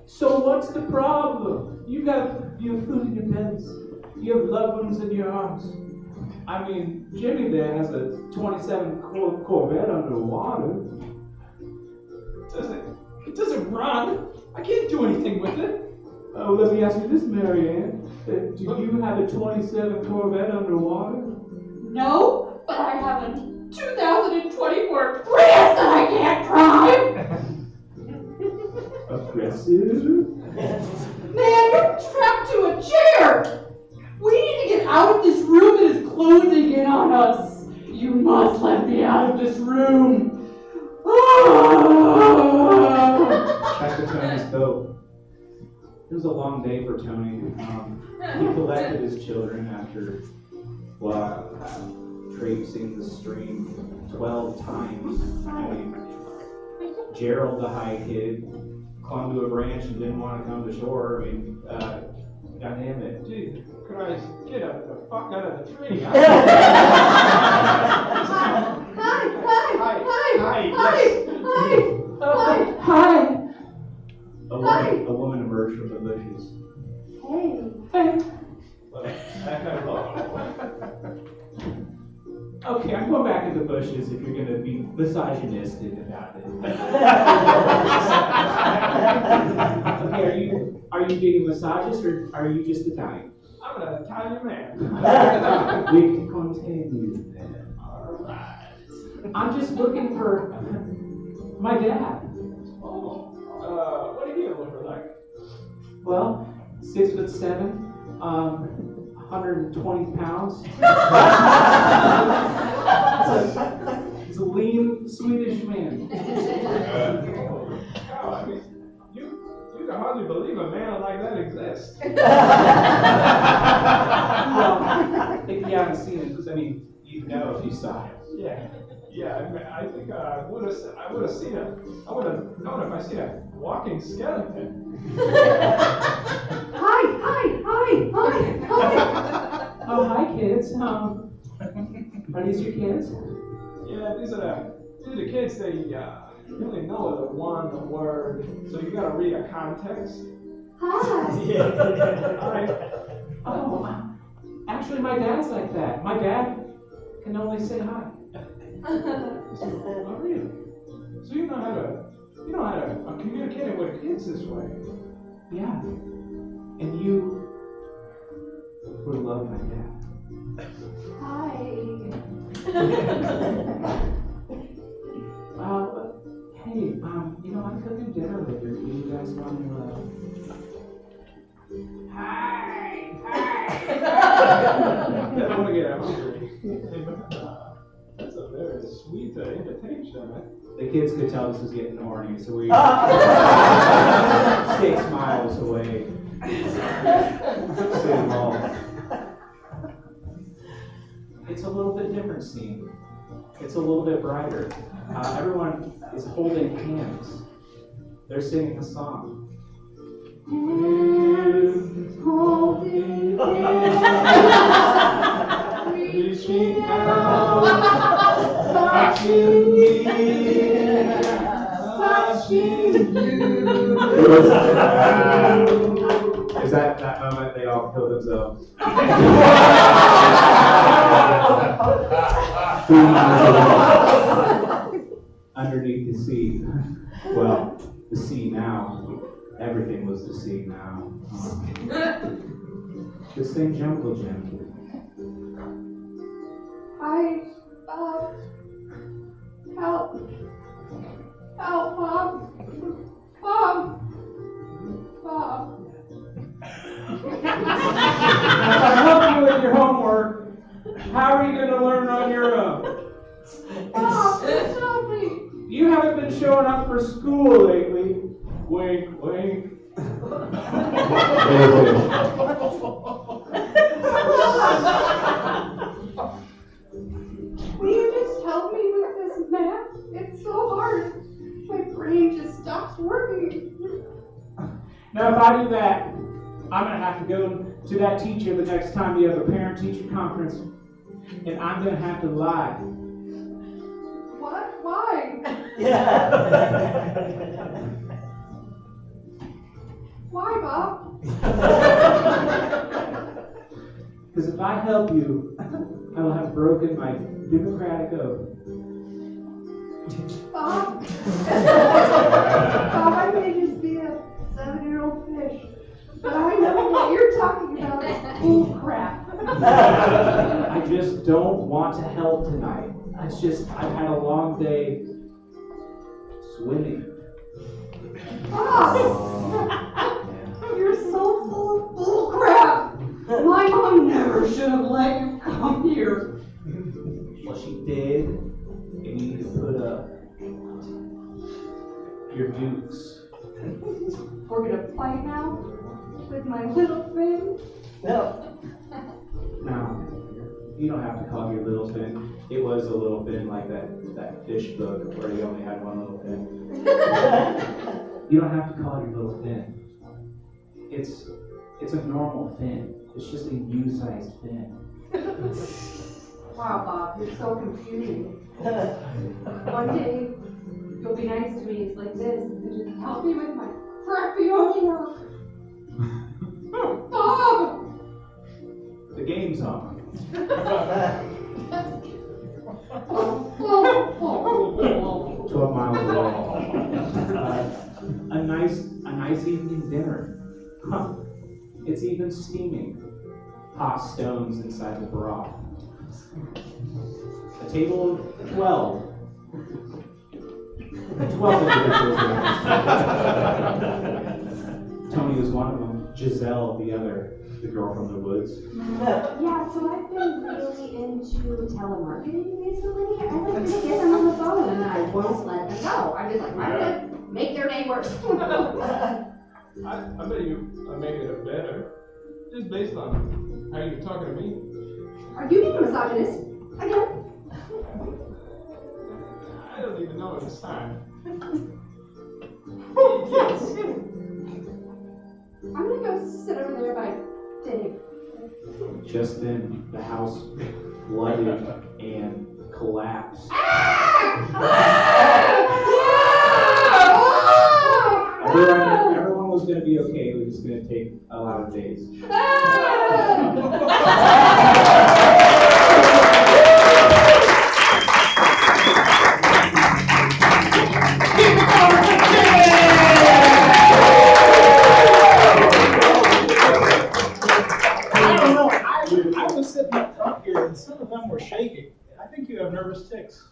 So what's the problem? You have food in your beds. You have loved ones in your arms. I mean, Jimmy there has a 27 Corvette underwater. It doesn't run. I can't do anything with it. Oh, let me ask you this, Marianne. Do you have a 27 Corvette underwater? No, but I have a 2024 Prius that I can't drive. Aggressive? Man, you're strapped to a chair. We need to get out of this room. It is closing in on us. You must let me out of this room. Back to Tony's boat. It was a long day for Tony. He collected his children after, traipsing the stream 12 times. I mean, Gerald, the high kid, clung to a branch and didn't want to come to shore. I mean, God damn it. Jesus Christ, get the fuck out of the tree. Hi. A woman emerged from the bushes. Hey. Okay, I'm going back in the bushes if you're going to be misogynistic about it. Okay, are you being misogynist or are you just Italian? I'm an Italian man. We can continue then. Alright. I'm just looking for my dad. What do you look like? Well, 6'7", 120 pounds. He's a lean Swedish man. I mean, you can hardly believe a man like that exists. Well, if you haven't seen it, I mean, you know if you saw it. Yeah. I think I would have seen it. I would have known if I seen a walking skeleton. Hi. Oh, hi, kids. Are these your kids? Yeah, these are the kids. They really know the one word, so you gotta read a context. Hi. Hi. Oh, actually, my dad's like that. My dad can only say hi. Oh, really? So you know how to communicate with kids this way? Yeah. And you would love my dad. Hi. Hey, I'm cooking dinner later. Do you guys want to, Hi. I don't want to get hungry. That's a very sweet invitation. The kids could tell this was getting horny, so we 6 miles away. City Hall. It's a little bit different scene. It's a little bit brighter. Everyone is holding hands. They're singing a song. Holding Reaching out, touching me, touching you. Is that moment they all kill themselves? Underneath the sea. Well, the sea now. Everything was the sea now. Just sing Jungle Gym. Hi, help, Mom. If I help you with your homework, how are you going to learn on your own? Mom, please help me. You haven't been showing up for school lately. Wink, wink. I do that, I'm gonna have to go to that teacher the next time you have a parent-teacher conference, and I'm gonna have to lie. What? Why? Why, Bob? Because if I help you, I will have broken my Hippocratic oath. Bob? Bob, I may just be a 7-year-old fish, but I know what you're talking about is bull crap. I just don't want to help tonight. I've had a long day swimming. Bob! You're so full of bull crap. My mom never should have let you come here. Well, she did, and you need to put up your dukes. We're gonna fight now with my little friend. No. Now, you don't have to call your little fin. It was a little fin like that fish book where he only had one little fin. You don't have to call it your little fin. It's a normal fin. It's just a U-sized fin. Wow, Bob, you're so confusing. One day, you'll be nice to me like this and just help me with my crappy homework. Bob! The game's on. 12 miles away. A nice evening dinner. Huh. It's even steaming. Hot stones inside the broth. A table of 12. 12 individuals. Tony was one of them. Giselle, the other. The girl from the woods. Yeah, so I've been really into telemarketing recently. I like to get them on the phone and I won't let them go. I'm just like, I'm gonna make their day worse. I bet you made it better. Just based on how you're talking to me. Are you being a misogynist? Again? I don't even know at this time. I'm gonna go sit over there by Dave. Just then, the house flooded and collapsed. Everyone was going to be okay. It was just going to take a lot of days. I don't know. I was sitting up front here and some of them were shaking. I think you have nervous tics.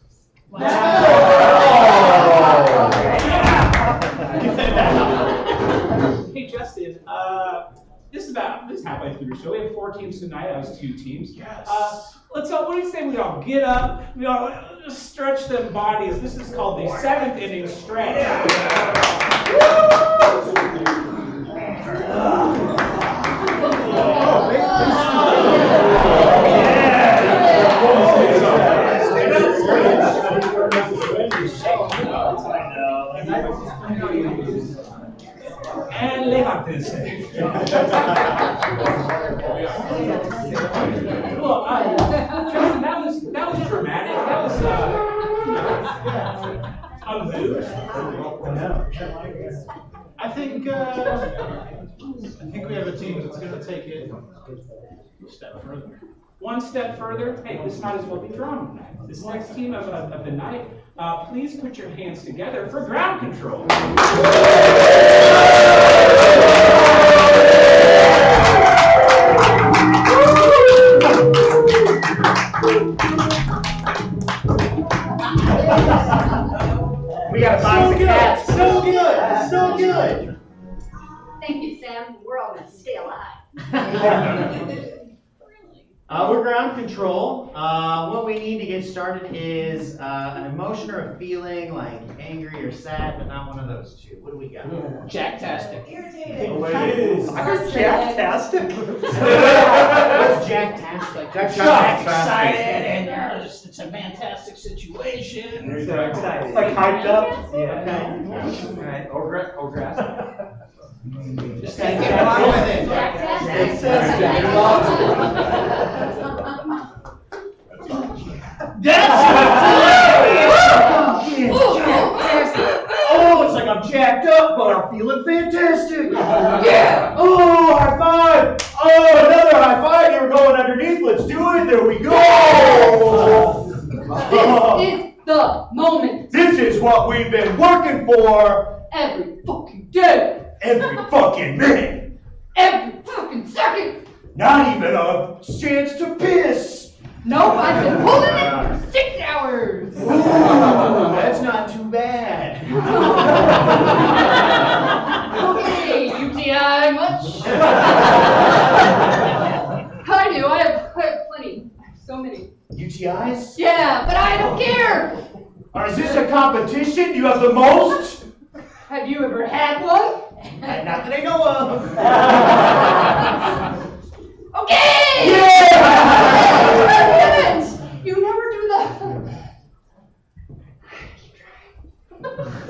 Hey Justin, this is halfway through the show. We have 4 teams tonight. That was 2 teams. Yes. Let's all. What do you say we all get up? We all just stretch them bodies. This is called the 7th inning stretch. And levántese. Look, Justin, that was dramatic. That was a mood. I think we have a team that's going to take it a step further. One step further, hey, this might as well be drawn tonight. This next team of the night, please put your hands together for ground control. We got a box of cats. So good. So good. Thank you, Sam. We're all gonna stay alive. We're ground control. What we need to get started is an emotion or a feeling like angry or sad, but not one of those two. What do we got? Jacktastic. Irritated. I heard Jacktastic. What's Jacktastic? Jack's excited and it's a fantastic situation. Like hyped up? Yeah. Okay. All right. Or grass. Just gotta get along with it. Oh, it's like I'm jacked up, but I'm feeling fantastic. Yeah. Oh, high five. Oh, another high five. You were going underneath. Let's do it. There we go. This is the moment. This is what we've been working for Every fucking day. every fucking minute. Every fucking second. Not even a chance to piss. Nope, I've been holding it for 6 hours. Ooh, that's not too bad. Okay, UTI much? I do, I have plenty. So many. UTIs? Yeah, but I don't care. Is this a competition? Do you have the most? Have you ever had one? Not that I know of. Okay! Yeah! You never do that.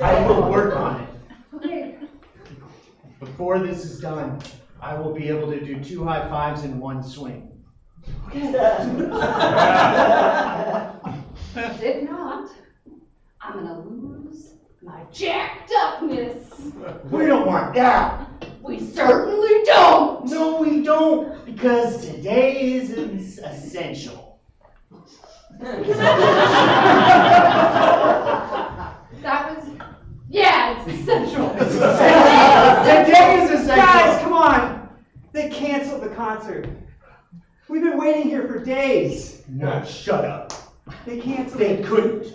I will work on it. Okay. Before this is done, I will be able to do 2 high fives in one swing. If not, I'm gonna lose my jacked upness. We don't want that. We certainly don't. No, we don't, because today is essential. That was, yeah, it's essential. Today is essential. Guys, come on. They canceled the concert. We've been waiting here for days. No, shut up. They canceled They it. couldn't.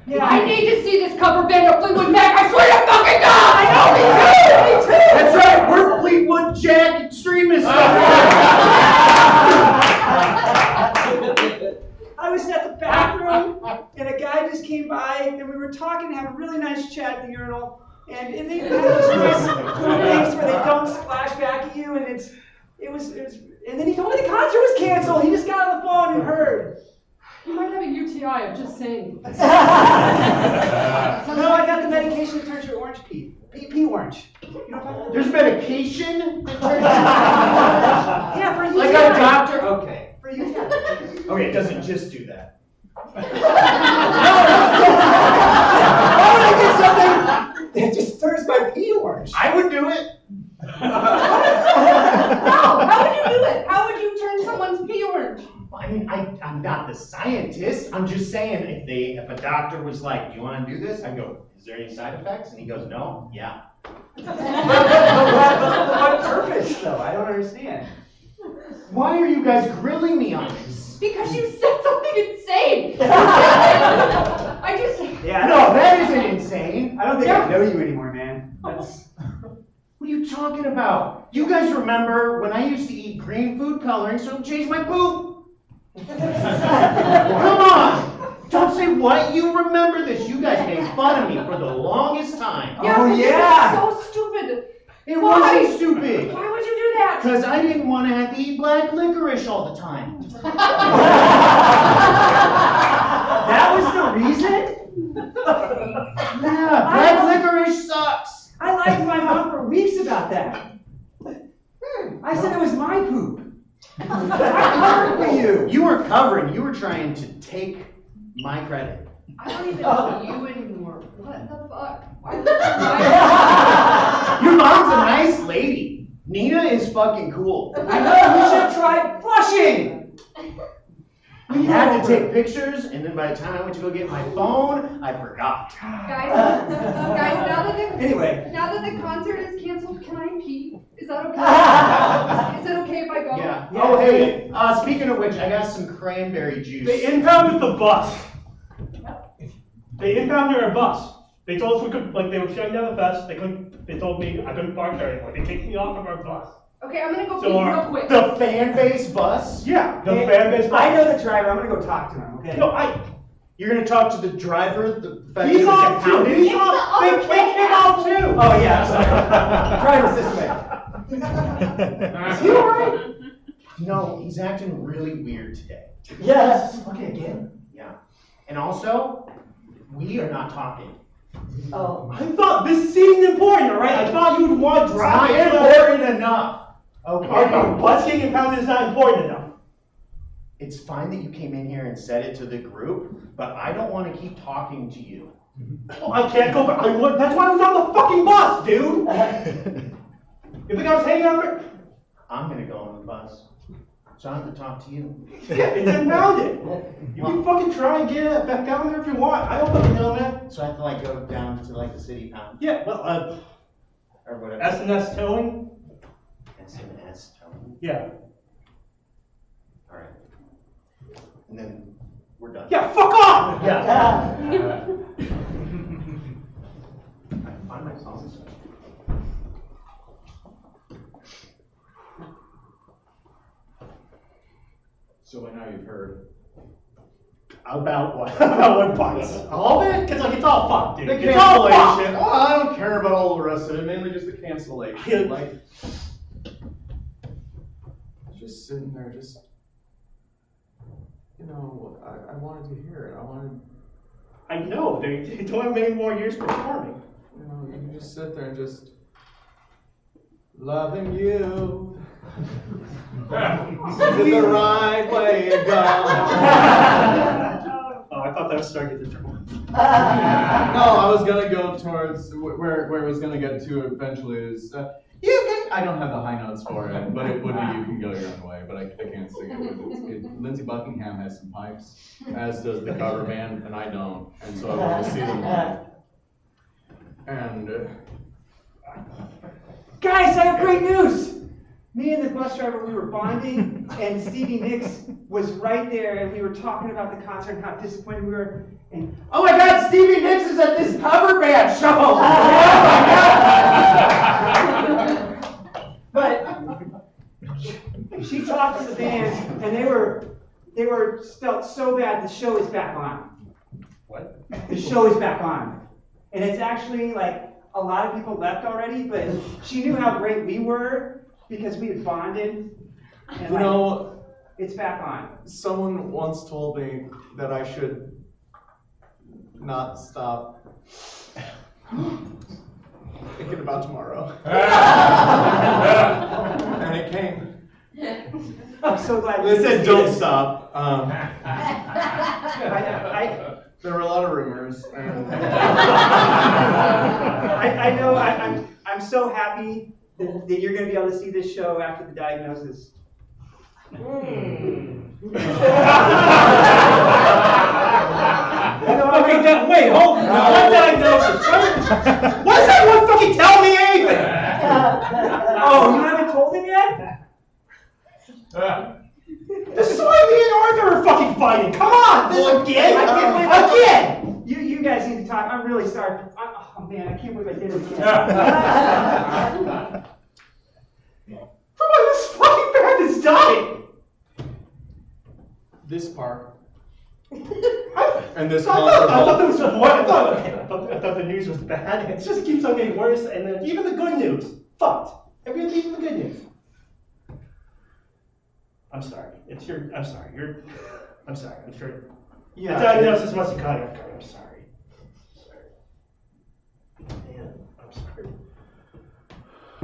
Yeah. I need to see this cover band of Fleetwood Mac. I swear to fucking God! I know me too! That's right. We're Fleetwood Jack extremists. I was at the bathroom, and a guy just came by, and we were talking, had a really nice chat at the urinal, and they have those nice little things where they don't splash back at you, and it was, and then he told me the concert was canceled. He just got on the phone and heard. You might have a UTI, I'm just saying. No, I got the medication that turns your orange pee orange. You know what There's medication? Yeah, for you. Like a doctor? Okay. For you. Okay, it doesn't just do that. Why would I get something that just turns my pee orange? I would do it. No, how would you do it? How would you turn someone's pee orange? I mean, I'm not the scientist. I'm just saying, if a doctor was like, "Do you want to do this?" I'd go, "Is there any side effects?" And he goes, "No." Yeah. What purpose, though? I don't understand. Why are you guys grilling me on this? Because you said something insane. I just. Yeah. No, that isn't insane. I don't think I know you anymore, man. That's. What are you talking about? You guys remember when I used to eat green food coloring so it changed my poop? Come on! Don't say what? You remember this. You guys made fun of me for the longest time. Yeah, Oh, but yeah. You're so stupid. It Why? wasn't stupid. Why would you do that? Because I didn't want to have to eat black licorice all the time. That was the reason? Yeah, black licorice sucks. I lied to my mom for weeks about that. I said it was my poop. I covered for you. You weren't covering. You were trying to take my credit. I don't even know you anymore. What the fuck? Why would you Your mom's a nice lady. Nina is fucking cool. I know, we should have tried flushing. I had to take pictures, and then by the time I went to go get my phone, I forgot. Guys, now that the concert is canceled, can I pee? Is that okay? Is it okay if I go? Yeah. Oh, hey, speaking of which, I got some cranberry juice. They impounded the bus. They impounded our bus. They told us we could, like, they were shutting down the fest. They told me I couldn't park there anymore. They kicked me off of our bus. Okay, I'm gonna go pee So real quick. The fan base bus? Yeah, the fan base bus. I know the driver. I'm gonna go talk to him. Okay. No, You're gonna talk to the driver? The fact He's that on was too. impounded? He's on. They kicked him out too. Oh yeah. Driver's this way. Is he alright? No, he's acting really weird today. Yes. Okay, again. Yeah. And also, we are not talking Oh. I thought this seemed important, all right? I thought you would want to drive. It's not important enough. Okay. Busking and pounding is not important enough. It's fine that you came in here and said it to the group, but I don't want to keep talking to you. Oh, I can't go back. That's why I was on the fucking bus, dude. You think I was hanging out there? I'm gonna go on the bus, so I have to talk to you. Yeah, it's impounded. You can fucking try and get it back down there if you want. I don't fucking know, man. So I have to like go down to like the city pound. Yeah, well, or whatever. S&S towing? S&S towing? Yeah. All right. And then we're done. Yeah, fuck off! Yeah. I find myself. So by now you've heard. About what? About what parts? All of it? Because like, it's all fucked, dude. The It's all cancellation. fucked. Oh, I don't care about all the rest of it. Mainly just the cancellation. Like, just sitting there, just, you know, I wanted to hear it. I know. They don't have many more years performing. You know, you can just sit there and just loving you. This is the right way to go. Oh, I thought that was starting to turn. No, I was gonna go towards where it was gonna get to eventually is you can. I don't have the high notes for it, but it would be you can go your own way. But I can't sing it. Lindsey Buckingham has some pipes, as does the cover band, and I don't, and so I want to see them live. And Guys, I have great news! Me and the bus driver, we were bonding, and Stevie Nicks was right there, and we were talking about the concert and how disappointed we were. And oh my God, Stevie Nicks is at this cover band show! But she talked to the band, and they were felt so bad. The show is back on. What? The show is back on, and it's actually like a lot of people left already, but she knew how great we were because we had bonded. And you know, it's back on. Someone once told me that I should not stop thinking about tomorrow. And it came. I'm so glad. They said don't stop. There were a lot of rumors. And I know. I'm so happy that you're going to be able to see this show after the diagnosis. Okay, wait, hold on. What diagnosis? Why does everyone fucking tell me anything? Oh, you haven't told him yet? This is why me and Arthur are fucking fighting. Come on! Well, again? I can't believe Again! You guys need to talk. I'm really sorry. Oh man, I can't believe I did it again. Come on, this fucking band is dying. this part. And this I thought there was part. more. I thought the news was bad. It just keeps on getting worse, and then even the good news, fucked. Even the good news. I'm sorry. I'm sorry. I'm sorry. I'm sure. Yeah. The diagnosis must have caught you off guard. I'm sorry. Man, I'm sorry.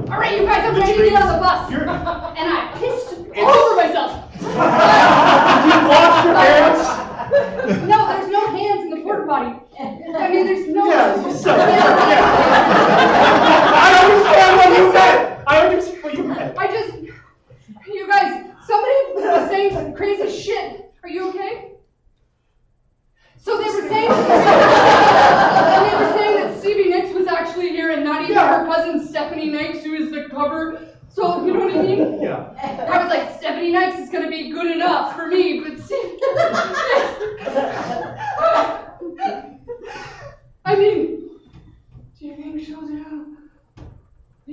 All right, you guys, I'm ready to get on the bus. And I pissed all over myself. You washed your hands? No, there's no hands in the porta potty. I mean, there's no. Yeah, I understand what you meant. I understand what you meant. I just, you guys, somebody was saying some crazy shit. Are you okay? So they were saying that Stevie Nicks was actually here and not even her cousin Stephanie Nicks, who is the cover. So, you know what I mean? Yeah. I was like, Stephanie Nicks is going to be good enough for me, but I mean, do you think she'll do 17? Do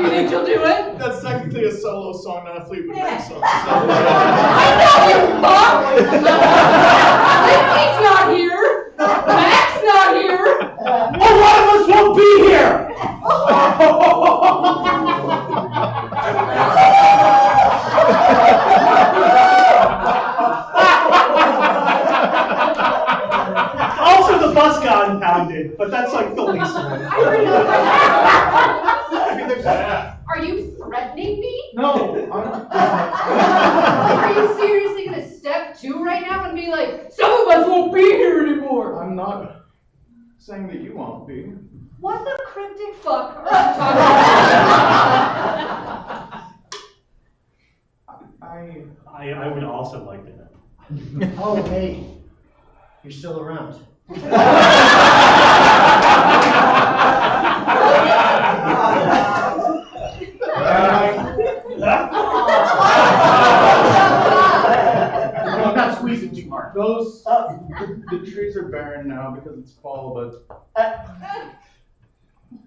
you think she'll do it? That's technically a solo song, not a Fleetwood Mac song. I know you fuck! Lindsay's not here! Mac's not here! Well, one of us won't be here! Are you threatening me? No, Are you seriously gonna step two right now and be like, some of us won't be here anymore? I'm not saying that you won't be. What the cryptic fuck are you talking about? I would also like that. Oh, hey, you're still around. I'm not squeezing too hard. Those, the trees are barren now because it's fall, but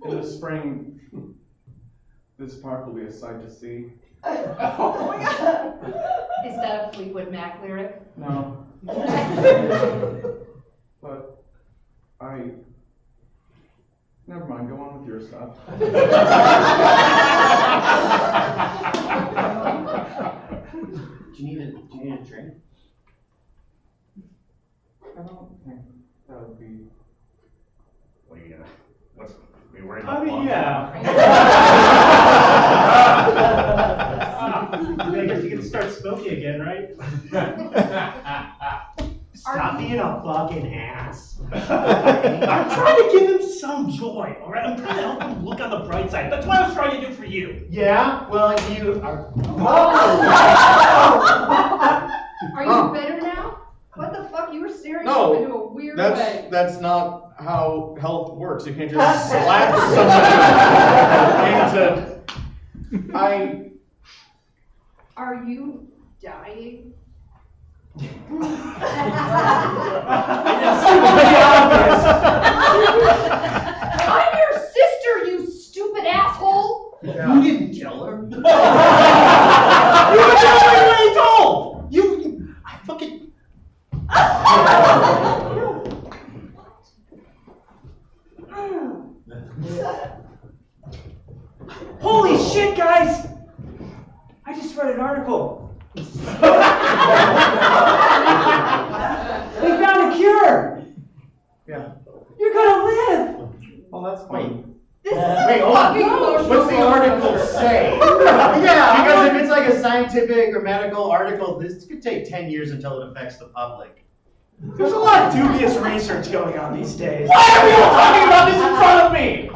in the spring, this park will be a sight to see. Is that a Fleetwood Mac lyric? No. But never mind, go on with your stuff. Do you need a drink? I don't think that would be. What are you gonna? Are you worried I about? mean, I guess you can start smoking again, right? Stop being a fucking ass. I'm trying to give him some joy, all right? I'm trying to help him look on the bright side. That's what I was trying to do for you. Yeah, well, you are. Are you better now? What the fuck? You were staring No, off into a weird way. that's not how health works. You can't just slap somebody into. Are you dying? I'm your sister, you stupid asshole! You didn't kill her. You were just already told! I fucking. Holy shit, guys! I just read an article. We found a cure! Yeah. You're gonna live! Well, that's fine. Wait, hold on. What's the article say? Yeah, because if it's like a scientific or medical article, this could take 10 years until it affects the public. There's a lot of dubious research going on these days. Why are you talking about this in front of me?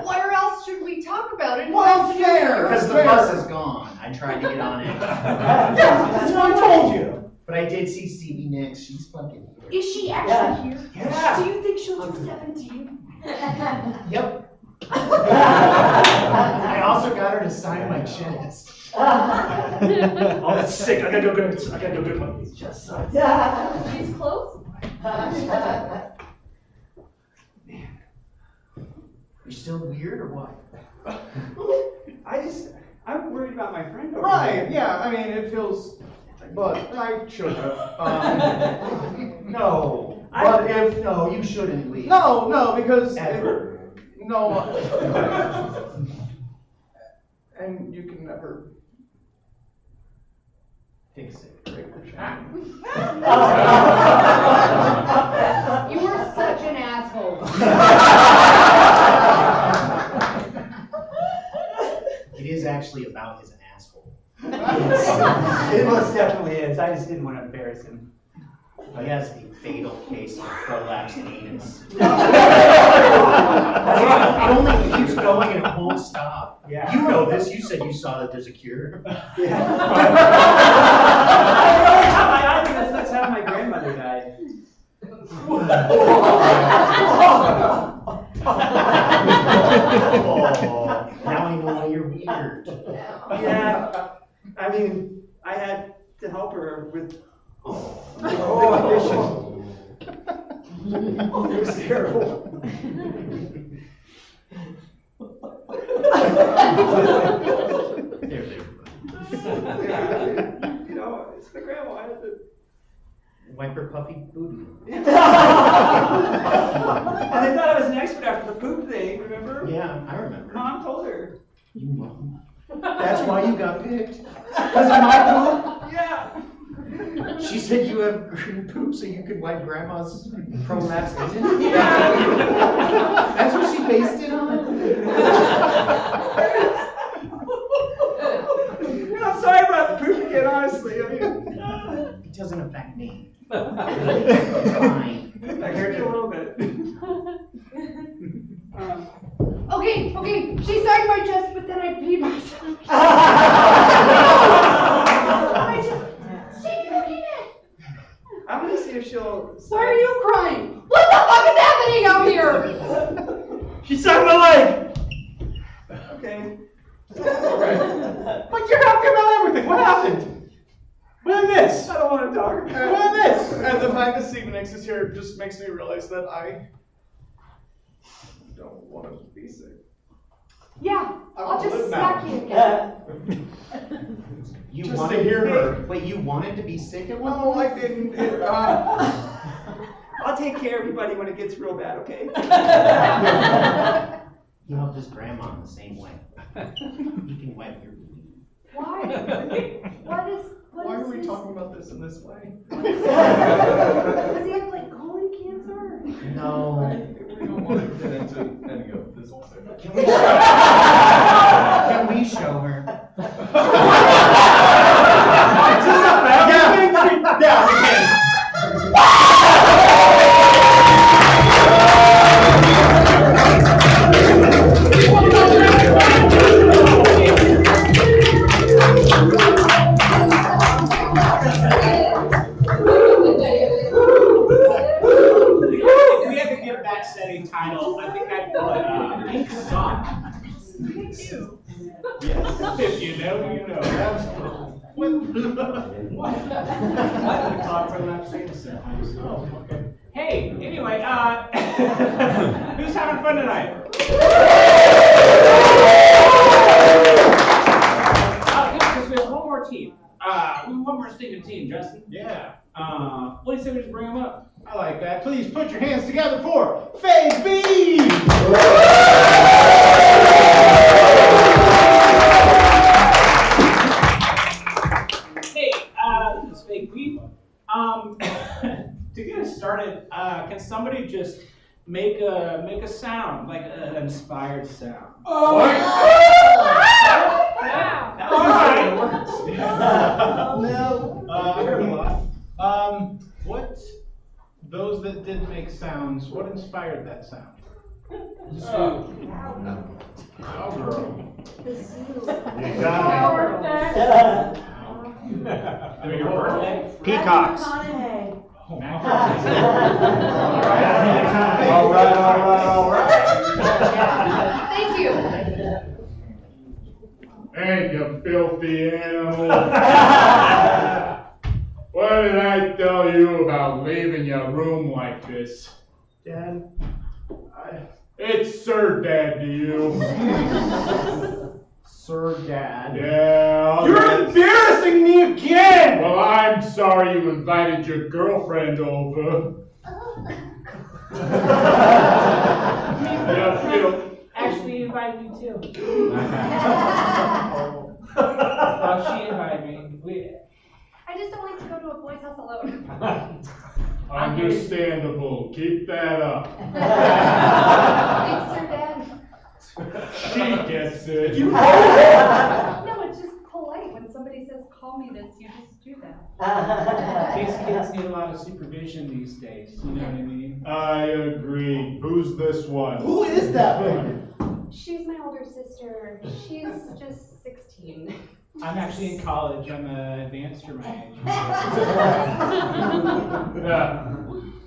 Where else should we talk about it? Well, fair. Because the bus is gone. I tried to get on it. Yeah, that's what I told you. But I did see Stevie Nicks. She's fucking here. Is she actually here? Yeah. Do you think she'll do 17? Yep. I also got her to sign my chest. Oh, that's sick. I gotta go get one of these chests. She's close? You're still weird or what? I'm worried about my friend over Right, here. yeah, I mean, it feels, but I should have. No. But if, no, you shouldn't leave. No, because. Ever. No. And you can never fix it. You were such an asshole. It is actually about his asshole. It most definitely is. I just didn't want to embarrass him. He has a fatal case of prolapsed anus. It only keeps going and it won't stop. Yeah. You know this. You said you saw that there's a cure. I think that's how my grandmother died. Oh, now I know why you're weird. Yeah. I mean, I had to help her with the condition. It was terrible. You know, it's the grandma. I had to. Wipe her puppy booty. And they thought I was an expert after the poop thing, remember? Yeah, I remember. Mom told her. You mom. That's why you got picked. Because of my poop? Yeah. She said you have green poop so you could wipe grandma's prolapse in it? Yeah. That's what she based it on? I'm sorry about the poop again, honestly. I mean, It doesn't affect me. it's fine. I heard you a little bit. Okay, she sang my chest, but then I peed myself. She's looking at. I'm gonna see if she'll. Why are you crying? What the fuck is happening out here? She sucked my leg! Okay. But you're talking about everything. What happened? What is this? I don't want to talk about it. What is this? And the fact that Stephen X is here just makes me realize that I don't want to be sick. Yeah, I I'll wanna just live smack now. you again. You Just wanted to hear her. Wait, you wanted to be sick at one No, point? I didn't. I'll take care of everybody when it gets real bad, okay? You helped his grandma in the same way. You can wipe your booty. Why? Why are we talking about this in this way? Does he have like colon cancer? No. We don't want to get into any of this. Can we show her? Is this a family thing? Yeah, we can. If we had to give that set a title, I think I'd put Pink Sock. Yes. If you know, you know. Hey, anyway, who's having fun tonight? Because we have one more team. We have one more stinking team, Justin. Yeah. What do you say we just bring them up? I like that. Please put your hands together for Phase B! Hey, this is Fake Beef. To get us started, can somebody just make a sound, like an inspired sound? Oh! Wow. That was No. I heard a lot. What, those that did make sounds, what inspired that sound? Cowgirl. The zoo. You got it. Your birthday? Peacocks. McConaughey. All right. Thank you. Hey, you filthy animal. What did I tell you about leaving your room like this? Dad, It's Sir Dad to you. Sir Dad. Yeah. you're embarrassing me again! Well, I'm sorry you invited your girlfriend over. Yeah, Phil. Actually, invite me too. She invited me. I just don't like to go to a boy's house alone. Understandable. Keep that up. Thanks, Sir Dad. She gets it. No, it's just polite. When somebody says, call me this, you just do that. These kids need a lot of supervision these days, you know what I mean? I agree. Who's this one? Who is that one? She's my older sister. She's just 16. I'm actually in college. I'm advanced for my age.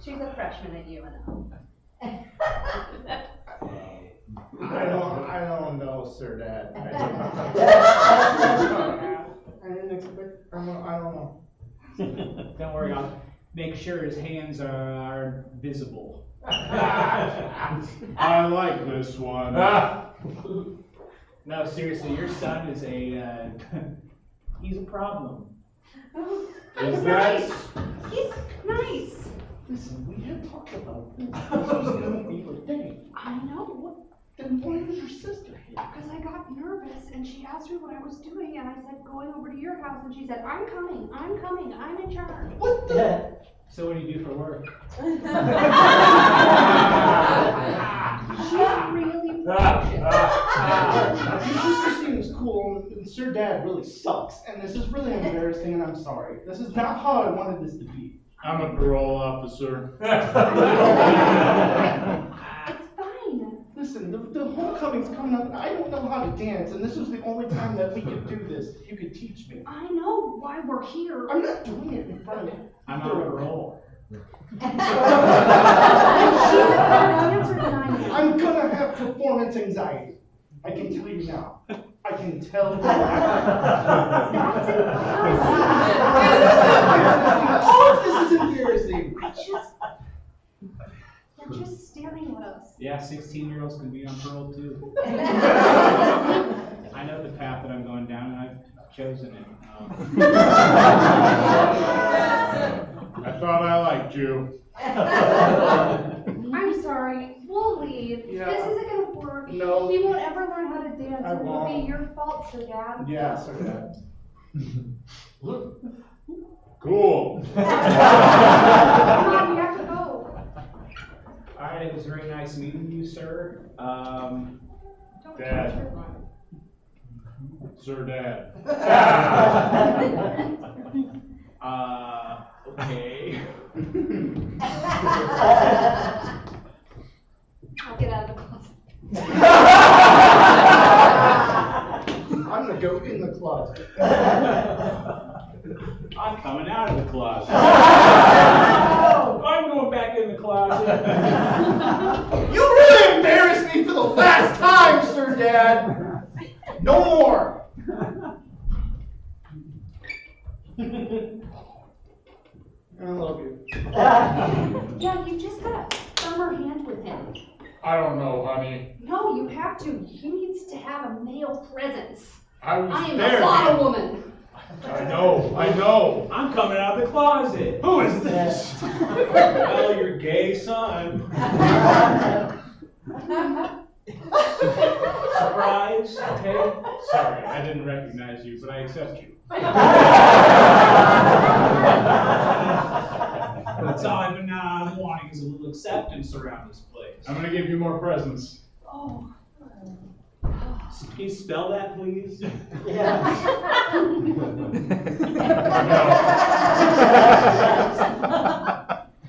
She's a freshman at UNO. I don't know, Sir Dad. I didn't expect, I don't know. Don't worry, I'll make sure his hands are visible. I like this one. No, seriously, your son is he's a problem. Oh, Is that? he's nice. Listen, we had talked about this. She's gonna be your thing. I know. Then why is your sister here? Because I got nervous and she asked me what I was doing and I said going over to your house and she said, I'm coming, I'm in charge. What the? So what do you do for work? She's really Your sister seems cool, and Sir Dad really sucks, and this is really embarrassing, and I'm sorry. This is not how I wanted this to be. I'm a parole officer. It's fine. Listen, the homecoming's coming up, and I don't know how to dance, and this was the only time that we could do this. You could teach me. I know why we're here. I'm not doing it in front of I'm on parole. I'm gonna have performance anxiety. I can tell you now. I can tell you now. All of this is embarrassing. They're just staring at us. Yeah, 16-year-olds can be on parole too. I know the path that I'm going down, and I've chosen it. I thought I liked you. I'm sorry. We'll leave. Yeah. This isn't gonna work. No. We won't ever learn how to dance. I It will won't. be your fault, Sir Dad. Yeah, Sir Dad. Cool. Come on, we have to go. All right, it was very nice meeting you, sir. Dad. Sir Dad. Okay. I'll get out of the closet. I'm gonna go in the closet. I'm coming out of the closet. I'm going back in the closet. You really embarrassed me for the last time, Sir Dad. No more. I love you. Yeah, you just gotta firmer hand with him. I don't know, honey. No, you have to. He needs to have a male presence. I was I am there. not a woman. I know. I'm coming out of the closet. Who is this? Well, your gay son. Surprise, okay? Sorry, I didn't recognize you, but I accept you. That's all I've been wanting is a little acceptance around this place. I'm gonna give you more presents. Oh. Can you spell that, please?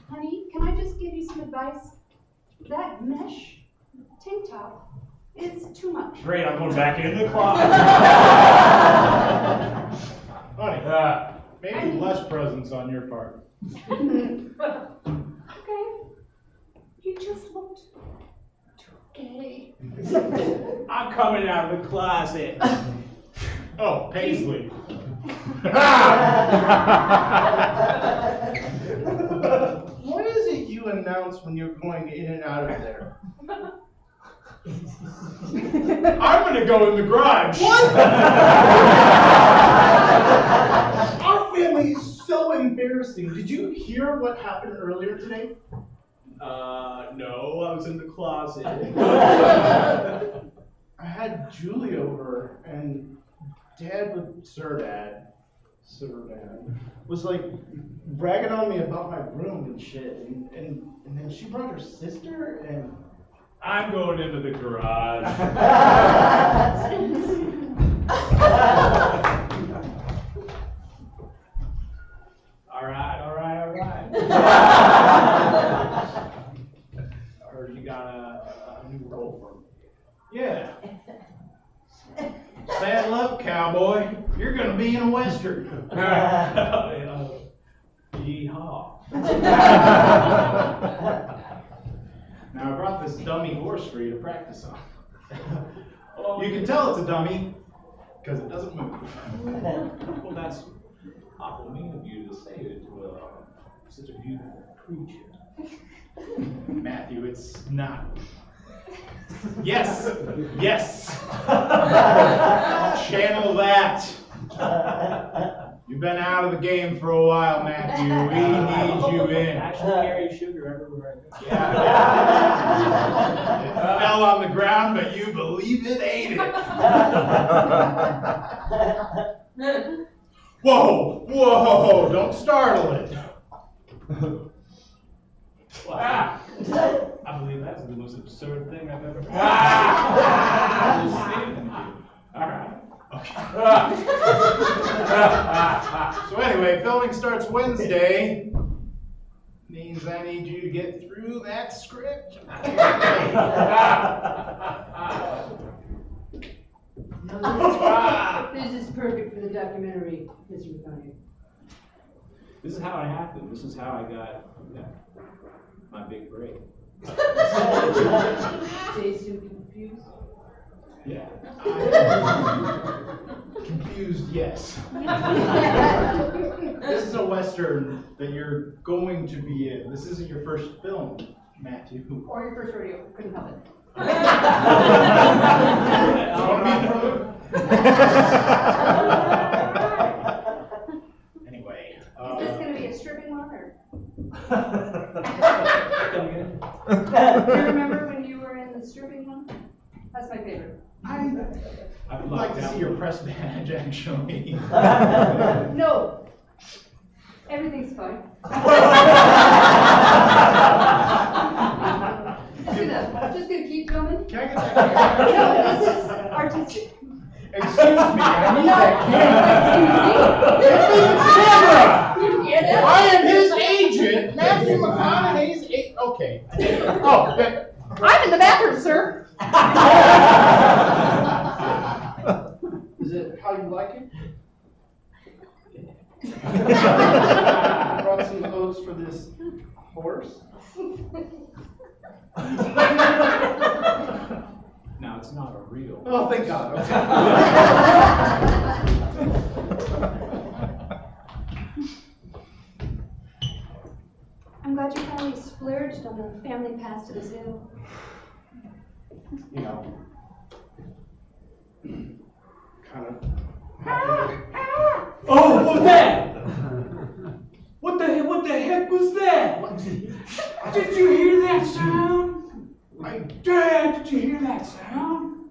Honey, can I just give you some advice? That mesh tank top is too much. Great, I'm going back in the closet. Honey, maybe less presents on your part. Okay. You just looked too gay. I'm coming out of the closet. Oh, Paisley. What is it you announce when you're going in and out of there? I'm gonna go in the garage. What? Our family is so embarrassing. Did you hear what happened earlier today? No, I was in the closet. I had Julie over, and Dad would, Sir Dad, was like bragging on me about my room and shit, and then she brought her sister, and I'm going into the garage. All right. I heard you got a new role for me. yeah. Sad luck, cowboy. You're gonna be in a western. Yeehaw. Now I brought this dummy horse for you to practice on. You can tell it's a dummy because it doesn't move. Well, that's awful mean of you to say it to such a beautiful creature. Matthew, it's not. Yes. Channel that. You've been out of the game for a while, Matthew. We need you in. Actually carry sugar everywhere I go. It fell on the ground, but you believe it ate it. Whoa, whoa, don't startle it. Wow. I believe that's the most absurd thing I've ever heard. All right. So anyway, filming starts Wednesday. Means I need you to get through that script. This is perfect for the documentary, Mr. McConaughey. This is how it happened. This is how I got my big break. Jason confused? Yeah. Confused, yes. This is a Western that you're going to be in. This isn't your first film, Matthew. Or your first rodeo, couldn't help it. Anyway. Is this gonna be a stripping one, or? Do you remember when you were in the stripping one? That's my favorite. I'd like to see your press badge, actually. No. Everything's fine. Just gonna keep filming? Can I get that No, this is artistic. Excuse me, I need that camera. You hear that? I am his agent, Matthew McConaughey's agent. Okay. Oh, I'm in the bathroom, sir. Is it how you like it? I brought some clothes for this horse. Now, it's not a real. Oh, thank God. I'm glad you finally splurged on the family pass to the zoo. You know, kind of. Oh, what was that? What the heck was that? Did you hear that sound? Dad, did you hear that sound?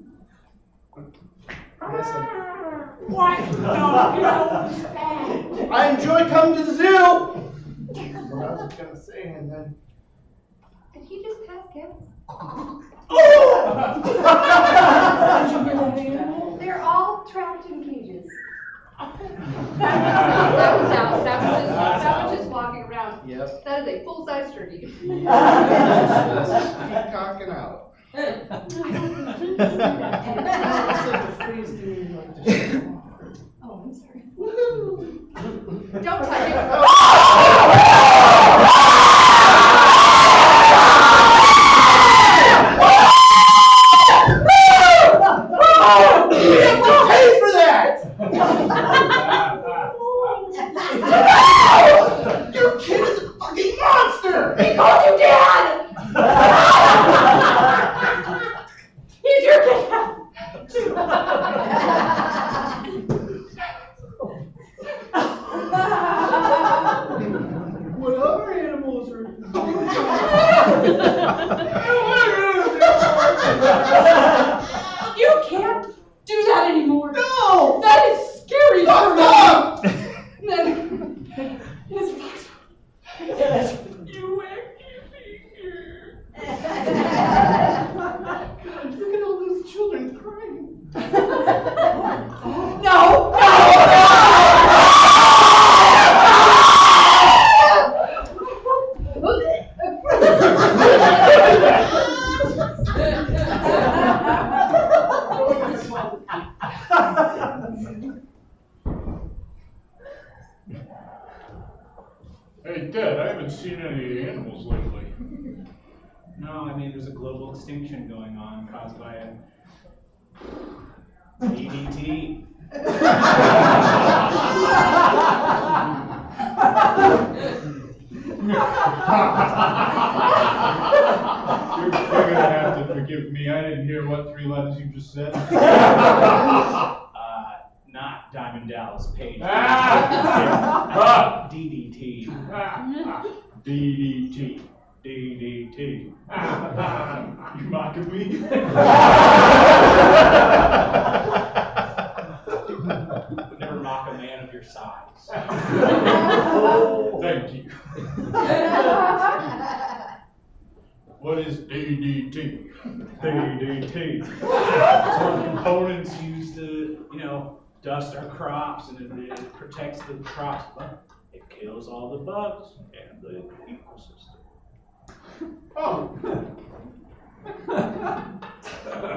What? No, it's bad. I enjoy coming to the zoo. What I was gonna say, and then. Did he just pass kids? They're all trapped in cages. That was just walking around. Yes. That is a full-size turkey. Peacocking out. Oh, I'm sorry. Don't touch it. Pay for that! Your kid is a fucking monster! He called you Dad! He's your dad! What other animals are? You can't do that anymore. No! That is scary for me. Then, you wacky finger. Look at all those children crying. No! Hey, Dad, I haven't seen any animals lately. No, I mean, there's a global extinction going on caused by DDT. You're gonna have to forgive me. I didn't hear what 3 letters you just said. Not Diamond Dallas Page. DDT. DDT. DDT. You mocking me? Never mock a man of your size. Thank you. What is DDT? DDT. It's what components used to, dust our crops, and it protects the crops, but it kills all the bugs and the ecosystem. Oh.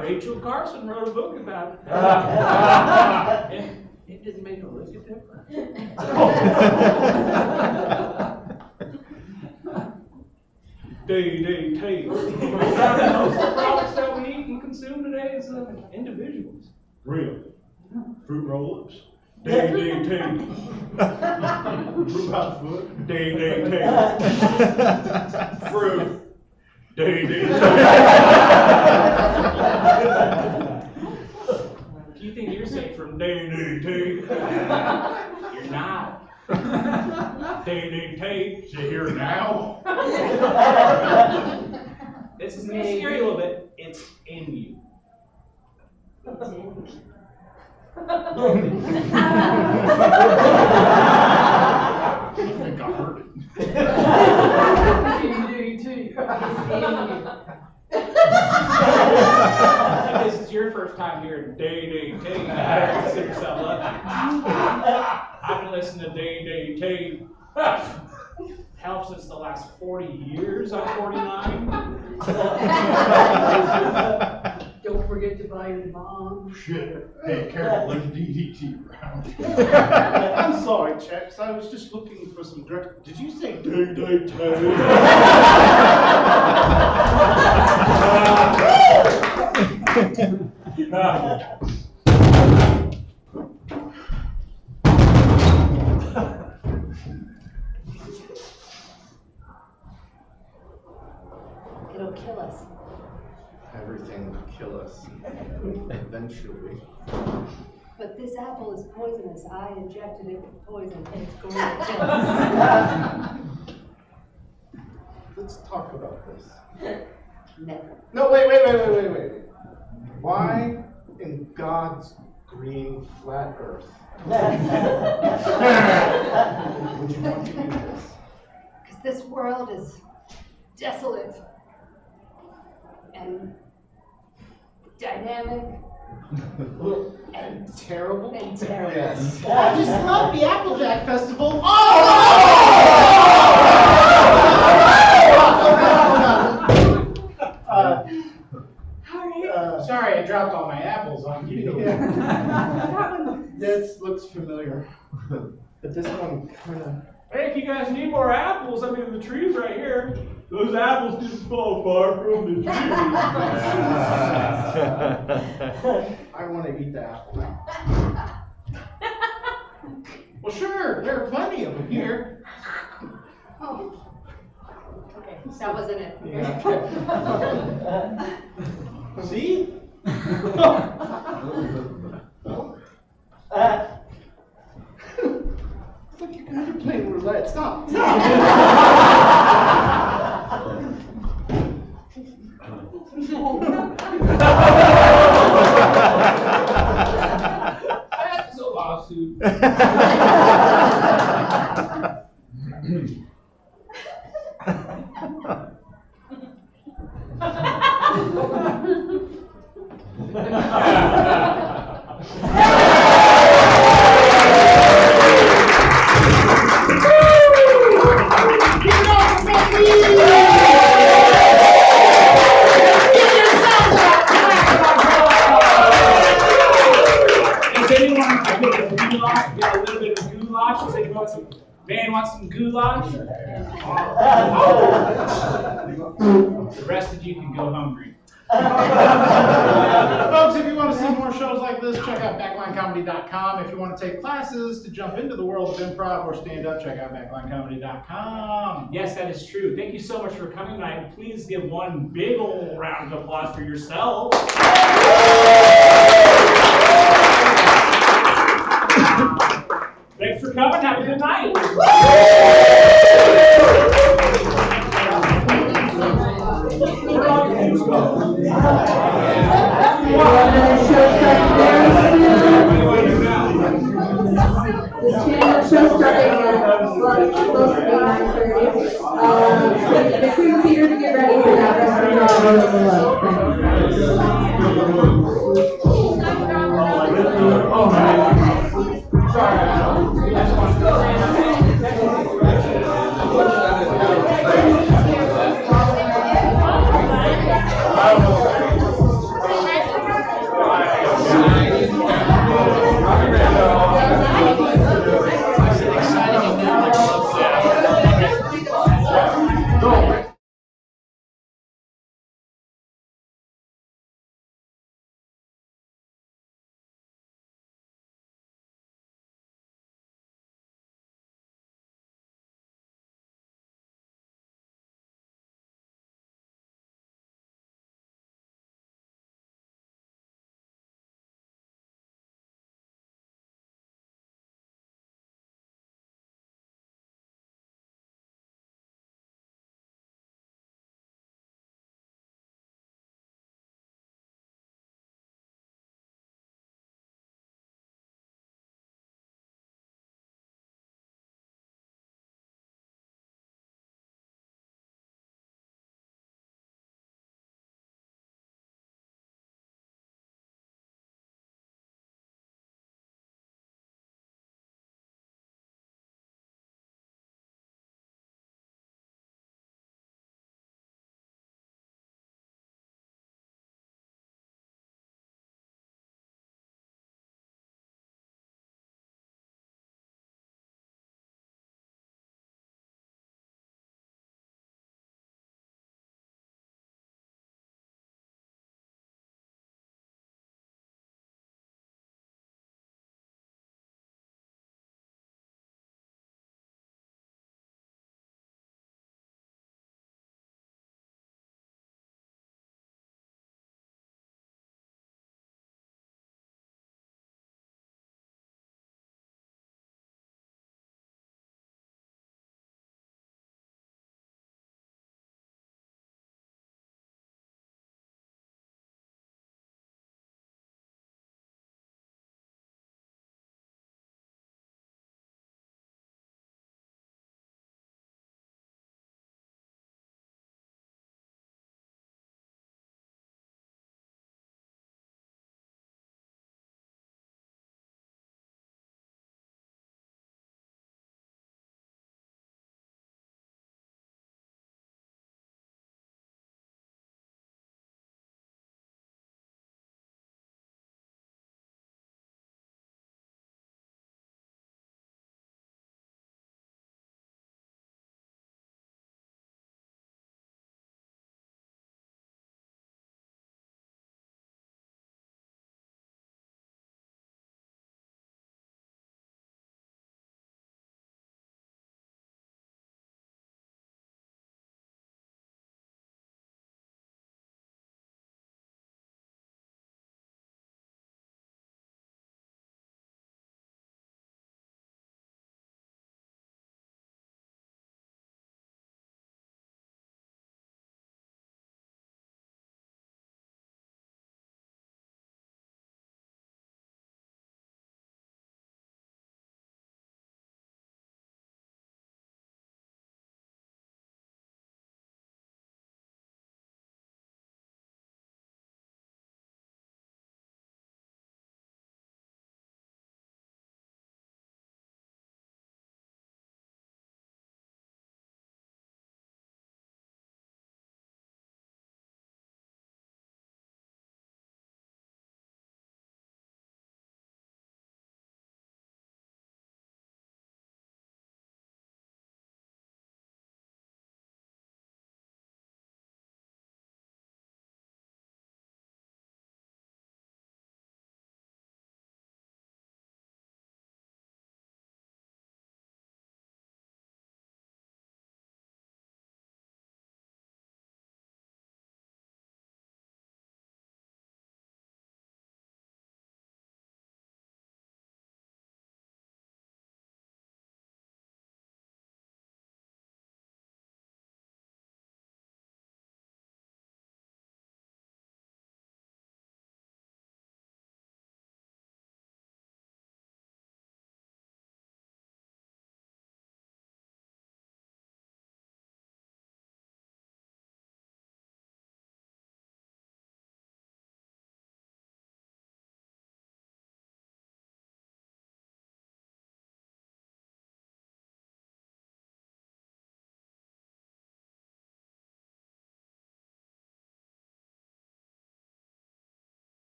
Rachel Carson wrote a book about it. And it didn't make a lick of difference. DDT. Most of the products that we eat and consume today is individuals. Real. Fruit roll-ups. DDT. Fruit hot foot. DDT. Fruit. DDT. Do you think you're safe from DDT? You're not. DDT. Is it here now? This is going to scare you a little bit. It's in you. I think I heard it. If this is your first time hearing DDT, you better consider yourself lucky. I've been listening to DDT. Hell, since the last 40 years. I'm 49. Don't forget to buy your mom. Shit. Hey, careful, there's DDT around. I'm sorry, Chex. I was just looking for some direct. Did you say DDT? It'll kill us. Everything will kill us. Eventually. But this apple is poisonous. I injected it with poison and it's going to kill us. Let's talk about this. Never. No, wait. Why in God's green flat earth would you want to do this? Because this world is desolate and dynamic and terrible. And terrible. Yes. I just love the Applejack Festival. Sorry, I dropped all my apples on you. This looks familiar, but this one kind of. Hey, if you guys need more apples, I mean, the tree's right here. Those apples didn't fall far from the tree. I want to eat the apple now. Well, sure, there are plenty of them here. Oh. Okay, that wasn't it. Yeah. See? It's like you're kind of playing roulette. Stop. That's a lawsuit. Man wants some goulash? The rest of you can go hungry. Folks, if you want to see more shows like this, check out backlinecomedy.com. If you want to take classes to jump into the world of improv or stand-up, check out backlinecomedy.com. Yes, that is true. Thank you so much for coming tonight. Please give one big old round of applause for yourselves. for coming. Have a good night. Show starting at close to 9:30. The Queen Theater to get ready for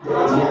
Damn,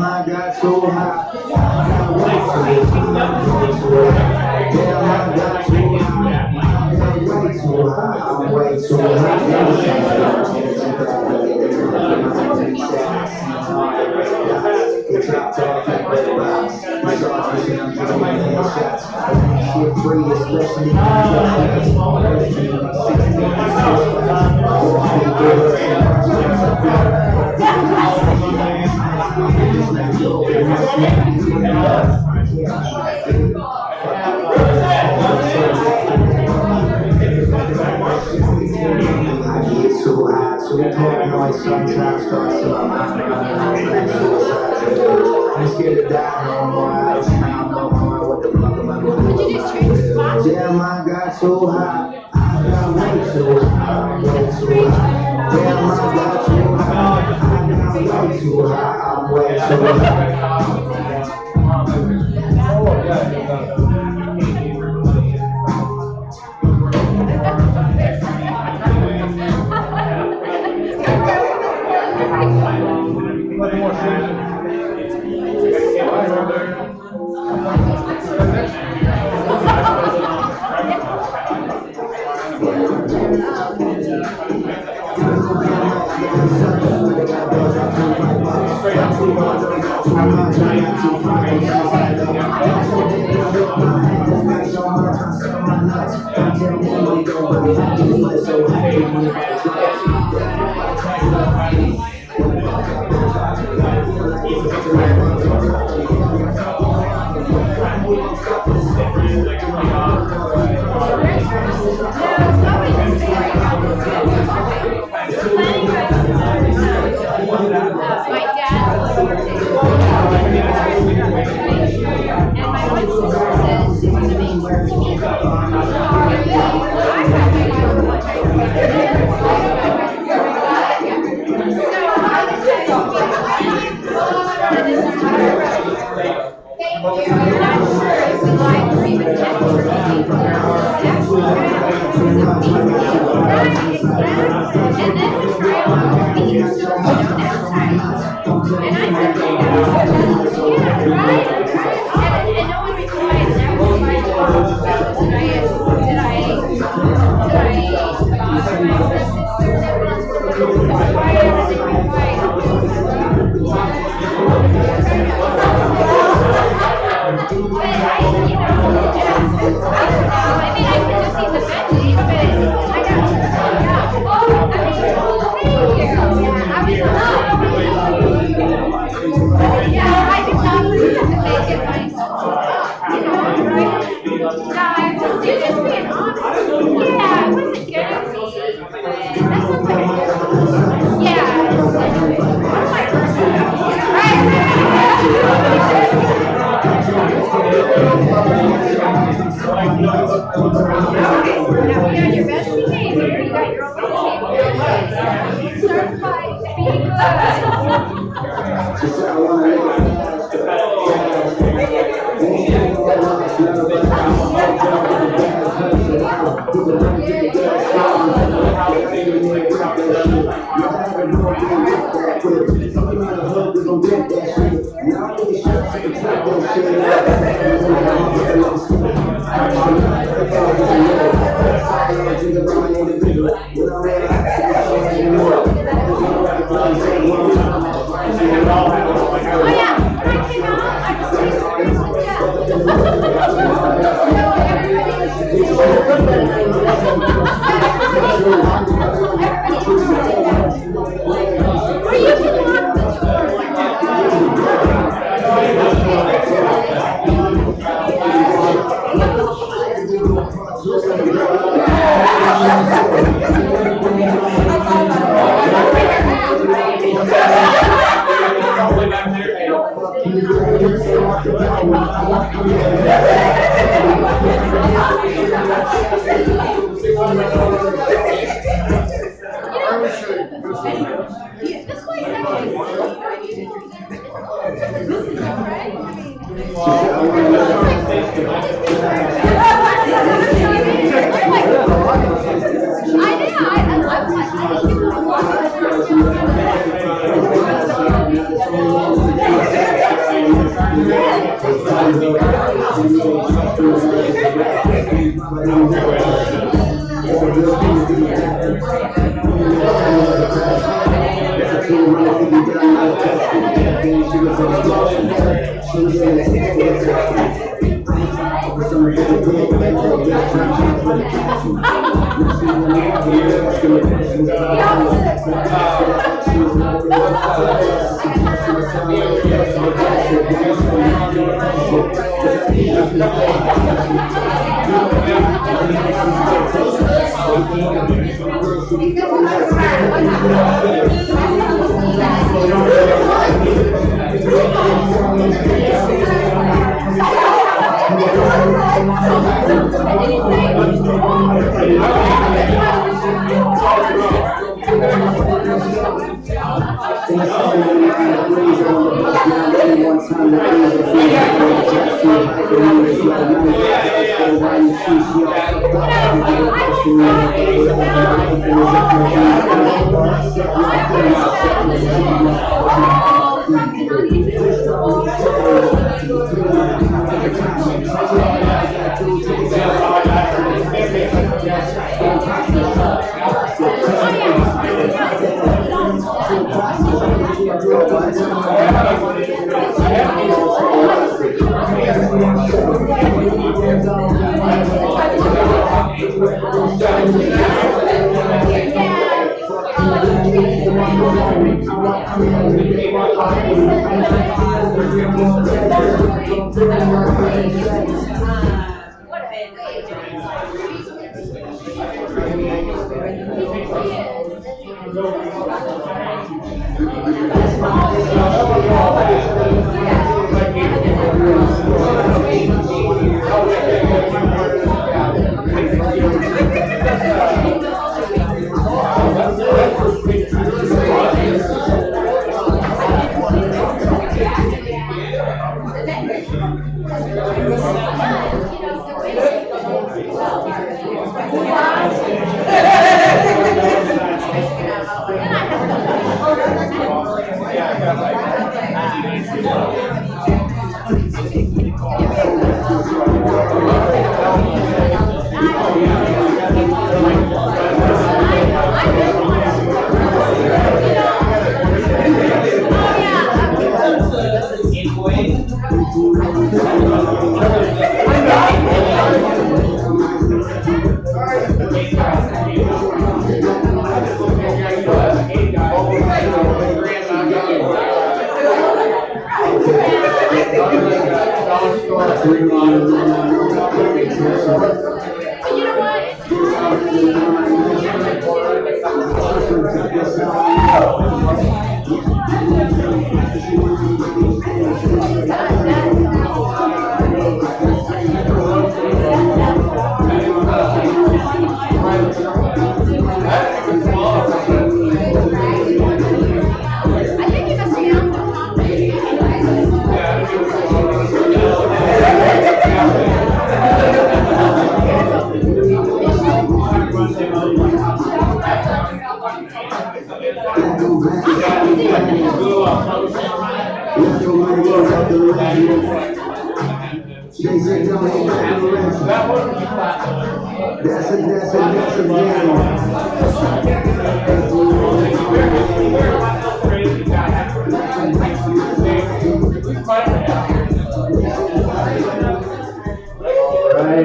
I got so high. I'm way too sometimes starts to my mind. I'm scared to die no more. I don't know what the fuck am I gonna do. Damn, I got so high. I got way too high. Way too high. Damn, I got too high. I got way too high. I'm way too high.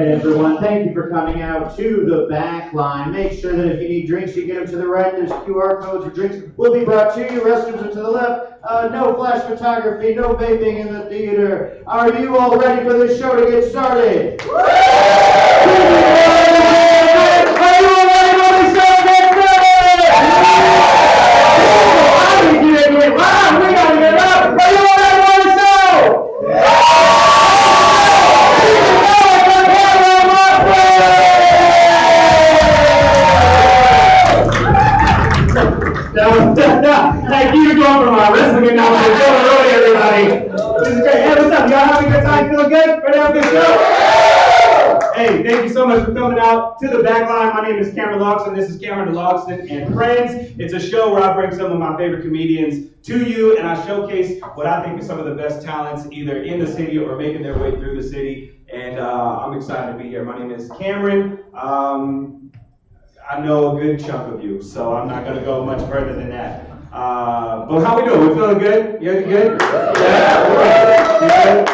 Everyone, thank you for coming out to the back line. Make sure that if you need drinks, you get them to the right. There's QR codes for drinks will be brought to you. Restrooms are to the left. No flash photography, no vaping in the theater. Are you all ready for this show to get started? Are you all ready for this show to get started? Wow, we gotta get up. Are you all ready for the show? Thank you for going from our wrestling announcer to Joe Roy, everybody. This is great. Hey, what's up? Y'all having a good time? Feeling good? Ready to have a good show? Hey, thank you so much for coming out to the back line. My name is Cameron Logston. This is Cameron Logston and Friends. It's a show where I bring some of my favorite comedians to you, and I showcase what I think are some of the best talents either in the city or making their way through the city. And I'm excited to be here. My name is Cameron. I know a good chunk of you, so I'm not going to go much further than that. But how we doing? We feeling good? You guys good? Yeah.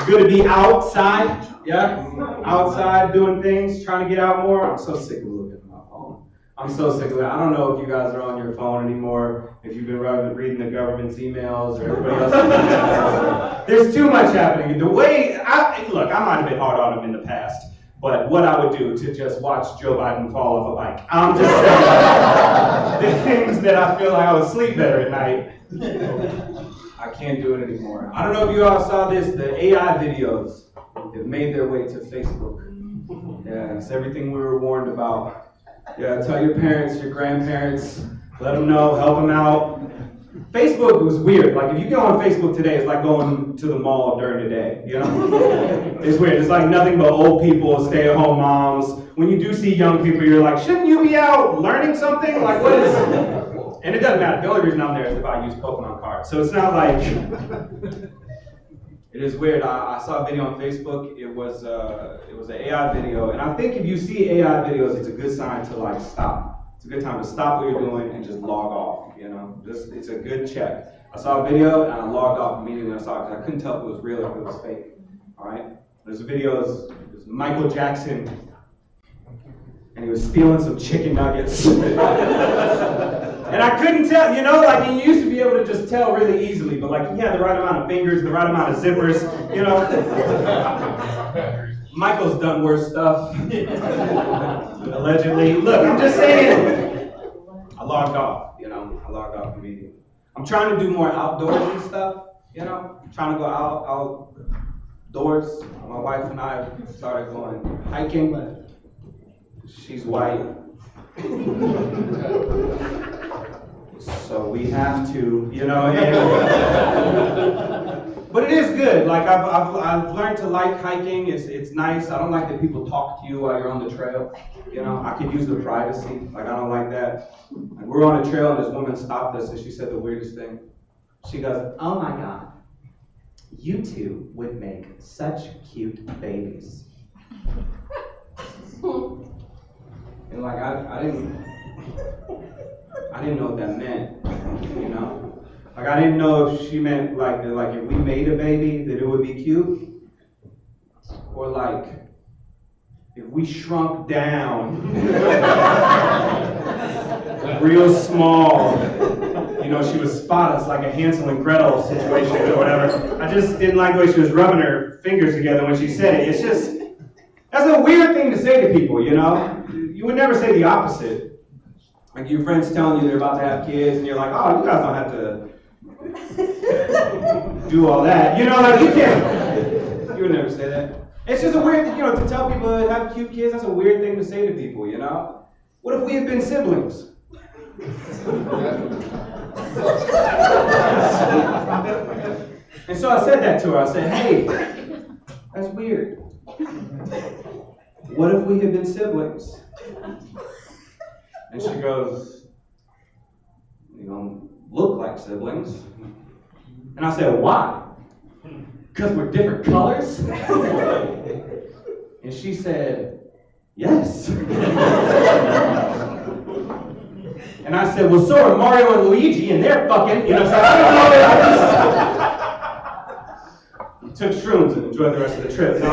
Good to be outside. Yeah. Outside doing things, trying to get out more. I'm so sick of looking at my phone. I'm so sick of it. I don't know if you guys are on your phone anymore, if you've been reading the government's emails or everybody else's emails. There's too much happening. The way, look, I might have been hard on them in the past. But what I would do to just watch Joe Biden fall off a bike. I'm just saying, the things that I feel like I would sleep better at night. I can't do it anymore. I don't know if you all saw this, the AI videos have made their way to Facebook. Yeah, it's everything we were warned about. Yeah, tell your parents, your grandparents, let them know, help them out. Facebook was weird. Like, if you go on Facebook today, it's like going to the mall during the day, you know? It's weird. It's like nothing but old people, stay-at-home moms. When you do see young people, you're like, shouldn't you be out learning something? Like, what is... And it doesn't matter. The only reason I'm there is if I use Pokemon cards. So it's not like... It is weird. I saw a video on Facebook. It was an AI video. And I think if you see AI videos, it's a good sign to, like, stop. It's a good time to stop what you're doing and just log off, you know? It's a good check. I saw a video and I logged off immediately when I saw it because I couldn't tell if it was real or if it was fake, all right? There's a video, it was Michael Jackson, and he was stealing some chicken nuggets. And I couldn't tell, you know, like you used to be able to just tell really easily, but like he had the right amount of fingers, the right amount of zippers, you know? Michael's done worse stuff. Allegedly. Look, I'm just saying. I logged off, you know. I logged off immediately. I'm trying to do more outdoorsy stuff, you know. I'm trying to go outdoors. My wife and I started going hiking. She's white. So we have to, you know. But it is good. Like I've learned to like hiking. It's nice. I don't like that people talk to you while you're on the trail. You know, I could use the privacy. Like I don't like that. Like, we're on a trail and this woman stopped us and she said the weirdest thing. She goes, "Oh my God, you two would make such cute babies." And like I didn't know what that meant. You know. Like I didn't know if she meant like if we made a baby that it would be cute, or like if we shrunk down real small, you know, she would spot us like a Hansel and Gretel situation or whatever. I just didn't like the way she was rubbing her fingers together when she said it. It's just, that's a weird thing to say to people, you know? You would never say the opposite. Like your friends telling you they're about to have kids and you're like, oh, you guys don't have to do all that. You know, like you can't. You would never say that. It's just a weird thing, you know, to tell people to have cute kids, that's a weird thing to say to people, you know? What if we had been siblings? And so I said that to her. I said, hey, that's weird. What if we had been siblings? And she goes, you don't look like siblings. And I said, why? Because we're different colors? And she said, yes. And I said, well, so are Mario and Luigi, and they're fucking, you know, so I don't know. Took shrooms and enjoyed the rest of the trip. No,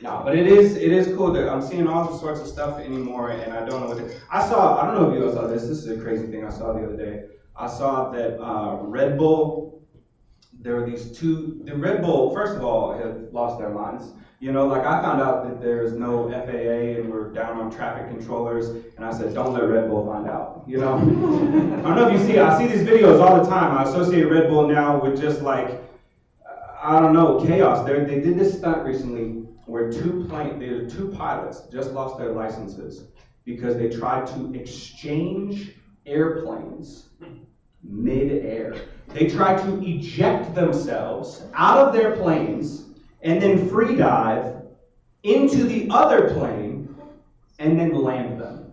No, but it is cool that I'm seeing all sorts of stuff anymore, and I don't know what I don't know if you all saw this. This is a crazy thing I saw the other day. I saw that Red Bull, there were the Red Bull, first of all, have lost their minds. You know, like I found out that there's no FAA and we're down on traffic controllers, and I said, don't let Red Bull find out, you know? I don't know if you see, I see these videos all the time. I associate Red Bull now with just like, I don't know, chaos. They did this stunt recently where two pilots just lost their licenses because they tried to exchange airplanes mid-air. They tried to eject themselves out of their planes and then free dive into the other plane and then land them.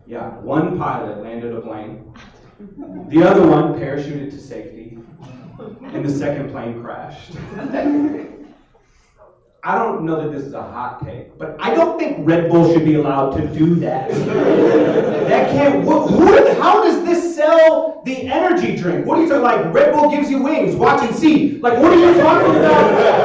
Yeah, one pilot landed a plane. The other one parachuted to safety, and the second plane crashed. I don't know that this is a hot take, but I don't think Red Bull should be allowed to do that. That can't, how does this sell the energy drink? What are you talking, like, Red Bull gives you wings, watch and see. Like, what are you talking about?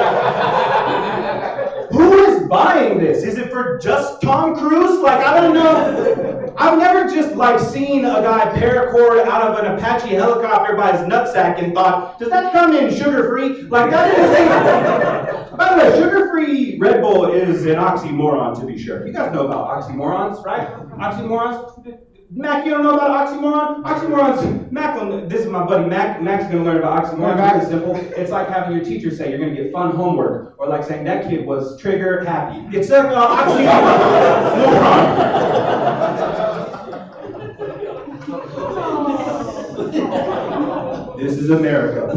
Who is buying this? Is it for just Tom Cruise? Like, I don't know. I've never just, like, seen a guy paracord out of an Apache helicopter by his nutsack and thought, does that come in sugar-free? Like, that is a... By the way, sugar-free Red Bull is an oxymoron, to be sure. You guys know about oxymorons, right? Oxymorons? Mac, you don't know about oxymoron? Oxymorons, Mac, this is my buddy Mac. Mac's gonna learn about oxymorons. Very simple. It's like having your teacher say you're gonna get fun homework, or like saying that kid was trigger happy. It's an oxymoron. This is America.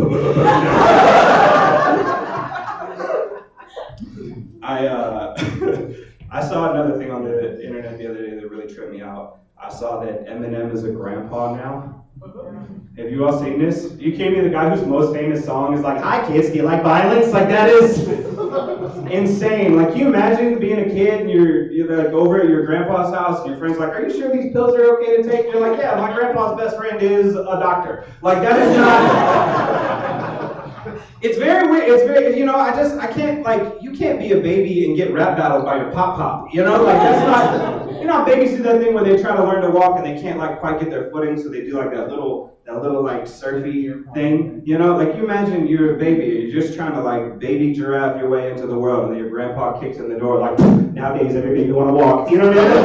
I saw another thing on the internet the other day that really tripped me out. I saw that Eminem is a grandpa now. Have you all seen this? You came to the guy whose most famous song is like, "Hi kids, do you like violence?" Like, that is insane. Like, can you imagine being a kid and you're like over at your grandpa's house and your friend's like, "Are you sure these pills are okay to take?" And you're like, "Yeah, my grandpa's best friend is a doctor." Like, that is not... It's very weird. It's very, you know, I can't, like, you can't be a baby and get rap battled by your pop-pop, you know? Like, that's not, you know how babies do that thing where they try to learn to walk and they can't, like, quite get their footing, so they do, like, that little, like, surfy thing, you know? Like, you imagine you're a baby, you're just trying to, like, baby giraffe your way into the world, and then your grandpa kicks in the door, like, nowadays every baby want to walk, you know what I mean?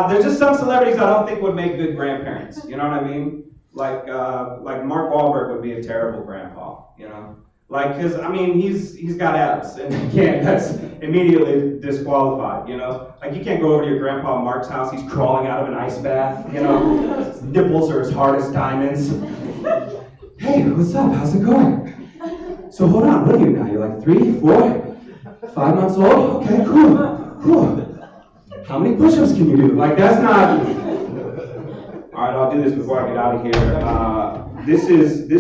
There's just some celebrities I don't think would make good grandparents, you know what I mean? Like Mark Wahlberg would be a terrible grandpa, you know? Like, cause I mean, he's got abs, and that's immediately disqualified, you know? Like, you can't go over to your grandpa Mark's house, he's crawling out of an ice bath, you know? His nipples are as hard as diamonds. Hey, what's up, how's it going? So hold on, what are you now? You're like 3, 4, 5 months old? Okay, cool. How many push-ups can you do? Like, that's not... All right, I'll do this before I get out of here. This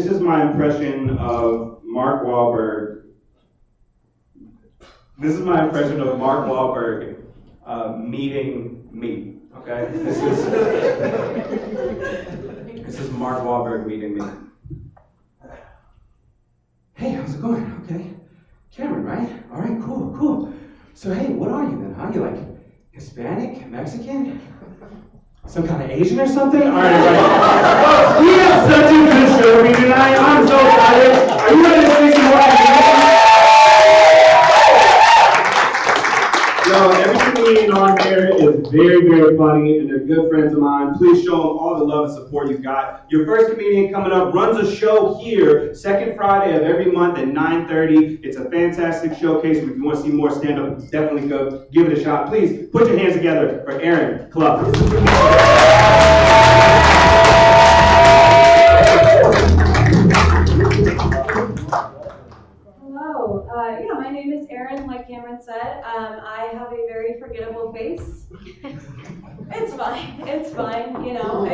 is my impression of Mark Wahlberg. This is my impression of Mark Wahlberg meeting me, okay? This is Mark Wahlberg meeting me. Hey, how's it going? Okay. Cameron, right? All right, cool. So, hey, what are you then, huh? You like Hispanic, Mexican, some kind of Asian or something? All right. Oh, we have such a good show for me tonight. I'm so excited. Are you ready to see some more? Yo, every comedian on here is very, very funny, and they're good friends of mine. Please show them all the love and support you've got. Your first comedian coming up runs a show here, second Friday of every month at 9:30. It's a fantastic showcase. If you want to see more stand-up, definitely go give it a shot. Please put your hands together for Aaron Club. Hello, my name is Erin, like Cameron said. I have a very forgettable face. It's fine, you know.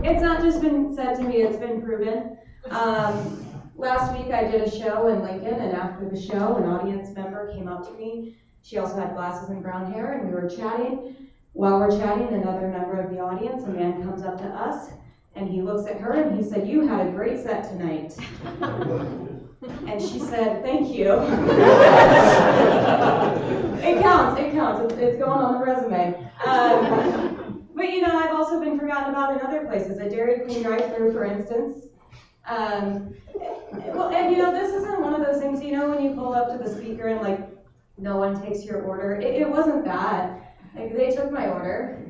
It's not just been said to me, it's been proven. Last week I did a show in Lincoln, and after the show, an audience member came up to me. She also had glasses and brown hair, and we were chatting. While we're chatting, another member of the audience, a man, comes up to us And he looks at her and he said, "You had a great set tonight." And she said, "Thank you." It counts, it's going on the resume. But you know, I've also been forgotten about in other places. A Dairy Queen drive-thru, for instance. Well, and you know, this isn't one of those things, you know, when you pull up to the speaker and like, no one takes your order. It wasn't that. Like, they took my order.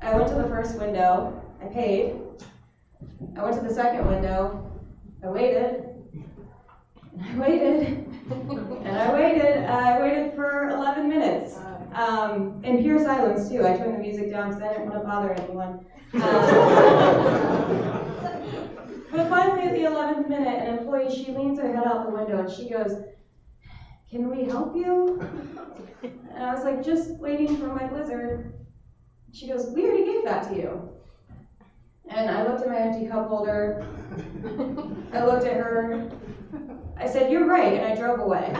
I went to the first window, I paid. I went to the second window, I waited. And I waited. And I waited. I waited for 11 minutes. In pure silence, too. I turned the music down because I didn't want to bother anyone. But finally, at the 11th minute, an employee, she leans her head out the window and she goes, "Can we help you?" And I was like, "Just waiting for my Blizzard." She goes, "We already gave that to you." And I looked at my empty cup holder. I looked at her. I said, "You're right," and I drove away.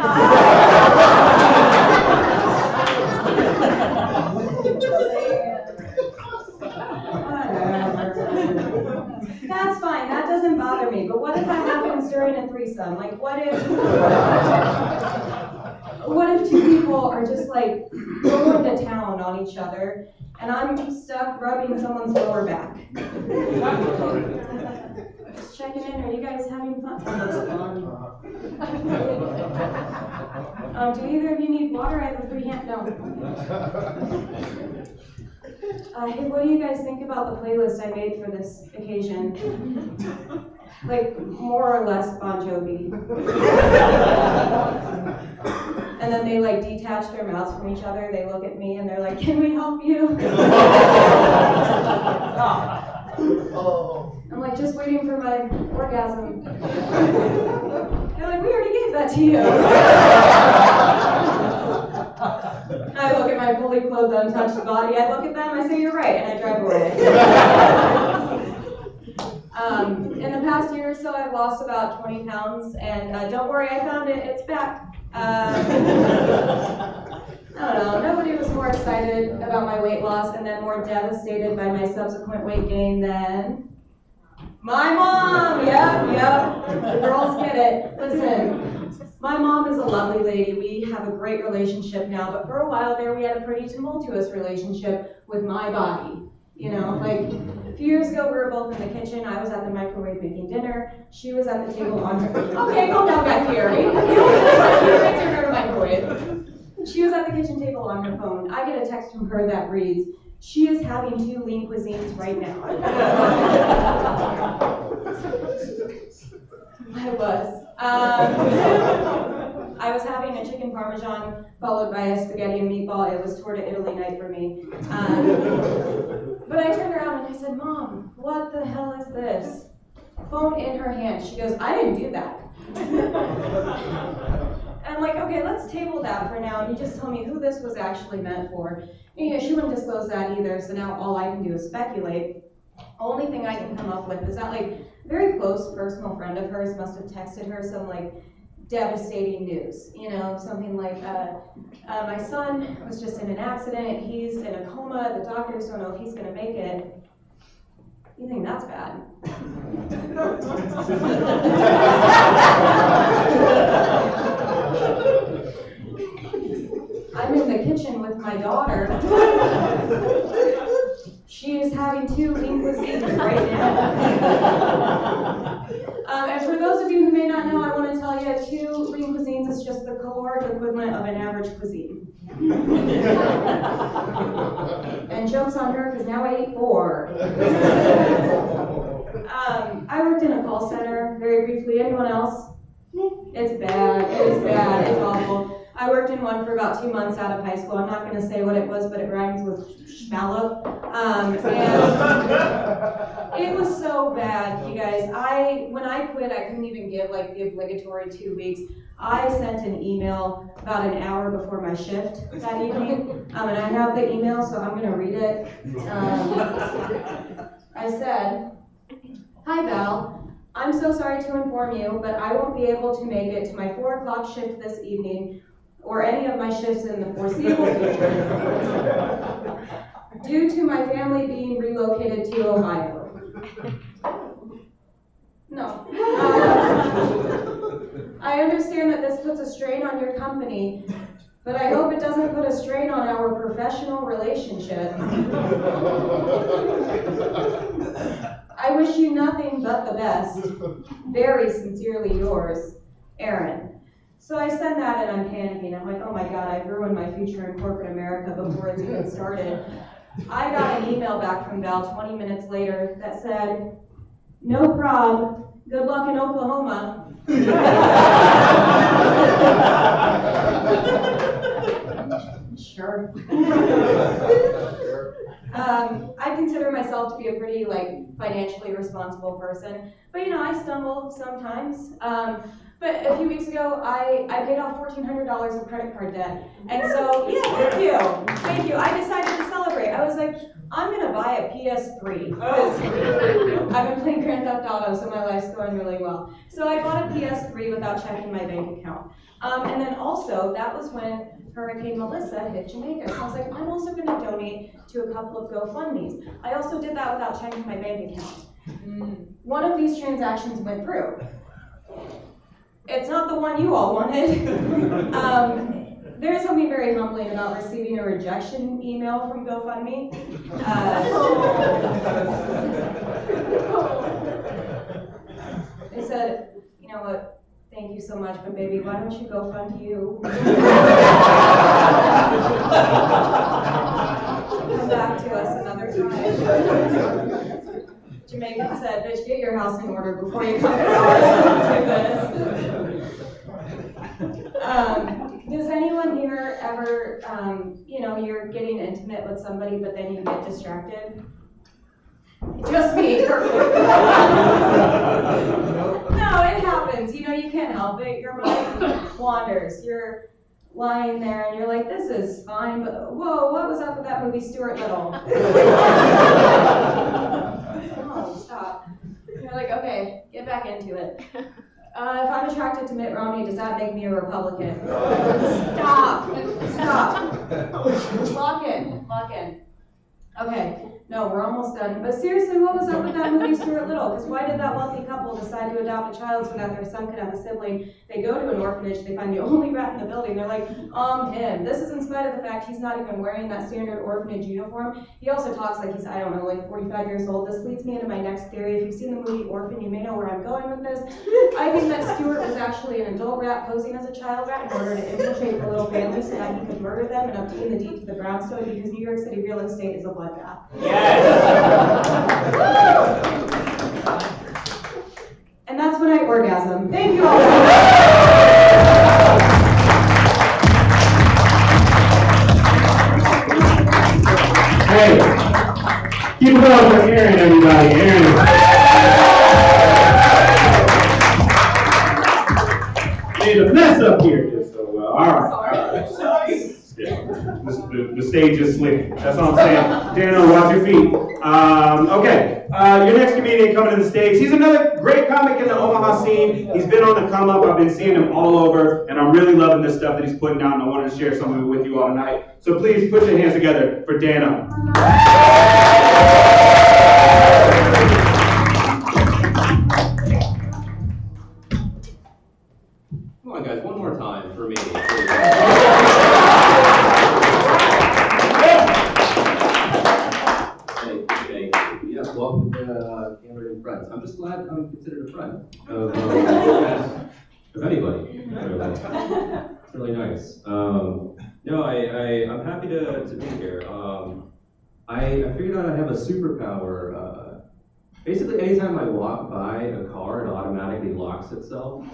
That's fine, that doesn't bother me, but what if that happens during a threesome? Like, what if two people are just like going to town on each other, and I'm stuck rubbing someone's lower back? Just checking in, are you guys having fun? That looks fun. Do either of you need water? I have a free hand. No. Hey, what do you guys think about the playlist I made for this occasion? Like, more or less Bon Jovi. And then they like detach their mouths from each other, they look at me and they're like, "Can we help you?" I'm like, "Just waiting for my orgasm." They're like, "We already gave that to you." I look at my fully clothed, untouched body, I look at them, I say, "You're right," and I drive away. In the past year or so, I've lost about 20 pounds, and don't worry, I found it, it's back. I don't know, nobody was more excited about my weight loss and then more devastated by my subsequent weight gain than my mom. Yep, the girls get it. Listen. My mom is a lovely lady. We have a great relationship now, but for a while there, we had a pretty tumultuous relationship with my body. You know, like a few years ago, we were both in the kitchen. I was at the microwave making dinner. She was at the table on her. Okay, calm down back here. You don't microwave. She was at the kitchen table on her phone. I get a text from her that reads, "She is having 2 lean cuisines right now." I was. I was having a chicken parmesan followed by a spaghetti and meatball. It was Tour de Italy night for me. But I turned around and I said, "Mom, what the hell is this?" Phone in her hand. She goes, "I didn't do that." And I'm like, "Okay, let's table that for now, and you just tell me who this was actually meant for." And, you know, she wouldn't disclose that either, so now all I can do is speculate. Only thing I can come up with is that, like, a very close personal friend of hers must have texted her some, like, devastating news. You know, something like, "My son was just in an accident, he's in a coma, the doctors don't know if he's gonna make it." You think that's bad? I'm in the kitchen with my daughter. She is having 2 lean cuisines right now. And for those of you who may not know, I want to tell you 2 lean cuisines is just the caloric equivalent of an average cuisine. And joke's on her, because now I ate 4. I worked in a call center, very briefly. Anyone else? It's bad, it's awful. I worked in one for about 2 months out of high school. I'm not going to say what it was, but it rhymes with schmallow. And it was so bad, you guys. When I quit, I couldn't even give like the obligatory 2 weeks. I sent an email about an hour before my shift that evening, and I have the email, so I'm going to read it. I said, "Hi, Val. I'm so sorry to inform you, but I won't be able to make it to my 4 o'clock shift this evening, or any of my shifts in the foreseeable future, due to my family being relocated to Ohio. I understand that this puts a strain on your company, but I hope it doesn't put a strain on our professional relationship. I wish you nothing but the best. Very sincerely yours, Aaron. So I send that and I'm panicking. I'm like, oh my God, I've ruined my future in corporate America before it's even started. I got an email back from Val 20 minutes later that said, no prob, good luck in Oklahoma. Sure. I consider myself to be a pretty financially responsible person, but I stumble sometimes. But a few weeks ago, I paid off $1,400 of credit card debt, and so thank you. I decided to celebrate. I was like, I'm gonna buy a PS3 because I've been playing Grand Theft Auto, so my life's going really well. So I bought a PS3 without checking my bank account, and then also that was when Hurricane Melissa hit Jamaica. So I was like, I'm also going to donate to a couple of GoFundMes. I also did that without checking my bank account. One of these transactions went through. It's not the one you all wanted. There is something very humbling about receiving a rejection email from GoFundMe. They said, you know what? Thank you so much, but baby, why don't you go fund you? Come back to us another time. Jamaican said, bitch, get your house in order before you come to ours and do this. Does anyone here ever, you're getting intimate with somebody, but then you get distracted? Just me. No, it happens. You can't help it. Your mind wanders. You're lying there and you're like, this is fine, but whoa, what was up with that movie Stuart Little? Oh, stop. You're like, okay, get back into it. If I'm attracted to Mitt Romney, does that make me a Republican? Stop. Lock in. Okay, no, we're almost done. But seriously, what was up with that movie Stuart Little? Because why did that wealthy couple decide to adopt a child so that their son could have a sibling? They go to an orphanage, they find the only rat in the building. They're like, him. This is in spite of the fact he's not even wearing that standard orphanage uniform. He also talks like he's, 45 years old. This leads me into my next theory. If you've seen the movie Orphan, you may know where I'm going with this. I think that Stuart was actually an adult rat posing as a child rat in order to infiltrate the little family so that he could murder them and obtain the deed to the brownstone because New York City real estate is a bloodbath. And that's when I orgasm. Thank you all so much. Hey, keep it going for Aaron, everybody. Aaron. Made a mess up here. So, all right. The stage is slick. That's all I'm saying. Dano, watch your feet. Okay. Your next comedian coming to the stage. He's another great comic in the Omaha scene. He's been on the come up. I've been seeing him all over, and I'm really loving the stuff that he's putting out, and I wanted to share some of it with you all tonight. So please put your hands together for Dano. Come on, guys, one more time for me. Welcome to Cameron and Friends. I'm just glad I'm considered a friend of anybody. It's really nice. No, I'm happy to be here. I figured out I have a superpower. Basically, anytime I walk by a car, it automatically locks itself.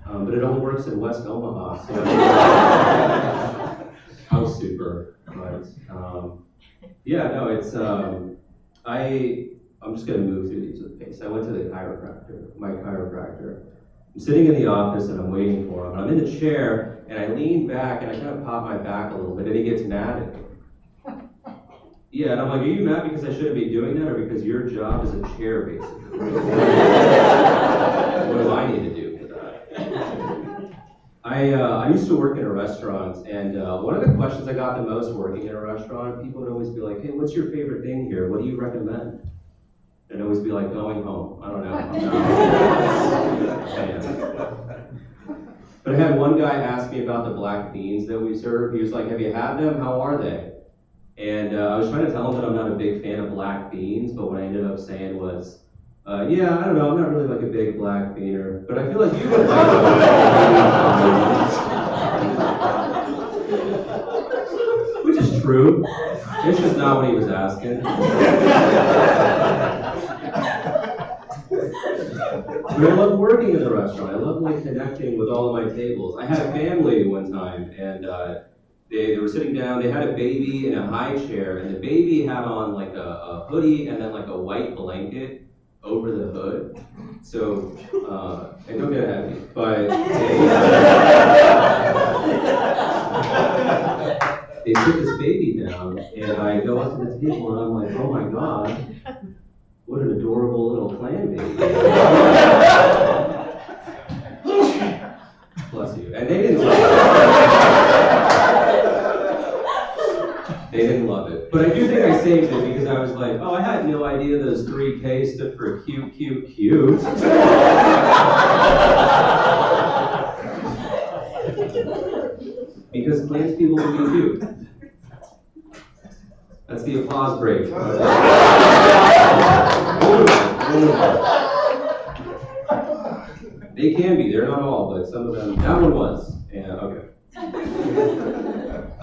But it only works in West Omaha, so house super. But yeah, no, it's I'm just gonna move through these with pace. I went to the my chiropractor. I'm sitting in the office and I'm waiting for him. And I'm in the chair and I lean back and I kind of pop my back a little bit and he gets mad at me. Yeah, and I'm like, are you mad because I shouldn't be doing that or because your job is a chair, basically? What do I need to do for that? I used to work in a restaurant, and one of the questions I got the most working in a restaurant, people would always be like, hey, what's your favorite thing here? What do you recommend? I'd always be like, going home. I don't know. But I had one guy ask me about the black beans that we serve. He was like, have you had them? How are they? And I was trying to tell him that I'm not a big fan of black beans, but what I ended up saying was, yeah, I don't know, I'm not really like a big black beaner, but I feel like you would like them. Which is true. It's just not what he was asking. But I love working in the restaurant. I love like connecting with all of my tables. I had a family one time, and they were sitting down. They had a baby in a high chair, and the baby had on like a hoodie and then like a white blanket over the hood. So, and don't get heavy, but they put this baby down, and I go up to the table, and I'm like, oh my God, what an adorable little clan baby. Bless you. And they didn't love it. They didn't love it. But I do think I saved it because I was like, oh, I had no idea those 3 Ks stood for cute, cute, cute. Because clans people can be cute. That's the applause break. They can be, they're not all, but some of them, that one was. Yeah, okay.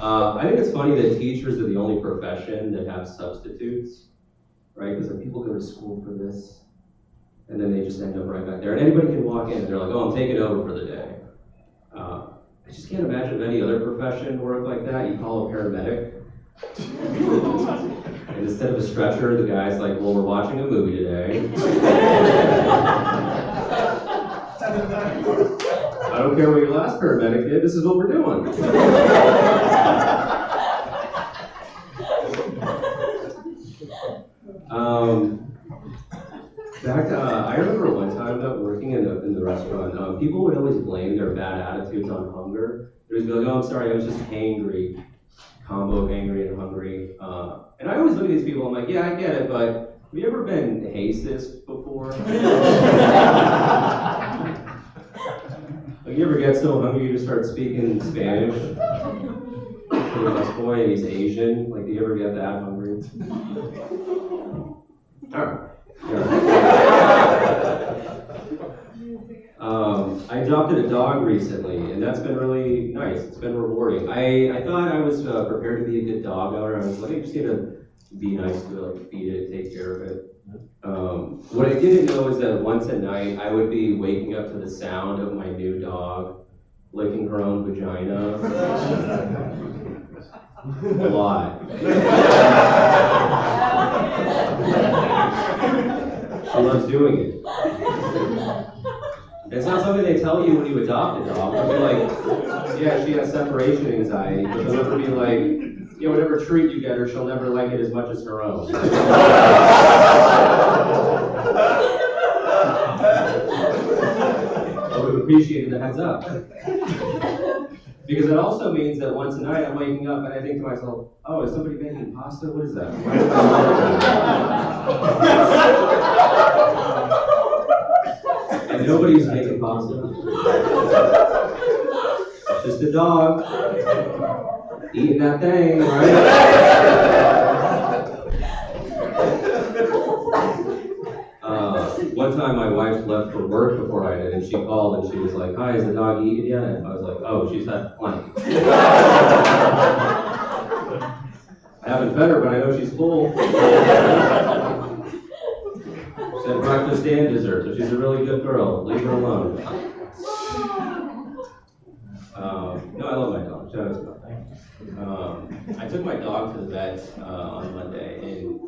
I think it's funny that teachers are the only profession that have substitutes, right? Because like, people go to school for this, and then they just end up right back there. And anybody can walk in and they're like, oh, I'm taking over for the day. I just can't imagine if any other profession worked like that. You call a paramedic. And instead of a stretcher, the guy's like, well, we're watching a movie today. I don't care what your last paramedic did, this is what we're doing. I remember one time that working in the restaurant, people would always blame their bad attitudes on hunger. They would be like, oh, I'm sorry, I was just hangry. Combo of angry and hungry. And I always look at these people, I'm like, yeah, I get it, but have you ever been racist before? Like, you ever get so hungry you just start speaking Spanish? For the best boy, and he's Asian. Like, do you ever get that hungry? Alright. I adopted a dog recently, and that's been really nice. It's been rewarding. I thought I was prepared to be a good dog owner. I was like, I just need to be nice to it, like feed it, take care of it. What I didn't know is that once a night, I would be waking up to the sound of my new dog licking her own vagina. A lot. She loves doing it. It's not something they tell you when you adopt a dog. They'll be like, yeah, she has separation anxiety, but they'll never be like, you know, whatever treat you get her, she'll never like it as much as her own. I would have appreciated the heads up. Because it also means that once a night I'm waking up and I think to myself, oh, is somebody making pasta? What is that? And nobody's making pasta. It's just a dog eating that thing, right? One time my wife left for work before I did, and she called and she was like, hi, is the dog eaten yet? And I was like, oh, she's had plenty. I haven't fed her, but I know she's full. She had breakfast and dessert, so she's a really good girl. Leave her alone. No, I love my dog. Shout out to my dog. I took my dog to the vet on Monday, and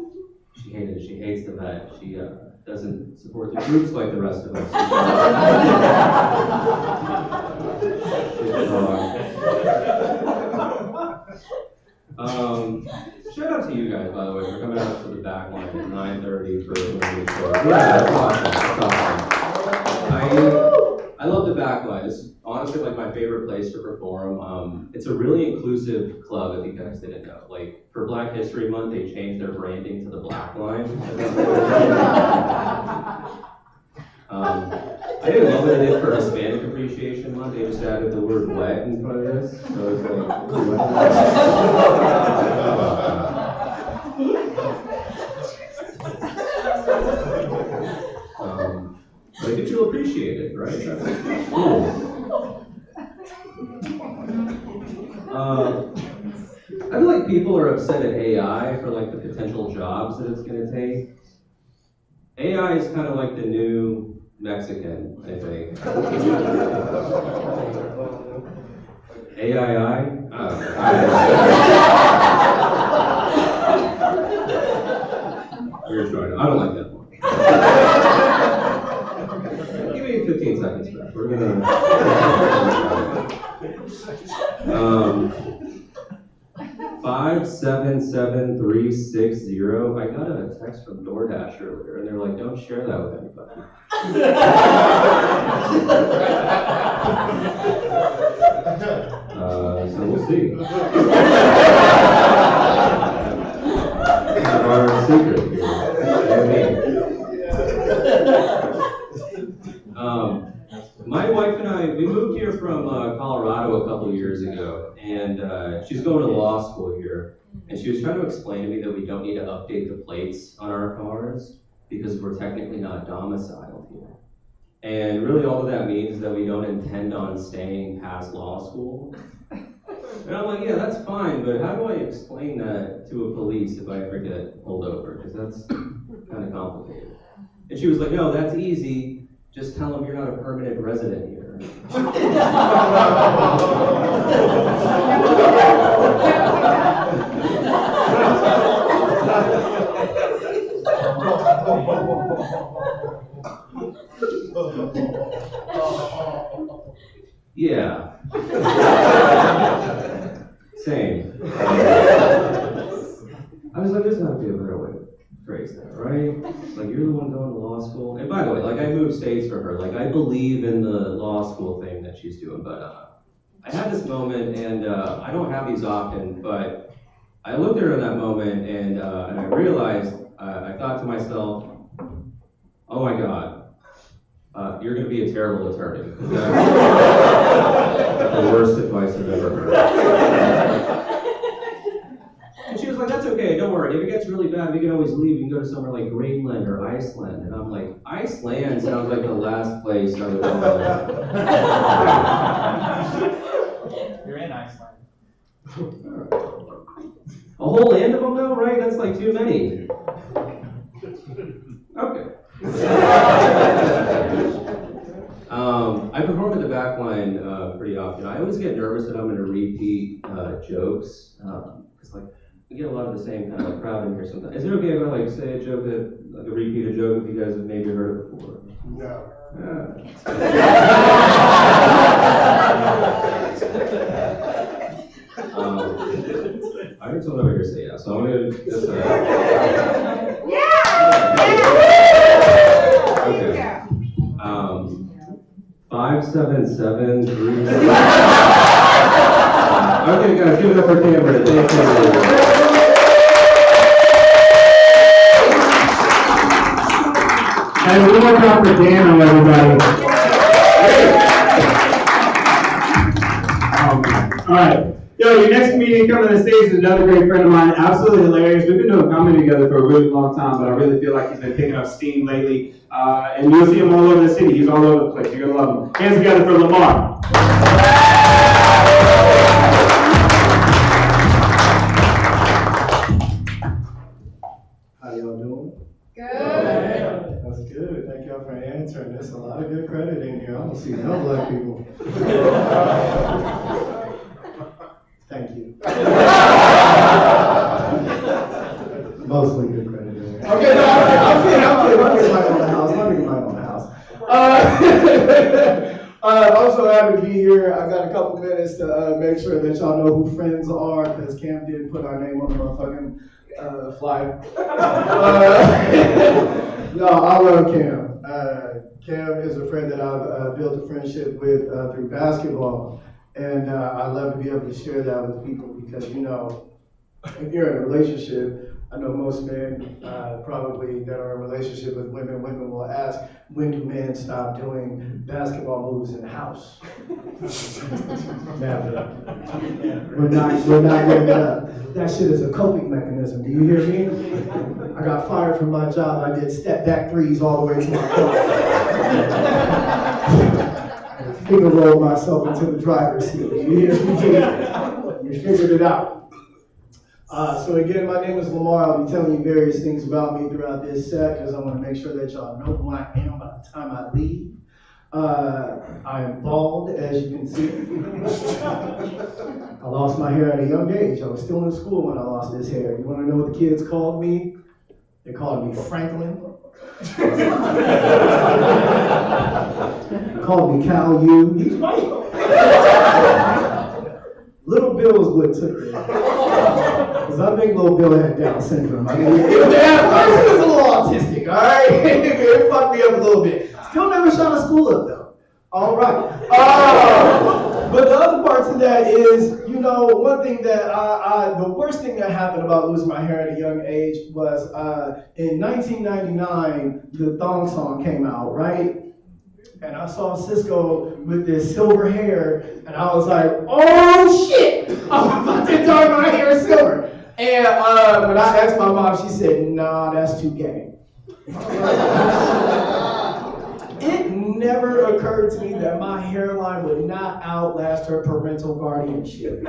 she hated it. She hates the vet. She doesn't support the groups like the rest of us. Shout out to you guys, by the way, for coming out to the back line at 9:30 for the show. Yeah, that's awesome. That's awesome. I love the back line. This honestly like my favorite place to perform. It's a really inclusive club, if you guys didn't know. Like for Black History Month, they changed their branding to the Black Line. I didn't love what they did for Hispanic Appreciation Month. They just added the word wet in front of this. So it's but I think you'll appreciate it, right? That's cool. I feel like people are upset at AI for like the potential jobs that it's going to take. AI is kind of like the new Mexican, I think. AII? We're trying. I don't like that one. Give me 15 seconds back. We're gonna. 577360. I got a text from DoorDash earlier, and they're like, "Don't share that with anybody." So we'll see. Our secret here. My wife and I, we moved here from Colorado a couple years ago, and she's going to law school here. And she was trying to explain to me that we don't need to update the plates on our cars because we're technically not domiciled here. And really all that means is that we don't intend on staying past law school. And I'm like, yeah, that's fine, but how do I explain that to a police if I ever get pulled over? Because that's kind of complicated. And she was like, no, that's easy. Just tell them you're not a permanent resident here. Yeah. Same. I was like, there's got to be a better way to phrase that, right? Like, you're the one going to law school. And by the way, like, I moved states for her. Like, I believe in the law school thing that she's doing, but I had this moment, and I don't have these often, but I looked at her in that moment, and I realized, I thought to myself, oh my God, you're going to be a terrible attorney. That's the worst advice I've ever heard. And she was like, that's okay, don't worry. If it gets really bad, we can always leave. We can go to somewhere like Greenland or Iceland. And I'm like, Iceland sounds like the last place I would go. You're in Iceland. A whole land of them though, right? That's like too many. Okay. I perform at the back line pretty often. I always get nervous that I'm going to repeat jokes because like we get a lot of the same kind of like crowd in here sometimes. Is it okay if I like say a joke that like repeat a joke if you guys have maybe heard it before? No. I heard someone over here say yeah, so I'm gonna just okay. 5773. Okay, guys, give it up for Cameron. Thank you. And one more time for Daniel, everybody. All right. Yo, your next comedian coming to the stage is another great friend of mine. Absolutely hilarious. We've been doing comedy together for a really long time, but I really feel like he's been picking up steam lately. And you'll see him all over the city. He's all over the place. You're going to love him. Hands together for Lamar. How y'all doing? Good. That's good. Thank y'all for answering. There's a lot of good credit in here. I don't see no black people. Thank you. Mostly good credit in here. Okay, no, I'm kidding. Mike on the house. I'm getting Mike on the house. I'm so happy to be here. I got a couple minutes to make sure that y'all know who friends are, because Cam did put our name on the motherfucking flyer. No, I love Cam. Cam is a friend that I've built a friendship with through basketball. And I love to be able to share that with people because, you know, if you're in a relationship, I know most men probably that are in a relationship with women will ask, when do men stop doing basketball moves in the house? Never. We're not giving up. That shit is a coping mechanism. Do you hear me? I got fired from my job. I did step back threes all the way to my car. Finger rolled myself into the driver's seat. You hear me? We figured it out. So again, my name is Lamar. I'll be telling you various things about me throughout this set because I want to make sure that y'all know who I am by the time I leave. I am bald, as you can see. I lost my hair at a young age. I was still in school when I lost this hair. You want to know what the kids called me? They called me Franklin. They called me Cal U. He's white. Little Bill was what took it. Because I think Little Bill had Down syndrome. I mean, he was a little autistic, all right? It fucked me up a little bit. Still never shot a school up, though. All right. But the other part to that is, you know, one thing that the worst thing that happened about losing my hair at a young age was in 1999, the Thong Song came out, right? And I saw Cisco with this silver hair, and I was like, oh shit, I'm about to dye my hair silver. And when I asked my mom, she said, nah, that's too gay. It never occurred to me that my hairline would not outlast her parental guardianship.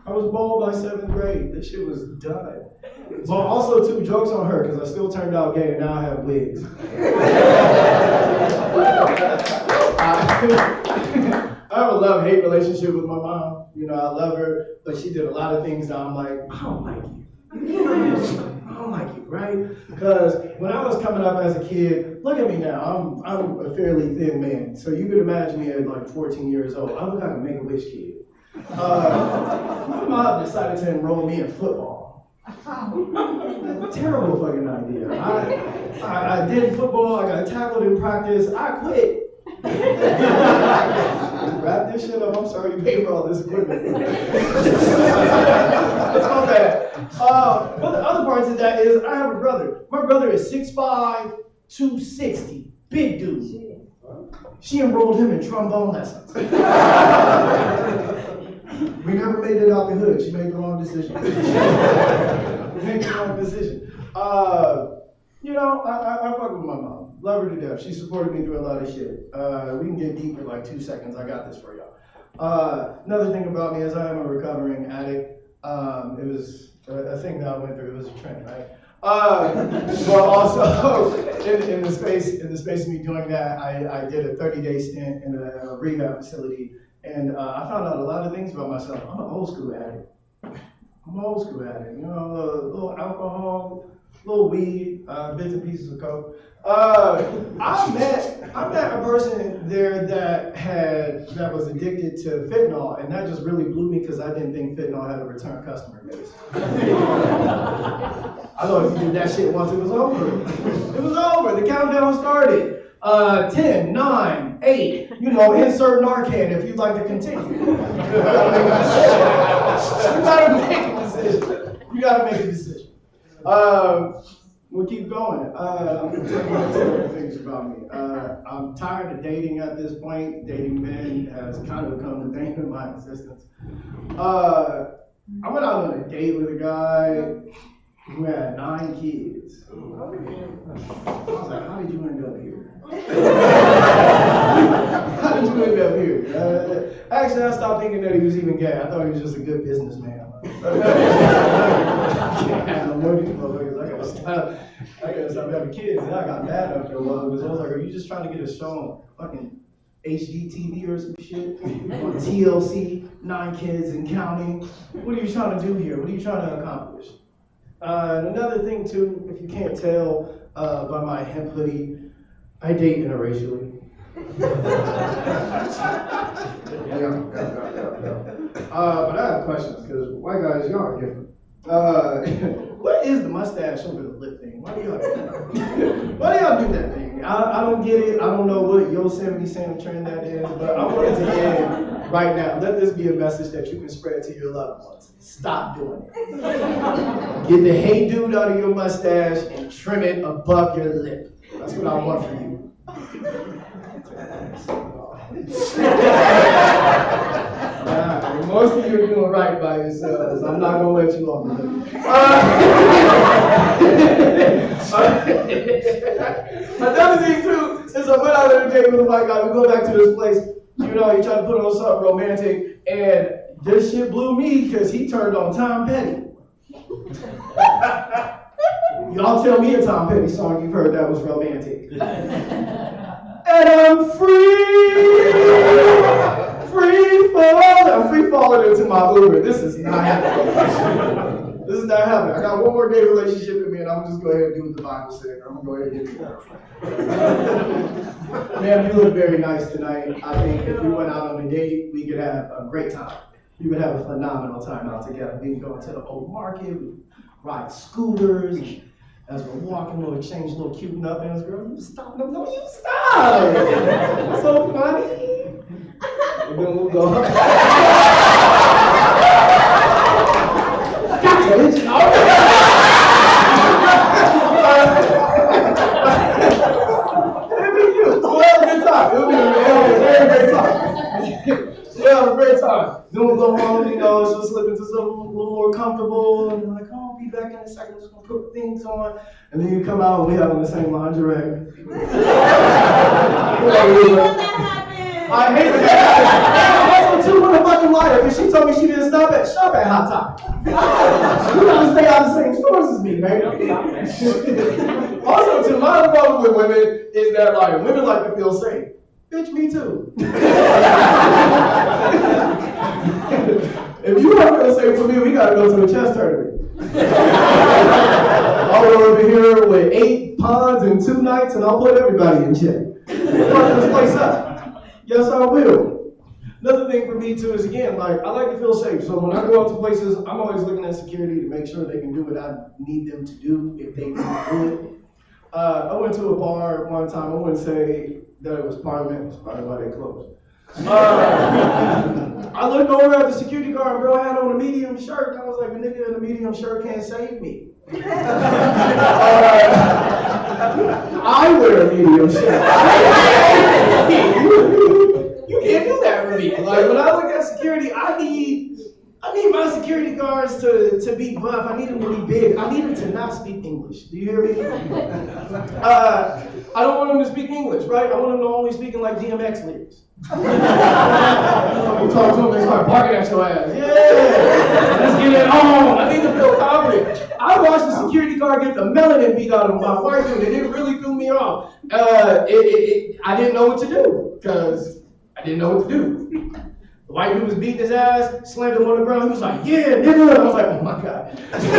I was bald by 7th grade. This shit was done. But also, too, jokes on her, because I still turned out gay and now I have wigs. I have a love-hate relationship with my mom. You know, I love her, but she did a lot of things that I'm like, I don't like you. I don't like you, right? Because when I was coming up as a kid, look at me now, I'm a fairly thin man. So you could imagine me at like 14 years old. I look like a Make-A-Wish kid. My mom decided to enroll me in football. Terrible fucking idea. I did football, I got tackled in practice, I quit. Wrap this shit up, I'm sorry you paid for all this equipment. It's all bad. But the other part to that is I have a brother. My brother is 6'5", 260, big dude. She enrolled him in trombone lessons. We never made it out the hood. She made the wrong decision. You know, I fuck with my mom. Love her to death. She supported me through a lot of shit. We can get deep in like 2 seconds. I got this for y'all. Another thing about me is I am a recovering addict. It was a thing that I went through. It was a trend, right? But also in the space of me doing that, I did a 30-day stint in a rehab facility. And I found out a lot of things about myself. I'm an old school addict. You know, a little alcohol, a little weed, bits and pieces of coke. I met a person there that was addicted to fentanyl, and that just really blew me because I didn't think fentanyl had a return customer base. I thought if you did that shit once, it was over. It was over. The countdown started. 10, 9, 8, you know, insert Narcan if you'd like to continue. You gotta make a decision. We'll keep going. I'm going to tell you things about me. I'm tired of dating at this point. Dating men has kind of become the bane of my existence. I went out on a date with a guy who had 9 kids. I was like, how did you end up here? How did you end up here? Actually, I stopped thinking that he was even gay. I thought he was just a good businessman. I can't have no more of these motherfuckers. I gotta stop having kids. And I got mad after a while because I was like, are you just trying to get a show on fucking HGTV or some shit? On TLC, 9 kids and counting? What are you trying to do here? What are you trying to accomplish? And another thing too, if you can't tell by my hemp hoodie, I date interracially. But I have questions because white guys, y'all are different. What is the mustache over the lip thing? Why do y'all do that, baby? I don't get it. I don't know what Yosemite Sam trend that is, but I want it to end right now. Let this be a message that you can spread to your loved ones. Stop doing it. Get the hey dude out of your mustache and trim it above your lip. That's what I want for you. Most of you are doing right by yourselves. I'm not gonna let you off the hook. Another thing too is I went out there today with a white guy. We go back to this place. You know, he tried to put on something romantic, and this shit blew me because he turned on Tom Petty. Y'all tell me a Tom Petty song you've heard that was romantic. And I'm free falling into my Uber. This is not happening. This is not happening. I got one more gay relationship with me, and I'm just go ahead and do what the Bible said. I'm gonna go ahead and get a girlfriend. Man, you look very nice tonight. I think if we went out on a date, we could have a great time. We would have a phenomenal time out together. We can go into the old market, we ride scooters. As we're walking, we'll exchange little cute nothings. Girl, you stop. No, you stop. It's so funny. And then we'll go. Gotcha, bitch. It'll be cute. We'll have a good time. It'll be a very great time. We'll have a great time. Then we'll go home, you know, so slip into something a little more comfortable. And like, oh, I'll be back in a second. I'm just going to put things on. And then you come out and we have on the same lingerie. I hate when that happens. Also, too, what a fucking liar, because she told me she didn't shop at Hot Topic. You gotta stay out of the same stores as me, man. Also, too, my problem with women is that, like, women like to feel safe. Bitch, me too. If you want to feel safe with me, we gotta go to a chess tournament. I'll go over here with 8 pawns and 2 knights, and I'll put everybody in check. Fuck this place up. Yes, I will. Another thing for me too is, again, like, I like to feel safe. So when I go out to places, I'm always looking at security to make sure they can do what I need them to do if they can do it. I went to a bar one time. I wouldn't say that it was Parliament. That's probably why they closed. I looked over at the security guard, and girl had on a medium shirt. And I was like, a nigga in a medium shirt can't save me. I wear a medium shirt. You can't do that for me. Like, when I look at security, I need my security guards to be buff. I need them to be big. I need them to not speak English. Do you hear me? I don't want them to speak English, right? I want them to only speak in like DMX lyrics. You talk to them, they start barking at your ass. Yeah, let's get it on. I need to feel confident. I watched the security guard get the melanin beat out of my white dude, and it really threw me off. I didn't know what to do, because I didn't know what to do. The white dude was beating his ass, slammed him on the ground. He was like, yeah, nigga. I was like, oh my God. You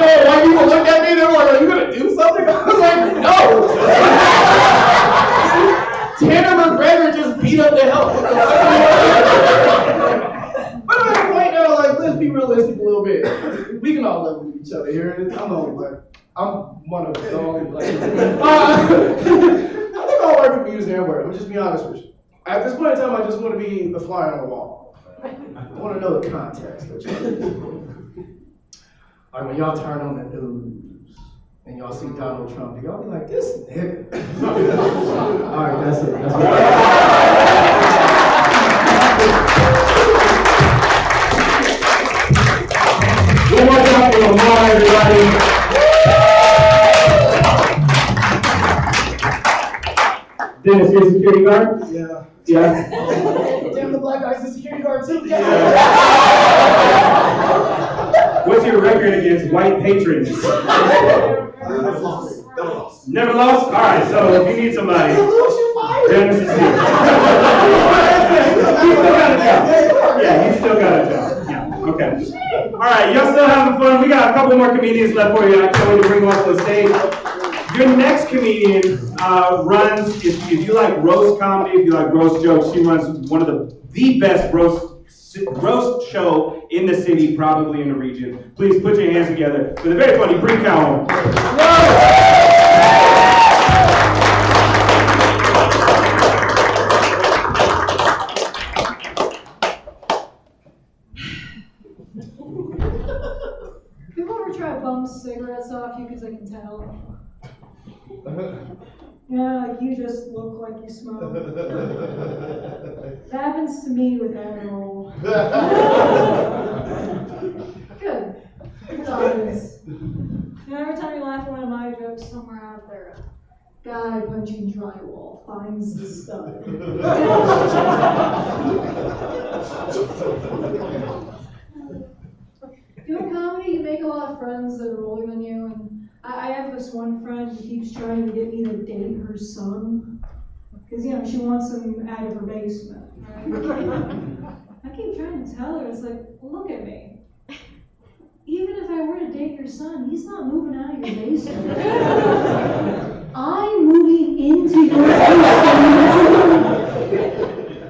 know, white people looked at me and they were like, are you going to do something? I was like, no. Tanner McGregor just beat up the hell. But at the point now, like, let's be realistic a little bit. We can all live with each other here. I know, but I'm one of the only black people. I think all white people use the N-word. I'm just be honest with you. At this point in time, I just want to be a fly on the wall. I want to know the context. Like when y'all turn on the news and y'all see Donald Trump, y'all be like, this nigga. All right, that's it. That's what One more time for Lamar, everybody. Dennis, you're a security guard? Yeah. Yeah. Damn, the black guy's a security guard too. Yeah. What's your record against white patrons? Never lost. Never lost? All right, so if you need somebody, Dennis is here. You still got a job. Yeah, you still got a job. Yeah, okay. All right, y'all still having fun? We got a couple more comedians left for you. I can't wait to bring them up to the stage. Your next comedian runs, if you like roast comedy, if you like roast jokes, she runs one of the best roast roast show in the city, probably in the region. Please put your hands together for the very funny Bree Calhoun. People ever try to bum cigarettes off you because they can tell? Yeah, like you just look like you smoke. That happens to me with Adderall. Good. It's obvious. You know, every time you laugh at one of my jokes, somewhere out there, a guy punching drywall finds the stud. Doing comedy, you make a lot of friends that are older than you, and I have this one friend who keeps trying to get me to date her son, because, you know, she wants him out of her basement, right? I keep trying to tell her, it's like, look at me. Even if I were to date your son, he's not moving out of your basement. I'm moving into your basement.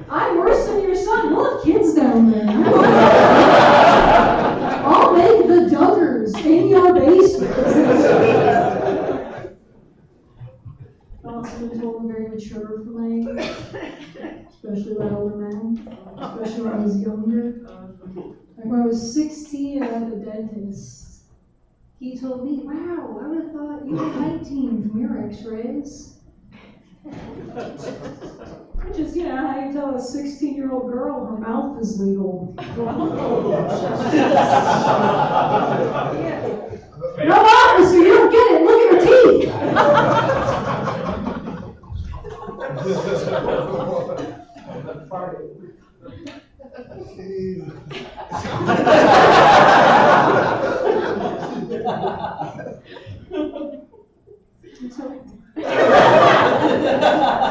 I'm worse than your son. We'll have kids down there. I'll make the Duggars in your basement. Also been told I'm very mature for my age, especially by older men, especially when I was younger. Like when I was 16 and at the dentist, he told me, wow, I would have thought you were 19 from your x-rays. Which is, you know, how you tell a 16-year-old girl her mouth is legal. No, officer, you don't get it. Look at her teeth.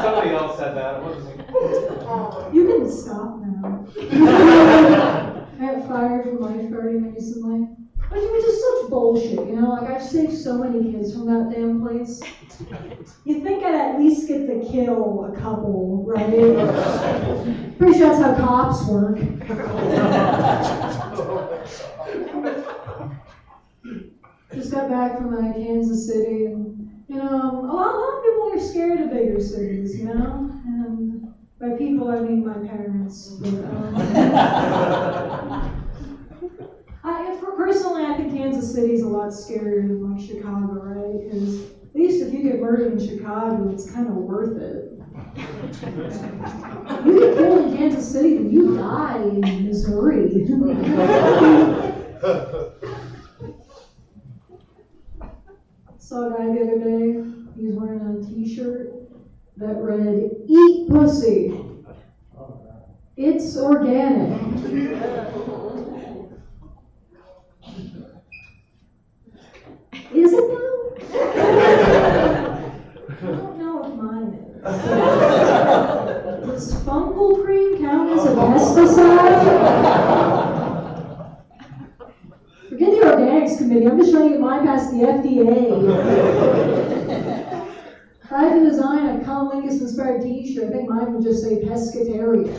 Somebody else said that. You can stop now. I got fired from lifeguarding recently. Which was just such bullshit, you know? Like, I've saved so many kids from that damn place. You think I'd at least get to kill a couple, right? Pretty sure that's how cops work. Just got back from Kansas City, and, you know, a lot of people are scared of bigger cities, you know? And by people, I mean my parents. But, personally, I think Kansas City's a lot scarier than like Chicago, right? Because at least if you get murdered in Chicago, it's kind of worth it. You get killed in Kansas City, then you die in Missouri. Saw a guy the other day. He was wearing a T-shirt that read, "Eat pussy. It's organic." Is it though? I don't know if mine is. Does fungal cream count as a pesticide? Forget the organics committee. I'm just trying to get mine past the FDA. If I had to design a Conolingus inspired T-shirt, I think mine would just say pescatarian.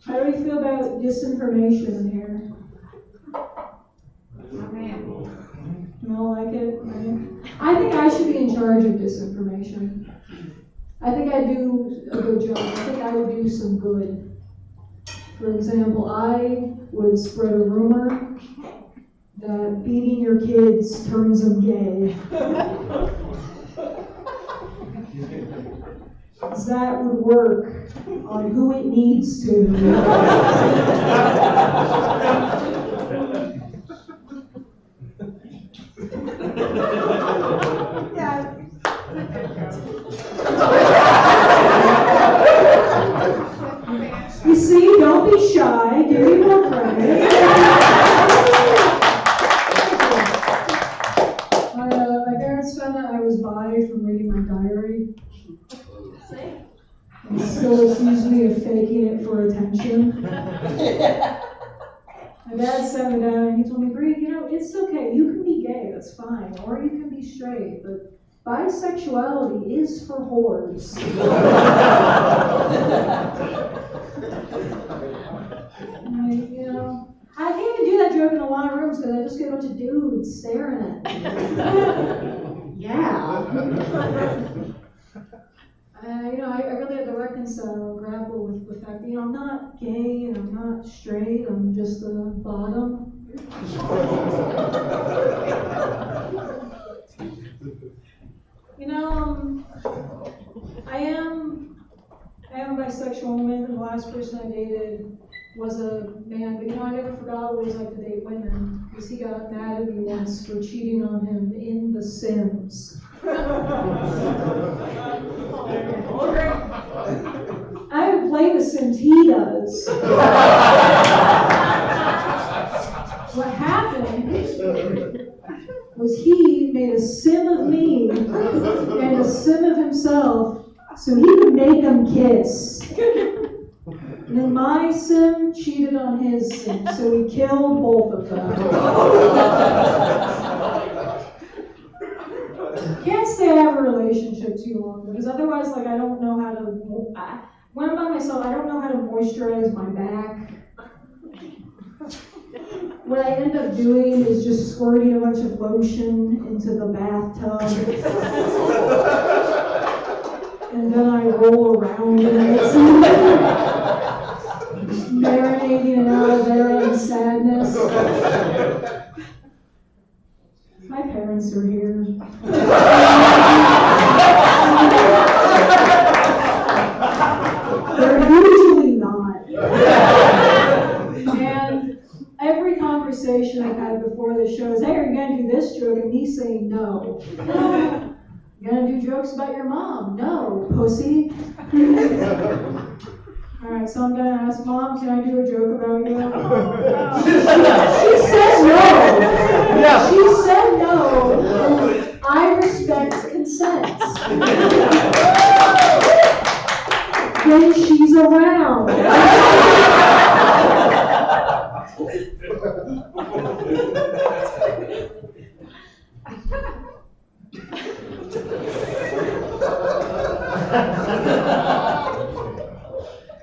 How do we feel about disinformation in here? You don't like it? Right? I think I should be in charge of disinformation. I think I do a good job. I think I would do some good. For example, I would spread a rumor that beating your kids turns them gay. That would work on who it needs to. You see, don't be shy. Give me more credit. My parents found out I was bi from reading my diary. And still accused me of faking it for attention. My dad sat me down and he told me, Bree, you know, it's okay. You can be gay, that's fine. Or you can be straight. But bisexuality is for whores. I can't even do that joke in a lot of rooms because I just get a bunch of dudes staring at me. Yeah. I really had to reconcile, grapple with the fact that, I'm not gay and I'm not straight, I'm just the bottom. I am a bisexual woman. The last person I dated was a man, but I never forgot what it was like to date women, because he got mad at me once for cheating on him in The Sims. I haven't played The Sims, he does. What happened was he made a sim of me and a sim of himself so he would make them kiss. And then my sim cheated on his sim, so we killed both of them. Can't say I have a relationship too long, because otherwise, I don't know how to, when I'm by myself, I don't know how to moisturize my back. What I end up doing is just squirting a bunch of lotion into the bathtub. And then I roll around in it. Marinating in aloe vera and sadness. My parents are here. They're usually not. And every conversation I've had before this show is, hey, are you going to do this joke? And me saying no. No. You gonna do jokes about your mom? No, pussy. Alright, so I'm gonna ask Mom, can I do a joke about you? She said no. She said no. I respect consent. When she's around.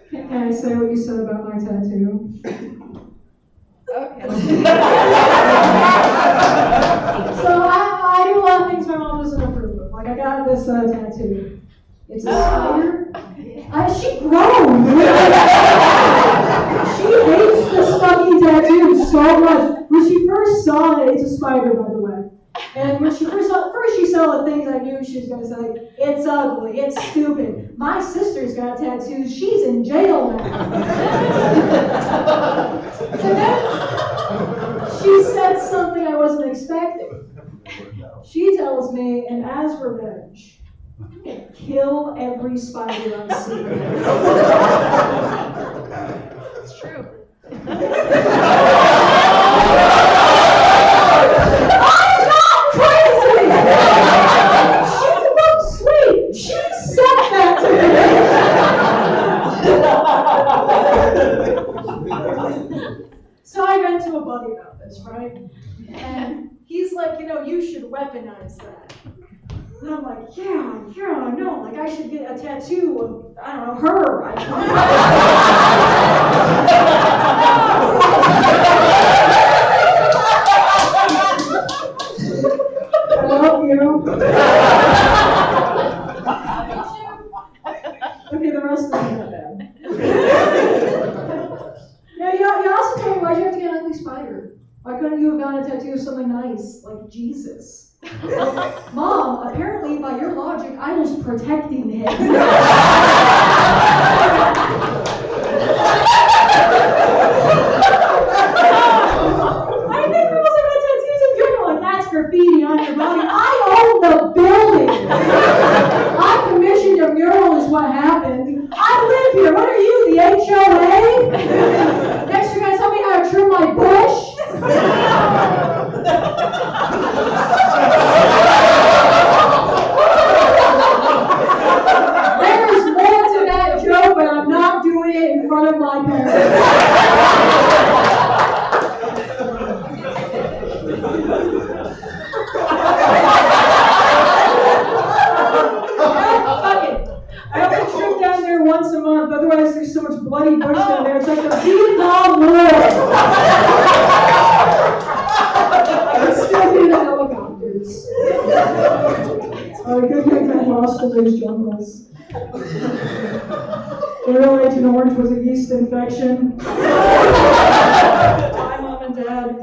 Can I say what you said about my tattoo? Okay. So I do a lot of things my mom doesn't approve of. I got this tattoo. It's a spider. She groaned. She hates this fucking tattoo so much. When she first saw it, it's a spider, by the way. And when she first she saw the things I knew she was going to say, it's ugly, it's stupid. My sister's got tattoos, she's in jail now. And then she said something I wasn't expecting. She tells me, and as revenge, kill every spider I see. It's true. So I went to a buddy about this, right? And he's like, you should weaponize that. And I'm like, yeah, I know. I should get a tattoo of, I don't know, her. I love you. Okay, the rest of them are bad. You also told me, why'd you have to get an ugly spider? Why couldn't you have gotten a tattoo of something nice, like Jesus? Mom, apparently by your logic, I was protecting him. I think most of my tattoos in general, that's graffiti on your body. I own the building. I commissioned a mural is what happened. I live here. What are you, the HOA? Next you're gonna tell me how to trim my bush? There's more to that joke bloody bush down there. It's like the Vietnam War. They're still in the helicopters. Good thing I lost in those jungles. Real Agent Orange was a yeast infection. Hi, Mom and Dad.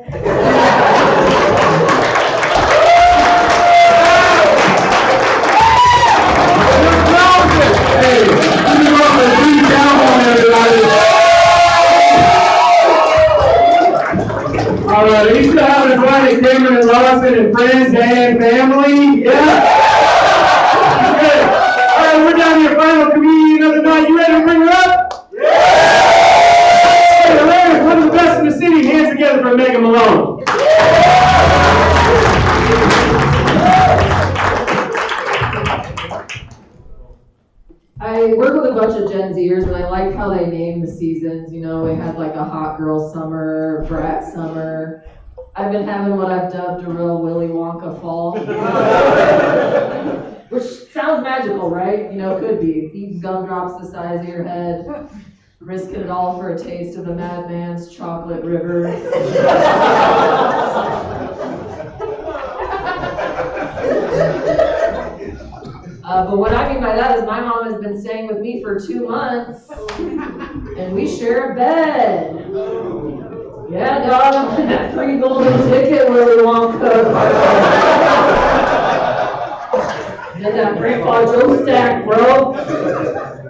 Hey, you want to beat down on everybody. All right, are you still having fun at Cameron and Lawson and friends and family? Yeah? Good. All right, we're down to your final comedian of the night. You ready to bring her up? Yeah! Hilarious, one of the best in the city. Hands together for Megan Malone. I work with a bunch of Gen Zers, and I like how they name the seasons. You know, we had like a hot girl summer, brat summer. I've been having what I've dubbed a real Willy Wonka fall. Which sounds magical, right? You know, could be. Eat gumdrops the size of your head, risking it all for a taste of the madman's chocolate river. But what I mean by that is my mom has been staying with me for 2 months, and we share a bed. Yeah, dog, I'm in that free golden ticket Willy Wonka. And that Grandpa Joe stack, bro.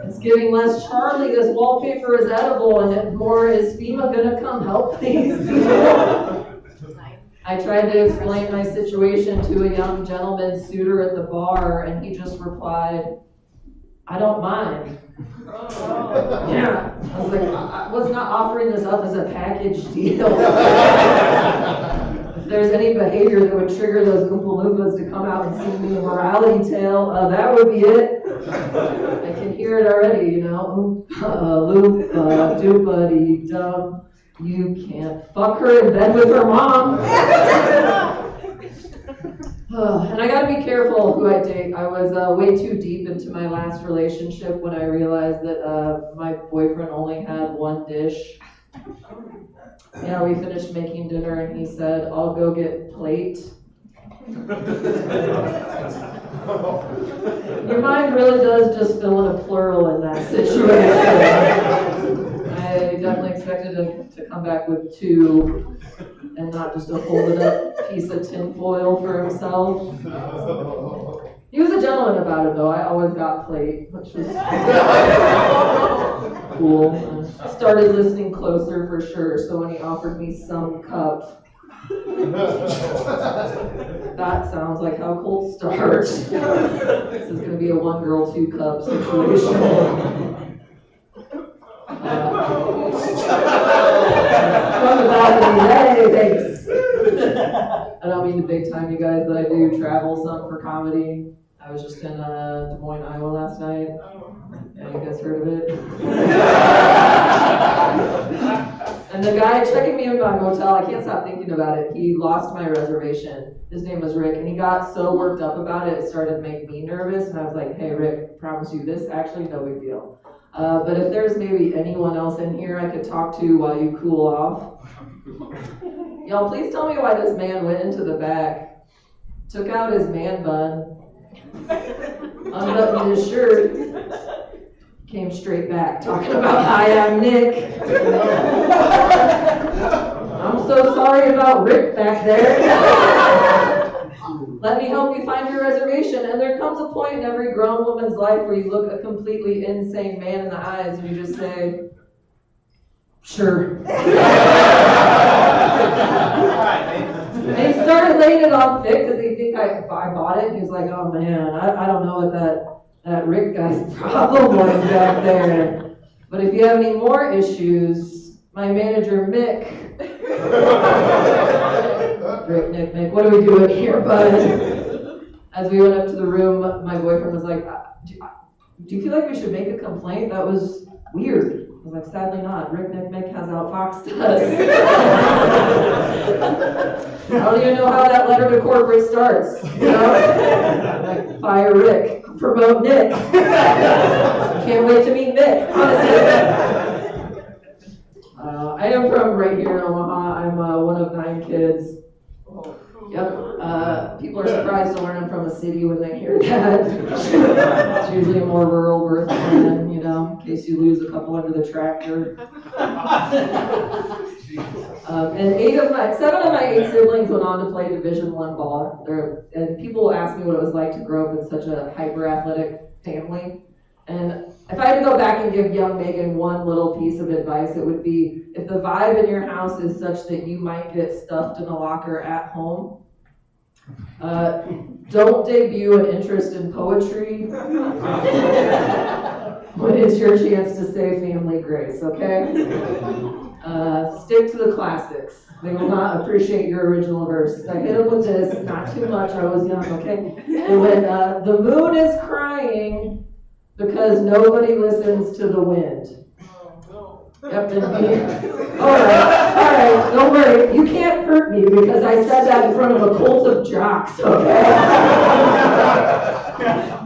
It's giving less Charlie. This wallpaper is edible, and more is FEMA gonna come help these people? I tried to explain my situation to a young gentleman suitor at the bar, and he just replied, I don't mind. Yeah. I was like, I was not offering this up as a package deal. If there's any behavior that would trigger those Oompa Loompas to come out and sing me a morality tale, that would be it. I can hear it already, you know. Loompa, doopity dum. You can't fuck her in bed with her mom. And I gotta be careful who I date. I was way too deep into my last relationship when I realized that my boyfriend only had one dish. Yeah, we finished making dinner and he said, I'll go get plate. Your mind really does just fill in a plural in that situation. I definitely expected him to come back with 2 and not just a folded up piece of tinfoil for himself. He was a gentleman about it though. I always got plate, which was cool. I started listening closer for sure, so when he offered me some cup, that sounds like how Colts start. This is going to be a 1 girl, 2 cup situation. Thanks. I don't mean to big time you guys, but I do travel some for comedy. I was just in Des Moines, Iowa last night. Yeah, you guys heard of it? And the guy checking me in my motel, I can't stop thinking about it. He lost my reservation. His name was Rick, and he got so worked up about it, it started to make me nervous. And I was like, hey, Rick, promise you this, actually, no big deal. But if there's maybe anyone else in here I could talk to while you cool off. Y'all, please tell me why this man went into the back, took out his man bun, unbuttoned his shirt, came straight back, talking about, hi, I'm Nick. I'm so sorry about Rick back there. Let me help you find your reservation. And there comes a point in every grown woman's life where you look a completely insane man in the eyes and you just say, sure. And he started laying it on thick because he think I bought it. He was like, oh man, I don't know what that Rick guy's problem was back there. But if you have any more issues, my manager Mick. Rick, Nick, what are we doing here, bud? As we went up to the room, my boyfriend was like, do you feel like we should make a complaint? That was weird. I was like, sadly not. Rick, Nick has outfoxed us. I don't even know how that letter to corporate starts. You know? Like, fire Rick, promote Nick. Can't wait to meet Nick, honestly. I am from right here in Omaha. I'm one of 9 kids. Yep. People are surprised to learn I'm from a city when they hear that. It's usually a more rural birth plan, you know, in case you lose a couple under the tractor. And 7 of my 8 siblings went on to play Division I ball. And people ask me what it was like to grow up in such a hyper-athletic family. And if I had to go back and give young Megan one little piece of advice, it would be, if the vibe in your house is such that you might get stuffed in a locker at home, don't debut an interest in poetry when it's your chance to say family grace, okay? Stick to the classics. They will not appreciate your original verse. I hit them with this, not too much, I was young, okay? And when the moon is crying because nobody listens to the wind. Yep, all right, don't worry. You can't hurt me because I said that in front of a cult of jocks, okay?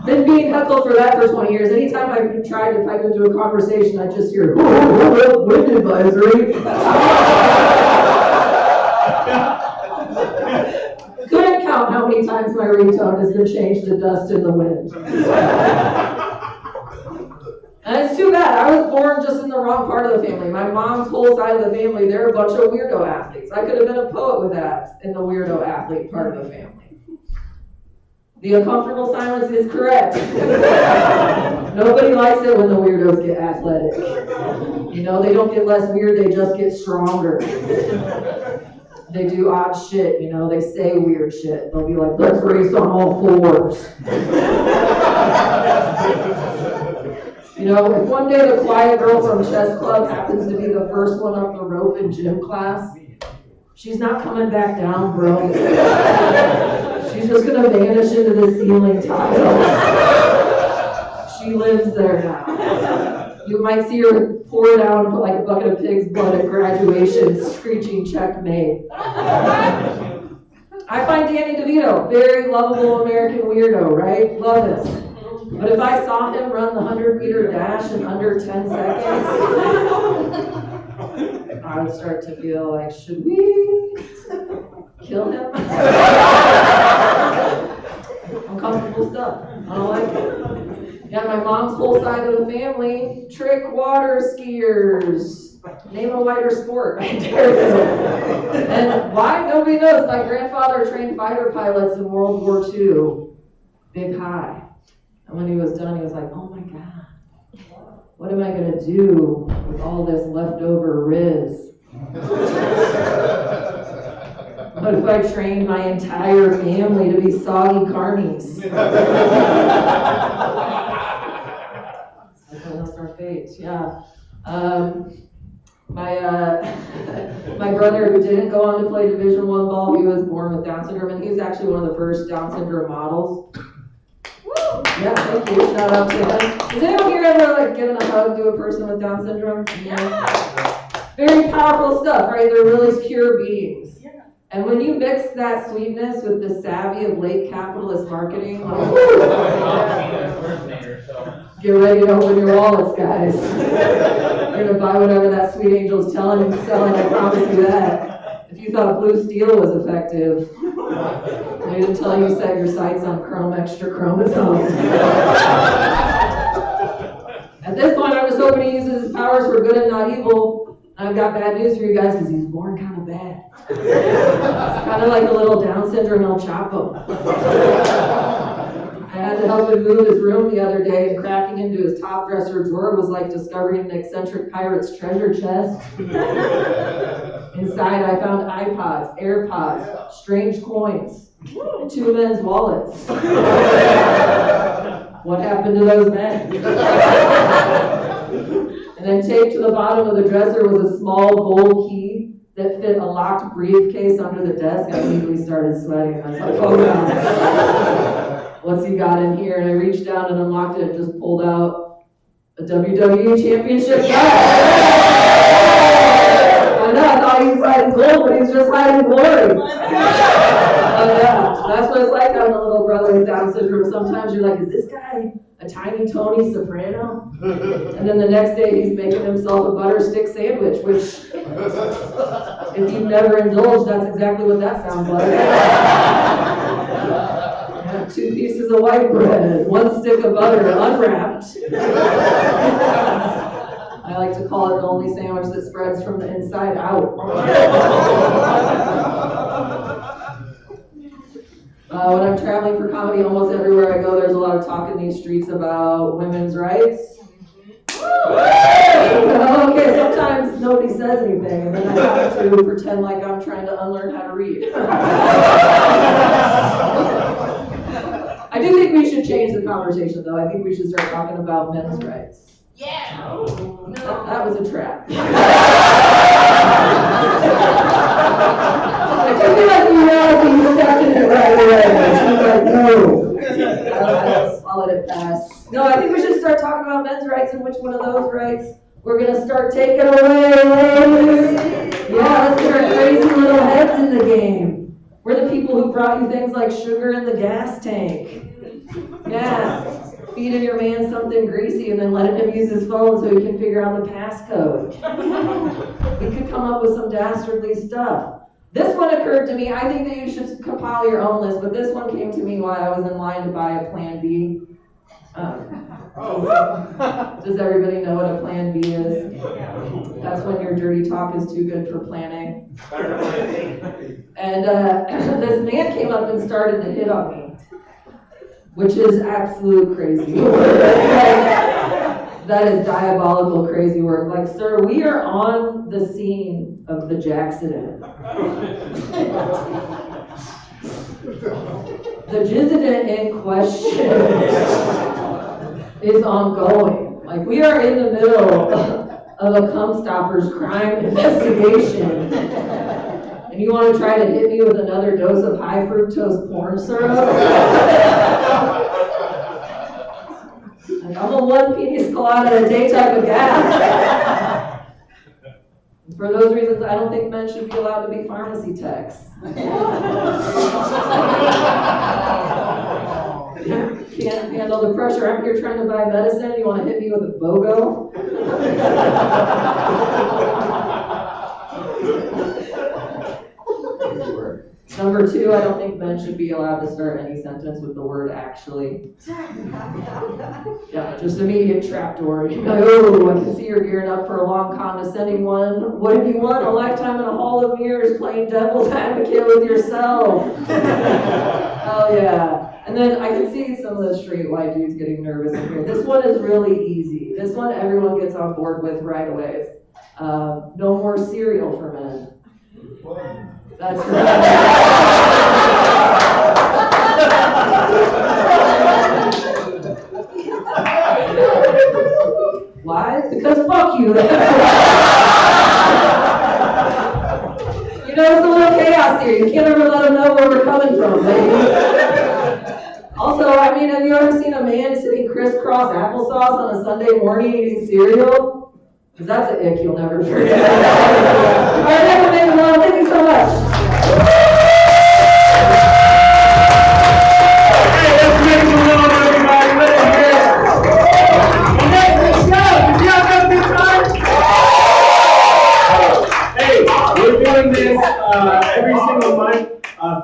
Been being heckled for that for 20 years. Anytime I've tried to pipe into a conversation, I just hear, wind advisory. Couldn't count how many times my ringtone has been changed to dust in the wind. And it's too bad. I was born just in the wrong part of the family. My mom's whole side of the family, they're a bunch of weirdo athletes. I could have been a poet with that in the weirdo athlete part of the family. The uncomfortable silence is correct. Nobody likes it when the weirdos get athletic. You know, they don't get less weird, they just get stronger. They do odd shit, you know, they say weird shit. They'll be like, let's race on all 4s. You know, if one day the quiet girl from chess club happens to be the first one up the rope in gym class, she's not coming back down, bro. She's just gonna vanish into the ceiling tile. She lives there now. You might see her pour down for like a bucket of pig's blood at graduation, screeching checkmate. I find Danny DeVito, very lovable American weirdo, right? Love it. But if I saw him run the 100-meter dash in under 10 seconds, I would start to feel like, should we kill him? Uncomfortable stuff. I don't like it. Yeah, my mom's whole side of the family, trick water skiers. Name a wider sport. And why? Nobody knows. My grandfather trained fighter pilots in World War II. Big high. And when he was done, he was like, oh my God, what am I going to do with all this leftover Riz? What if I trained my entire family to be soggy carnies? That's our fate, yeah. My brother, who didn't go on to play Division I ball, he was born with Down syndrome, and he was actually one of the first Down syndrome models. Yeah, thank you. Shout out to him. Has anyone here ever like given a hug to a person with Down syndrome? Yeah. Very powerful stuff, right? They're really pure beings. Yeah. And when you mix that sweetness with the savvy of late capitalist marketing, get ready to open your wallets, guys. You're gonna buy whatever that sweet angel's telling you to sell, and I promise you that. If you thought blue steel was effective, wait until you set your sights on chrome extra chromosomes. At this point, I was hoping he uses his powers for good and not evil. I've got bad news for you guys because he's born kind of bad. It's kind of like a little Down syndrome El Chapo. I had to help him move his room the other day, and cracking into his top dresser drawer was like discovering an eccentric pirate's treasure chest. Inside, I found iPods, AirPods, strange coins, 2 men's wallets. What happened to those men? And then taped to the bottom of the dresser was a small gold key that fit a locked briefcase under the desk. I immediately started sweating. I was like, oh God, what's he got in here? And I reached down and unlocked it and just pulled out a WWE Championship I know, I thought he was hiding gold, but he's just hiding glory. Yeah, that's what it's like having a little brother with Down syndrome. Sometimes you're like, is this guy a Tiny Tony Soprano. And then the next day he's making himself a butter stick sandwich, which, if you've never indulged, that's exactly what that sounds like. Have 2 pieces of white bread, 1 stick of butter unwrapped. I like to call it the only sandwich that spreads from the inside out. When I'm traveling for comedy, almost everywhere I go, there's a lot of talk in these streets about women's rights. Okay, sometimes nobody says anything, and then I have to pretend like I'm trying to unlearn how to read. I do think we should change the conversation, though. I think we should start talking about men's rights. Yeah. That was a trap. I took it like reality, you stepped in it right away. She was like, no. I'll let it pass. No, I think we should start talking about men's rights and which one of those rights we're going to start taking away. Yeah, let's get our crazy little heads in the game. We're the people who brought you things like sugar in the gas tank. Yeah. Feeding your man something greasy and then letting him use his phone so he can figure out the passcode. We could come up with some dastardly stuff. This one occurred to me. I think that you should compile your own list, but this one came to me while I was in line to buy a Plan B. Does everybody know what a Plan B is? That's when your dirty talk is too good for planning. And this man came up and started to hit on me, which is absolute crazy work. That is diabolical crazy work. Like, sir, we are on the scene of the Jacksident. The Jizzident in question is ongoing. Like, we are in the middle of a Cum Stoppers crime investigation. And you want to try to hit me with another dose of high fructose corn syrup? Like, I'm a 1 pina colada a day type of gal. For those reasons, I don't think men should be allowed to be pharmacy techs. Can't handle the pressure. I'm here trying to buy medicine. You want to hit me with a BOGO? Number 2, I don't think men should be allowed to start any sentence with the word actually. Yeah, just immediate trapdoor. You know, oh, I can see you're gearing up for a long condescending one. What have you won? A lifetime in a hall of mirrors playing devil's advocate with yourself. Oh yeah. And then I can see some of the straight white dudes getting nervous in here. This one is really easy. This one everyone gets on board with right away. No more cereal for men. That's right. Why? Because fuck you. You know, it's a little chaos here. You can't ever let them know where we're coming from, baby. Also, I mean, have you ever seen a man sitting crisscross applesauce on a Sunday morning eating cereal? Because that's an ick you'll never forget. All right, never made it long. Thank you so much. Hey, let's make some noise, everybody. Let's hear it. And next week's show, did y'all have a good time? Hey, we're doing this every single month.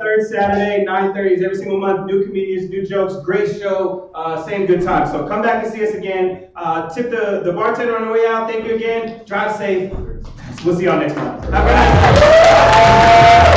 Third Saturday, 9:30 every single month. New comedians, new jokes, great show, same good time. So come back and see us again. Tip the bartender on the way out. Thank you again. Drive safe. We'll see y'all next month. Have a good night.